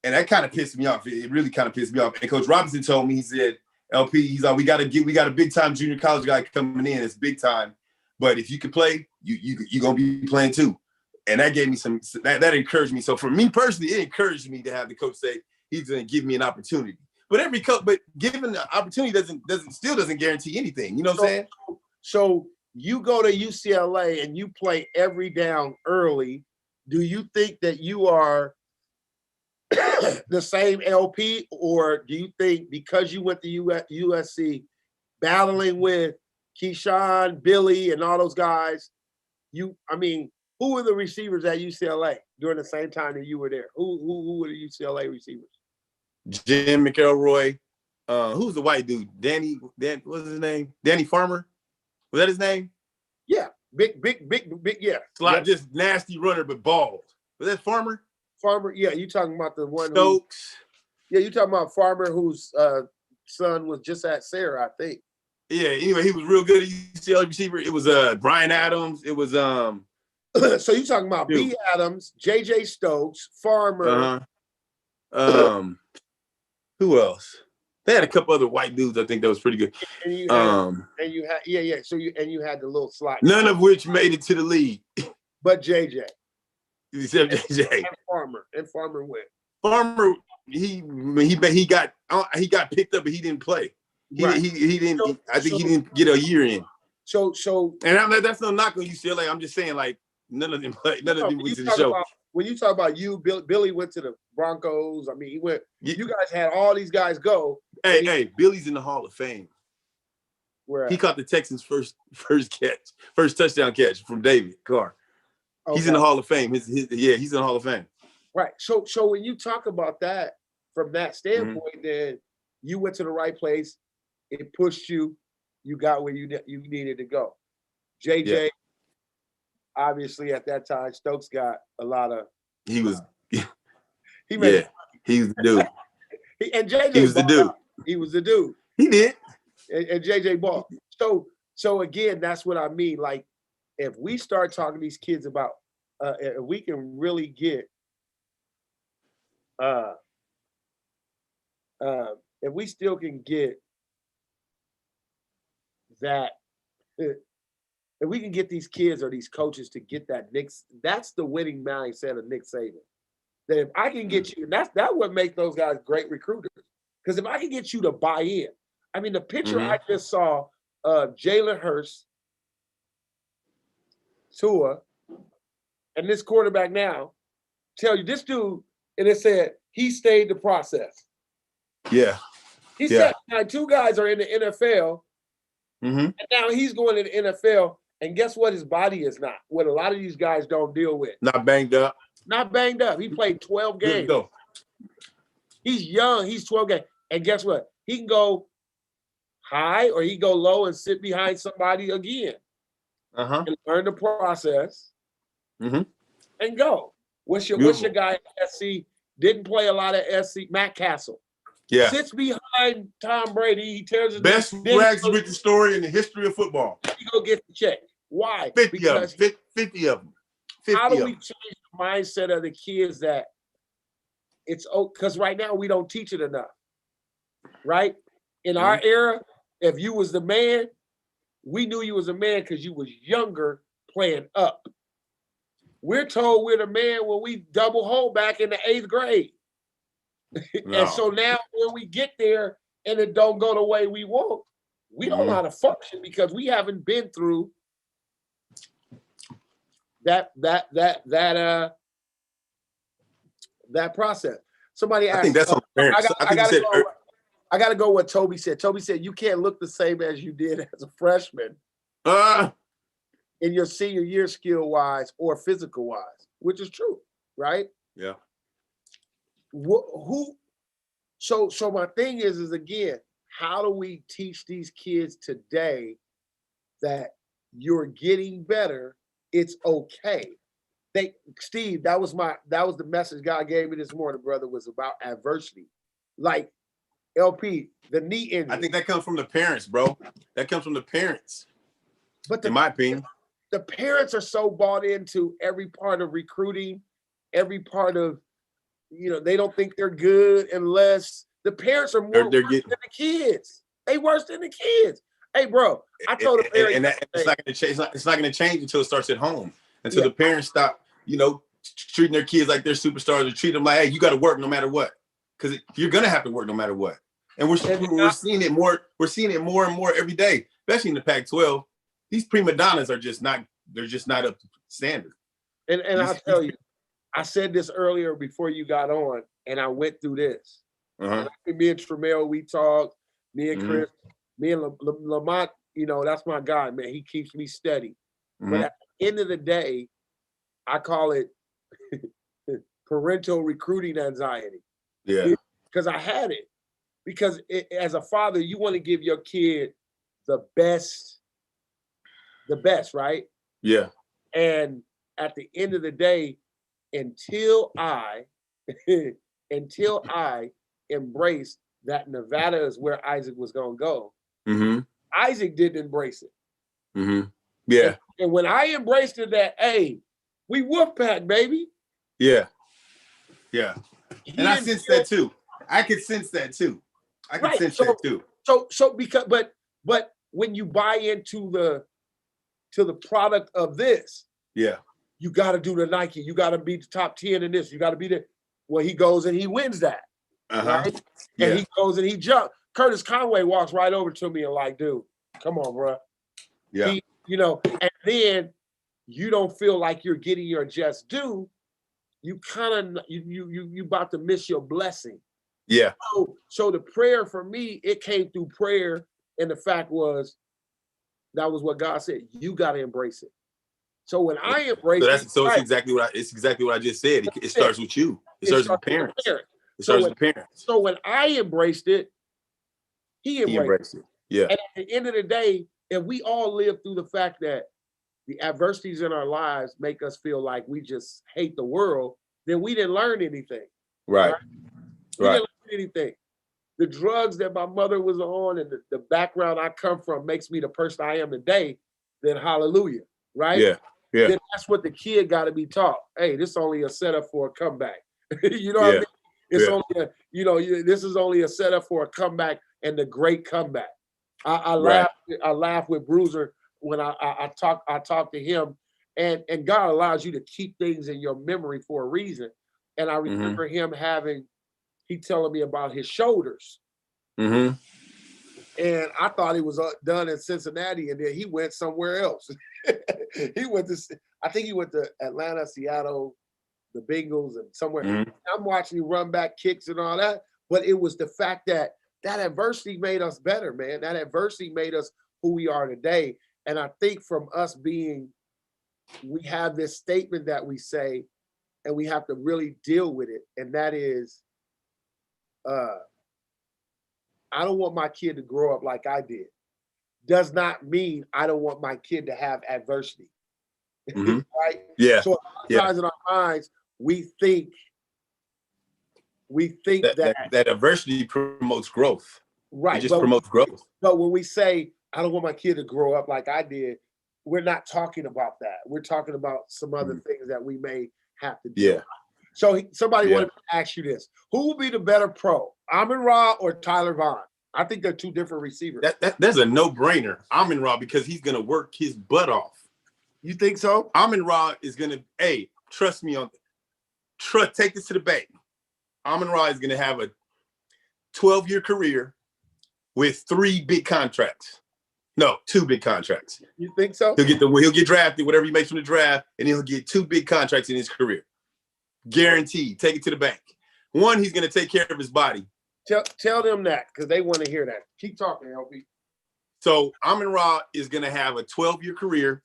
And that kind of pissed me off. It really kind of pissed me off. And Coach Robinson told me, he said, LP, he's like, we got a big time junior college guy coming in. It's big time. But if you can play, you're going to be playing too. and that gave me that encouraged me. So for me personally, it encouraged me to have the coach say he's going to give me an opportunity. But every coach, but giving the opportunity doesn't guarantee anything. You know what I'm saying? So you go to UCLA and you play every down early. Do you think that you are the same LP, or do you think because you went to USC battling with Keyshawn, Billy, and all those guys, who were the receivers at UCLA during the same time that you were there? Who were the UCLA receivers? Jim McElroy. Who's the white dude? What's his name? Danny Farmer? Was that his name? Yeah. Big, yeah. Just nasty runner, but bald. Was that Farmer? Farmer, yeah. You talking about the one Stokes? You talking about Farmer, whose son was just at Sarah, I think. Yeah, anyway, he was real good at UCLA receiver. It was Brian Adams. It was So you talking about B. Adams, JJ Stokes, Farmer. Who else? They had a couple other white dudes, I think, that was pretty good. And you had, So you had the little slot. None of which made it to the league. But JJ. Except JJ. And Farmer went. Farmer, he got picked up, but he didn't play. He didn't. I think he didn't get a year in. So and that's no knock on UCLA. I'm just saying, like, none of them played. None of them went to the show. When you talk about Billy went to the Broncos. I mean, he went. You guys had all these guys go. Hey, Billy's in the Hall of Fame. Where he caught the Texans' first touchdown catch from David Carr. Okay. He's in the Hall of Fame. He's in the Hall of Fame. Right. So when you talk about that from that standpoint, then you went to the right place. It pushed you. You got where you needed to go. JJ, obviously at that time, Stokes got a lot of. He was. He was the dude. And JJ. He was the dude. He was the dude. He did. And JJ ball. So again, that's what I mean. Like, if we start talking to these kids about, if we can really get, if we still can get that, if we can get these kids or these coaches to get that that's the winning mindset of Nick Saban. That if I can get you, that's what makes those guys great recruiters. Because if I can get you to buy in, I mean, the picture I just saw of Jalen Hurts, Tua, and this quarterback now, tell you this dude, and it said he stayed the process. Yeah. He said now 2 guys are in the NFL, and now he's going to the NFL, and guess what? His body is not. What a lot of these guys don't deal with. Not banged up. Not banged up. He played 12 games. He's young. He's 12 games. And guess what? He can go high or he can go low and sit behind somebody again. And learn the process and go. What's your guy at SC? Didn't play a lot of SC. Matt Castle. Yeah. Sits behind Tom Brady. He tears his best rags to riches story in the history of football. He go get the check. Why? 50 of them. How do we change the mindset of the kids that it's because right now we don't teach it enough. Right? In our era, if you was the man, we knew you was a man because you was younger playing up. We're told we're the man when we double hold back in the 8th grade. No. And so now when we get there and it don't go the way we want, we don't know how to function because we haven't been through that process. Somebody asked. I think that's on parents. I got to go what Toby said. Toby said you can't look the same as you did as a freshman in your senior year skill-wise or physical-wise, which is true, right? Yeah. So my thing is again, how do we teach these kids today that you're getting better? It's okay. Steve, that was the message God gave me this morning, brother, was about adversity. Like, LP, the knee injury. I think that comes from the parents, bro. That comes from the parents. But in my opinion, the parents are so bought into every part of recruiting, every part of, they don't think they're good unless the parents are more worse than the kids. They worse than the kids. Hey, bro, I told the parents, it's not going to change. It's not going to change until it starts at home. Until the parents stop treating their kids like they're superstars, or treat them like, hey, you got to work no matter what, because you're gonna have to work no matter what. And we're seeing it more. We're seeing it more and more every day, especially in the Pac-12. These prima donnas are just not. They're just not up to standard. And I'll tell you, I said this earlier before you got on, and I went through this. Uh-huh. Me and Tremel, we talked. Me and Mhm. Chris, me and Lamont. That's my guy, man. He keeps me steady. But at the end of the day, I call it parental recruiting anxiety. Yeah. Because I had it. Because as a father, you want to give your kid the best, right? Yeah. And at the end of the day, until I embraced that Nevada is where Isaac was gonna go, Mm-hmm. Isaac didn't embrace it. Mm-hmm. Yeah. And when I embraced it, that hey, we Wolfpack, baby. Yeah. Yeah. He And I didn't sense feel- that too. I could sense that too. I could Right, sense so- that too. So because but when you buy into the product of this, Yeah. you got to do the Nike. You got to be the top 10 in this. You got to be the. Well, he goes and he wins that, Uh-huh. right? Yeah. And he goes and he jumps. Curtis Conway walks right over to me and like, dude, come on, bro. Yeah. And then you don't feel like you're getting your just due. You kind of you about to miss your blessing. Yeah. So the prayer for me, it came through prayer, and the fact was that was what God said. You got to embrace it. So when I embrace it, It's exactly what I just said. It starts with you. It starts with parents. It starts with parents. So when I embraced it, he embraced it. Yeah. And at the end of the day, if we all live through the fact that the adversities in our lives make us feel like we just hate the world, then we didn't learn anything. Right. We Right. didn't learn anything. The drugs that my mother was on and the background I come from makes me the person I am today, then hallelujah, right? Yeah. Yeah. Then that's what the kid got to be taught. Hey, this is only a setup for a comeback. You know what I Yeah. mean? It's Yeah. only this is only a setup for a comeback and the great comeback. I Right. laugh with Bruiser when I talk to him, and God allows you to keep things in your memory for a reason. And I remember him he telling me about his shoulders. Mm-hmm. And I thought he was done in Cincinnati, and then he went somewhere else. I think he went to Atlanta, Seattle, the Bengals, and somewhere. Mhm. I'm watching him run back kicks and all that, but it was the fact that adversity made us better, man. That adversity made us who we are today. And I think from us we have this statement that we say, and we have to really deal with it, and that is, I don't want my kid to grow up like I did. Does not mean I don't want my kid to have adversity. Mhm. Right? Yeah. So a lot of times in our minds, we think that adversity promotes growth. right. It just promotes growth. But when we say, I don't want my kid to grow up like I did, we're not talking about that. We're talking about some other things that we may have to do. Yeah. So somebody Yeah. wanted to ask you this. Who will be the better pro, Amon-Ra or Tyler Vaughn? I think they're two different receivers. That's a no-brainer. Amon-Ra, because he's gonna work his butt off. You think so? Amon-Ra is gonna, trust me take this to the bank. Amon-Ra is gonna have a 12-year career with 3 big contracts. No, 2 big contracts. You think so? He'll get drafted, whatever he makes from the draft, and he'll get 2 big contracts in his career. Guaranteed. Take it to the bank. One, he's gonna take care of his body. Tell them that, because they want to hear that. Keep talking, LP. So Amon-Ra is gonna have a 12-year career,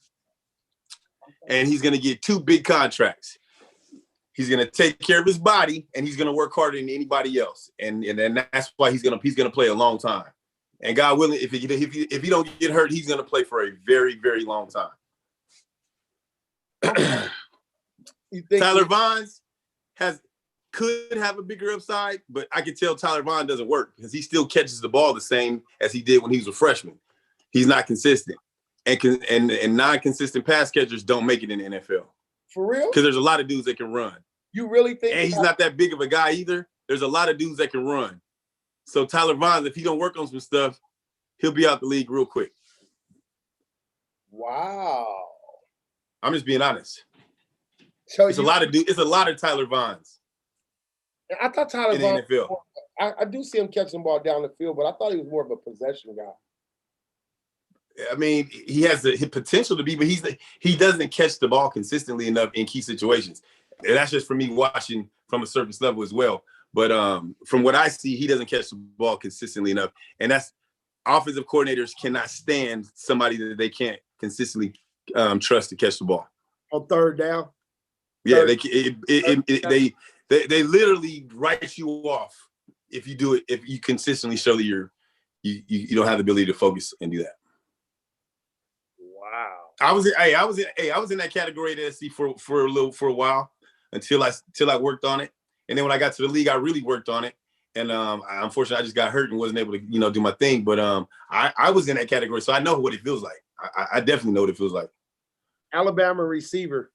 and he's gonna get 2 big contracts. He's gonna take care of his body, and he's gonna work harder than anybody else, and that's why he's gonna play a long time. And God willing, if he don't get hurt, he's gonna play for a very, very long time. Tyler Vaughn could have a bigger upside, but I can tell Tyler Vaughn doesn't work because he still catches the ball the same as he did when he was a freshman. He's not consistent, and non-consistent pass catchers don't make it in the NFL. For real? Because there's a lot of dudes that can run. You really think? And he's not that big of a guy either. There's a lot of dudes that can run. So Tyler Vaughn, if he don't work on some stuff, he'll be out the league real quick. Wow. I'm just being honest. So It's a lot of Tyler Vaughns I thought Tyler in the Vaughn. NFL. I do see him catching the ball down the field, but I thought he was more of a possession guy. I mean, he has the potential to be, but he doesn't catch the ball consistently enough in key situations. And that's just for me watching from a surface level as well. But from what I see, he doesn't catch the ball consistently enough. And that's offensive coordinators cannot stand somebody that they can't consistently trust to catch the ball. On third down? Yeah, they literally write you off if you do it, if you consistently show that you don't have the ability to focus and do that. Wow. I was in that category at SC for a while until I worked on it. And then when I got to the league, I really worked on it. And unfortunately I just got hurt and wasn't able to, do my thing. But I was in that category, so I know what it feels like. I definitely know what it feels like. Alabama receiver,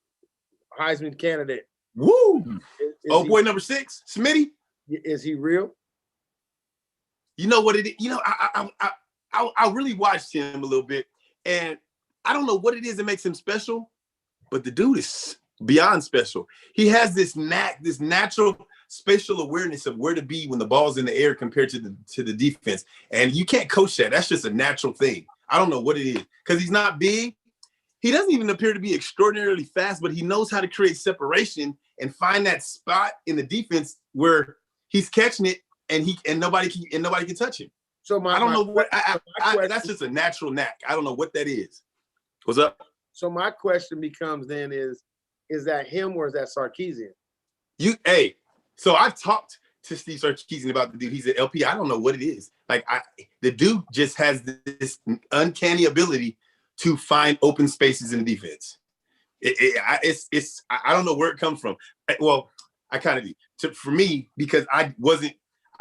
Heisman candidate. Woo! Is Boy, number 6, Smitty. Is he real? You know what it is? I really watched him a little bit, and I don't know what it is that makes him special, but the dude is beyond special. He has this natural spatial awareness of where to be when the ball's in the air compared to the defense. And you can't coach that. That's just a natural thing. I don't know what it is, because he's not big. He doesn't even appear to be extraordinarily fast, but he knows how to create separation and find that spot in the defense where he's catching it and nobody can touch him. So I don't know what that's just a natural knack. I don't know what that is. What's up? So my question becomes then is that him or is that Sarkisian? So I've talked to Steve Sarkisian about the dude. He's at LP. I don't know what it is. The dude just has this uncanny ability to find open spaces in defense. I don't know where it comes from. Well, I kind of do. For me, because I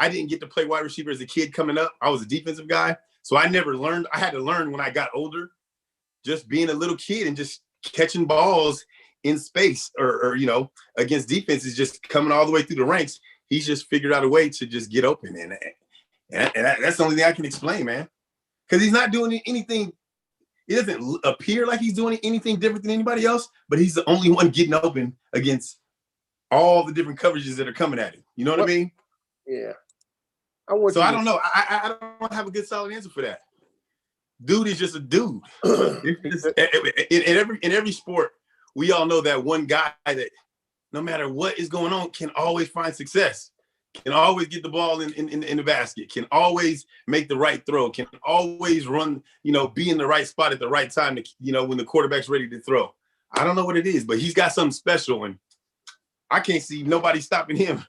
didn't get to play wide receiver as a kid coming up. I was a defensive guy. So I never learned. I had to learn when I got older, just being a little kid and just catching balls in space or against defenses, just coming all the way through the ranks. He's just figured out a way to just get open. And that's the only thing I can explain, man. Because he's not doing anything. It doesn't appear like he's doing anything different than anybody else, but he's the only one getting open against all the different coverages that are coming at him. You know what I mean? Yeah. I don't know. I don't have a good solid answer for that. Dude is just a dude. in every sport, we all know that one guy that no matter what is going on can always find success, can always get the ball in the basket, can always make the right throw, can always run, be in the right spot at the right time to, when the quarterback's ready to throw. I don't know what it is, but he's got something special, and I can't see nobody stopping him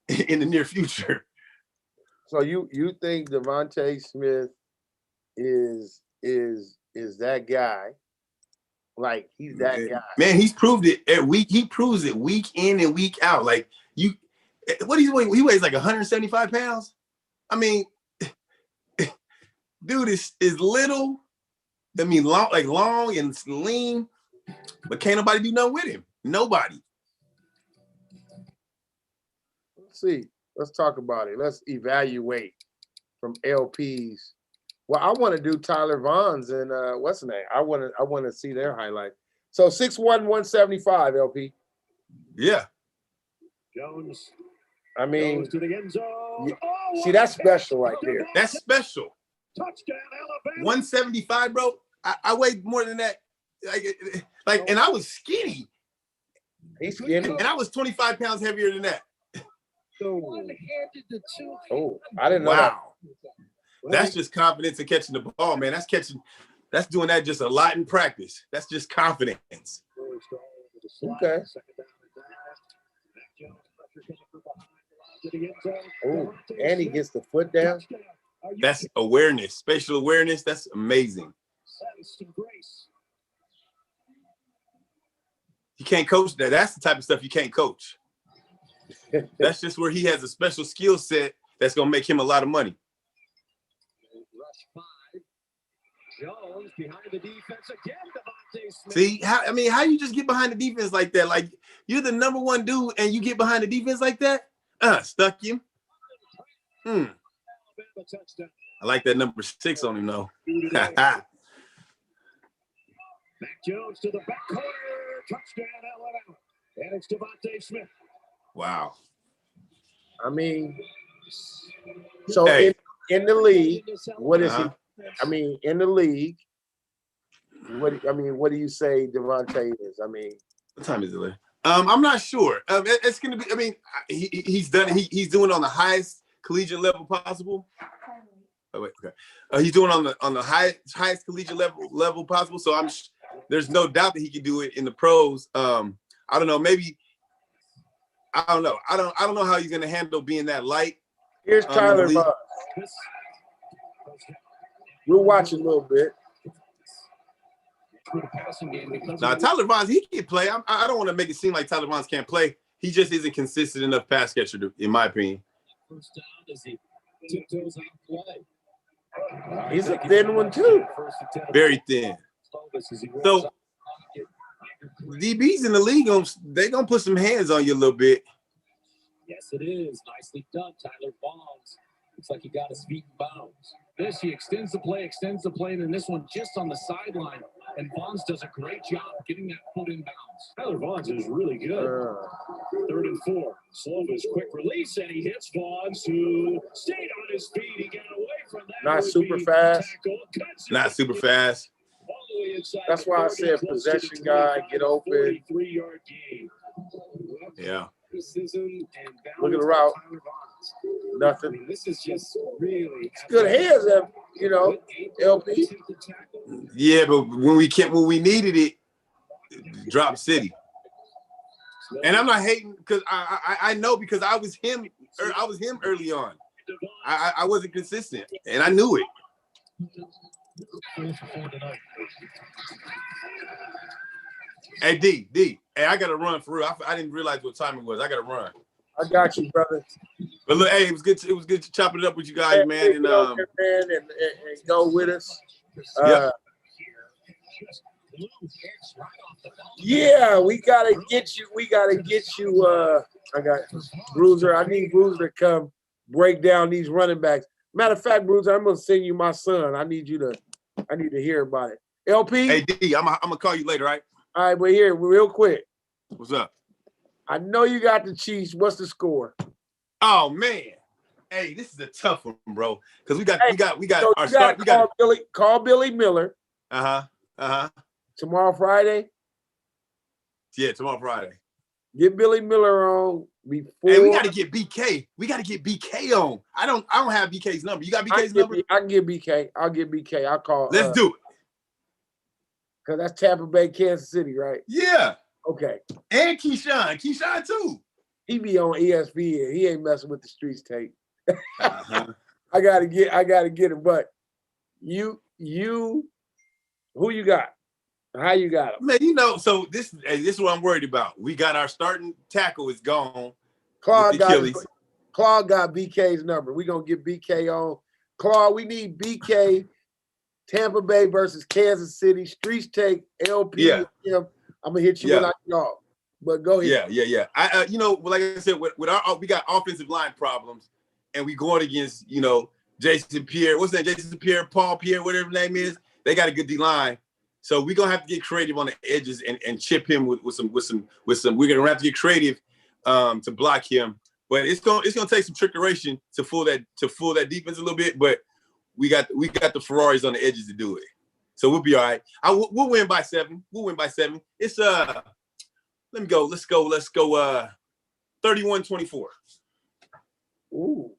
in the near future. So you think Devontae Smith is that guy? Like he's that guy. Man, he's proved it he proves it week in and week out. Like what he's weighing, he weighs like 175 pounds. I mean, dude is little. I mean, long and lean, but can't nobody do nothing with him. Nobody. Let's see. Let's talk about it. Let's evaluate from LPs. Well, I want to do Tyler Vaughn's and what's the name? I want to see their highlight. So 6'1", 175, LP. Yeah. Jones. I mean, goes to the end zone. See, that's special right there. That's special. Touchdown, Alabama. 175, bro. I weighed more than that. Like, and I was skinny. He's skinny. And I was 25 pounds heavier than that. Oh, I didn't know that. That's just confidence in catching the ball, man. That's doing that just a lot in practice. That's just confidence. Okay. Oh, and he gets the foot down. That's awareness, spatial awareness. That's amazing. You can't coach that. That's the type of stuff you can't coach. That's just where he has a special skill set that's going to make him a lot of money. Jones behind the defense again. Devontae Smith. See, how you just get behind the defense like that? Like, you're the number one dude and you get behind the defense like that? Stuck you. I like that number 6 on him, though. Mac Jones to the back corner. Touchdown, Alabama. And it's Devontae Smith. Wow. I mean, so Hey. in the league, what is Uh-huh. he? I mean, in the league, what do you say Devontae is? I mean, What time is it, Larry? I'm not sure. It's gonna be. I mean, he's done. He's doing it on the highest collegiate level possible. Oh wait, okay. He's doing on the highest collegiate level possible. So there's no doubt that he can do it in the pros. I don't know. Maybe I don't know. I don't know how he's gonna handle being that light. here's Tyler league. Vaughn. We'll watch a little bit. Now Tyler Vaughn, he can play. I don't want to make it seem like Tyler Vaughn can't play. He just isn't consistent enough pass catcher, in my opinion. First down as he tiptoes out play. He's a thin one too. Very thin. So DBs in the league, they're gonna put some hands on you a little bit. Yes, it is. Nicely done, Tyler Bonds. Looks like he got his feet in bounds. This, he extends the play, and then this one just on the sideline. And Bonds does a great job getting that foot in bounds. Tyler Bonds is really good. 3rd and 4. Slovis, quick release, and he hits Bonds, who stayed on his feet. He got away from that. Not super fast. Not super fast. That's why I said possession guy, get open. 43-yard gain. Yeah. Look at the route. Nothing. This is just really It's good hands, LP. Yeah, but when we needed it, drop city. And I'm not hating because I know because I was him early on. I wasn't consistent and I knew it. Hey D, hey, I gotta run for real. I didn't realize what time it was. I gotta run. I got you, brother. But look, hey, it was good to chop it up with you guys, man. And and go with us. Yeah. Yeah, we gotta get you. I got Bruiser. I need Bruiser to come break down these running backs. Matter of fact, Bruiser, I'm gonna send you my son. I need to hear about it. LP. hey D, I'm gonna call you later, right? All right, but here, real quick. What's up? I know you got the Chiefs. What's the score? Oh man. Hey, this is a tough one, bro. Because we got So our you start. gotta call Billy Miller Uh-huh. tomorrow, Friday. Yeah, tomorrow Friday. Get Billy Miller on before. Hey, we gotta get BK. We gotta get BK on. I don't have BK's number. You got BK's number? I can get BK. I'll get BK. I'll call. Let's do it. Because that's Tampa Bay, Kansas City, right? Yeah. Okay. And Keyshawn too. He be on ESPN. He ain't messing with the streets tape. Uh-huh. I gotta get him. But who you got? How you got him? Man, so this is what I'm worried about. We got our starting tackle is gone. Claude got Achilles. BK's number. We're gonna get BK on. Claude, we need BK. Tampa Bay versus Kansas City. Streets take LP. Yeah. I'm gonna hit you when I get off. But go ahead. Yeah. I like I said, with we got offensive line problems, and we going against Jason Pierre. What's that? Jason Pierre, Paul Pierre, whatever his name is. They got a good D line, so we're gonna have to get creative on the edges and chip him with some. We're gonna have to get creative to block him. But it's gonna take some trickeration to fool that defense a little bit. But we got the Ferraris on the edges to do it. So we'll be all right. We'll win by 7. It's let's go 31-24. Ooh.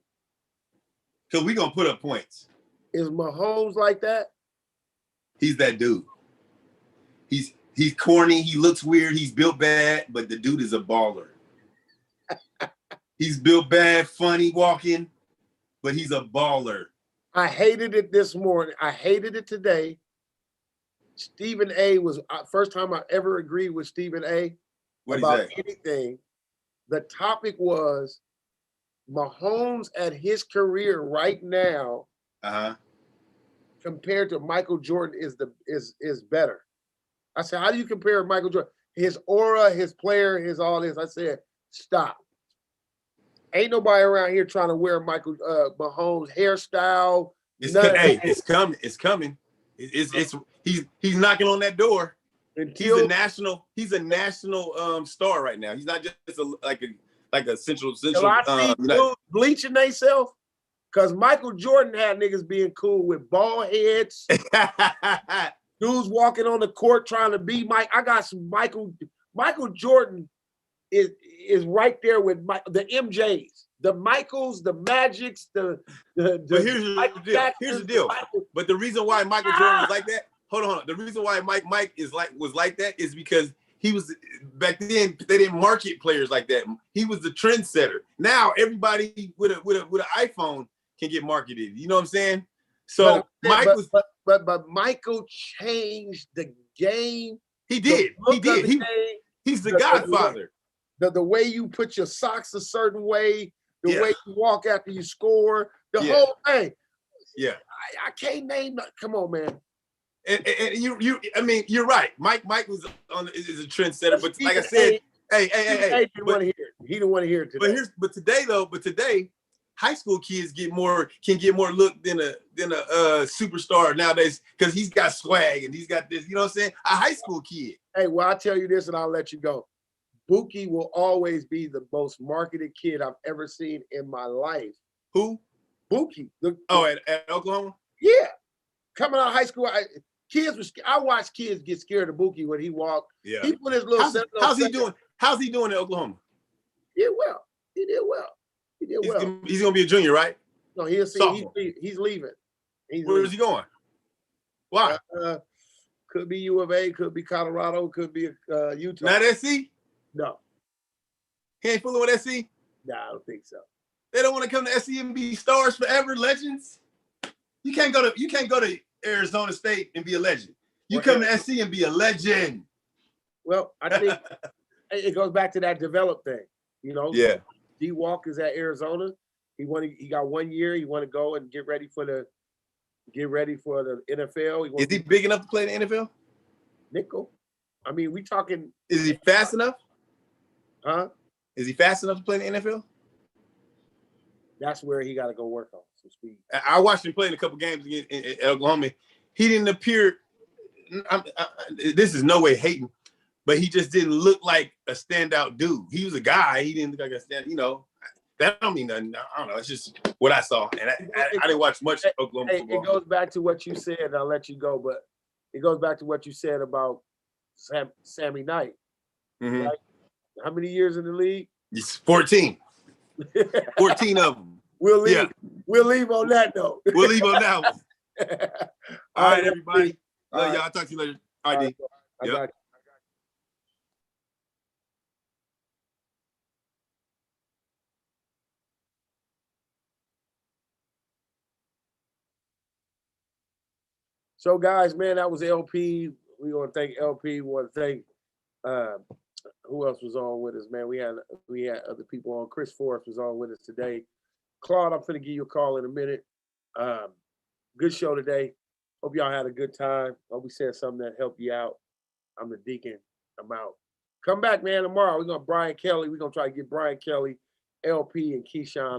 Because we're gonna put up points. Is Mahomes like that? He's that dude. He's corny, he looks weird, he's built bad, but the dude is a baller. He's built bad, funny walking, but he's a baller. I hated it this morning. I hated it today. Stephen A. was first time I ever agreed with Stephen A. What about is that? anything. The topic was Mahomes at his career right now compared to Michael Jordan is better. I said, how do you compare Michael Jordan? His aura, his player, his all this. I said, stop. Ain't nobody around here trying to wear Michael Mahomes hairstyle. It's coming. It's coming. He's knocking on that door. He's a national star right now. He's not just like a central. Till I see dudes bleaching themselves, because Michael Jordan had niggas being cool with bald heads. Dudes walking on the court trying to be Mike. I got some Michael Jordan is right there with the MJs, the Michaels, the Magics, the But here's the deal. But the reason why Michael Jordan was like that, hold on. The reason why Mike was like that is because he was back then. They didn't market players like that. He was the trendsetter. Now everybody with an iPhone can get marketed. You know what I'm saying? So but Michael changed the game. He did. He's the godfather. The way you put your socks a certain way, the way you walk after you score, the whole thing. Yeah. I can't name. Come on, man. And you're right. Mike was is a trendsetter, but like I said, hey, he didn't want to hear it. He didn't want to hear it today. But today, high school kids can get more look than a superstar nowadays because he's got swag and he's got this. You know what I'm saying? A high school kid. Hey, well, I'll tell you this and I'll let you go. Buki will always be the most marketed kid I've ever seen in my life. Who? Buki. At Oklahoma? Yeah. Coming out of high school, I watched kids get scared of Buki when he walked. Yeah. He put his little. How's he doing? How's he doing in Oklahoma? He did well. He's gonna be a junior, right? No, he's leaving. Where is he going? Why? Could be U of A, could be Colorado, could be Utah. Not SC? No. He ain't fooling with SC? No, I don't think so. They don't want to come to SC and be stars forever, legends. You can't go to Arizona State and be a legend. You come to SC and be a legend. Well, I think it goes back to that develop thing. You know? Yeah. D Walk is at Arizona. He got 1 year. He want to go and get ready for the NFL. Is he big enough to play in the NFL? Nickel. I mean, we talking. Is he fast enough? Huh? Is he fast enough to play in the NFL? That's where he got to go work on some speed. I watched him play in a couple games in Oklahoma. He didn't appear. This is no way hating, but he just didn't look like a standout dude. He was a guy. He didn't look like a stand. You know, that don't mean nothing. I don't know. It's just what I saw, and I didn't watch much Oklahoma football. It goes back to what you said. And I'll let you go, but it goes back to what you said about Sammy Knight. Mm-hmm. Right? How many years in the league? It's 14. 14 of them. We'll leave. Yeah. We'll leave on that note. We'll leave on that one. All right, everybody. Love y'all. I'll talk to you later. All right, D. Yep. So, guys, man, that was LP. We want to thank LP. We want to thank who else was on with us, man? We had other people on. Chris Forrest was on with us today. Claude, I'm finna give you a call in a minute. Good show today. Hope y'all had a good time. Hope we said something that helped you out. I'm the Deacon. I'm out. Come back, man, tomorrow. We're gonna Brian Kelly. We're gonna try to get Brian Kelly, LP, and Keyshawn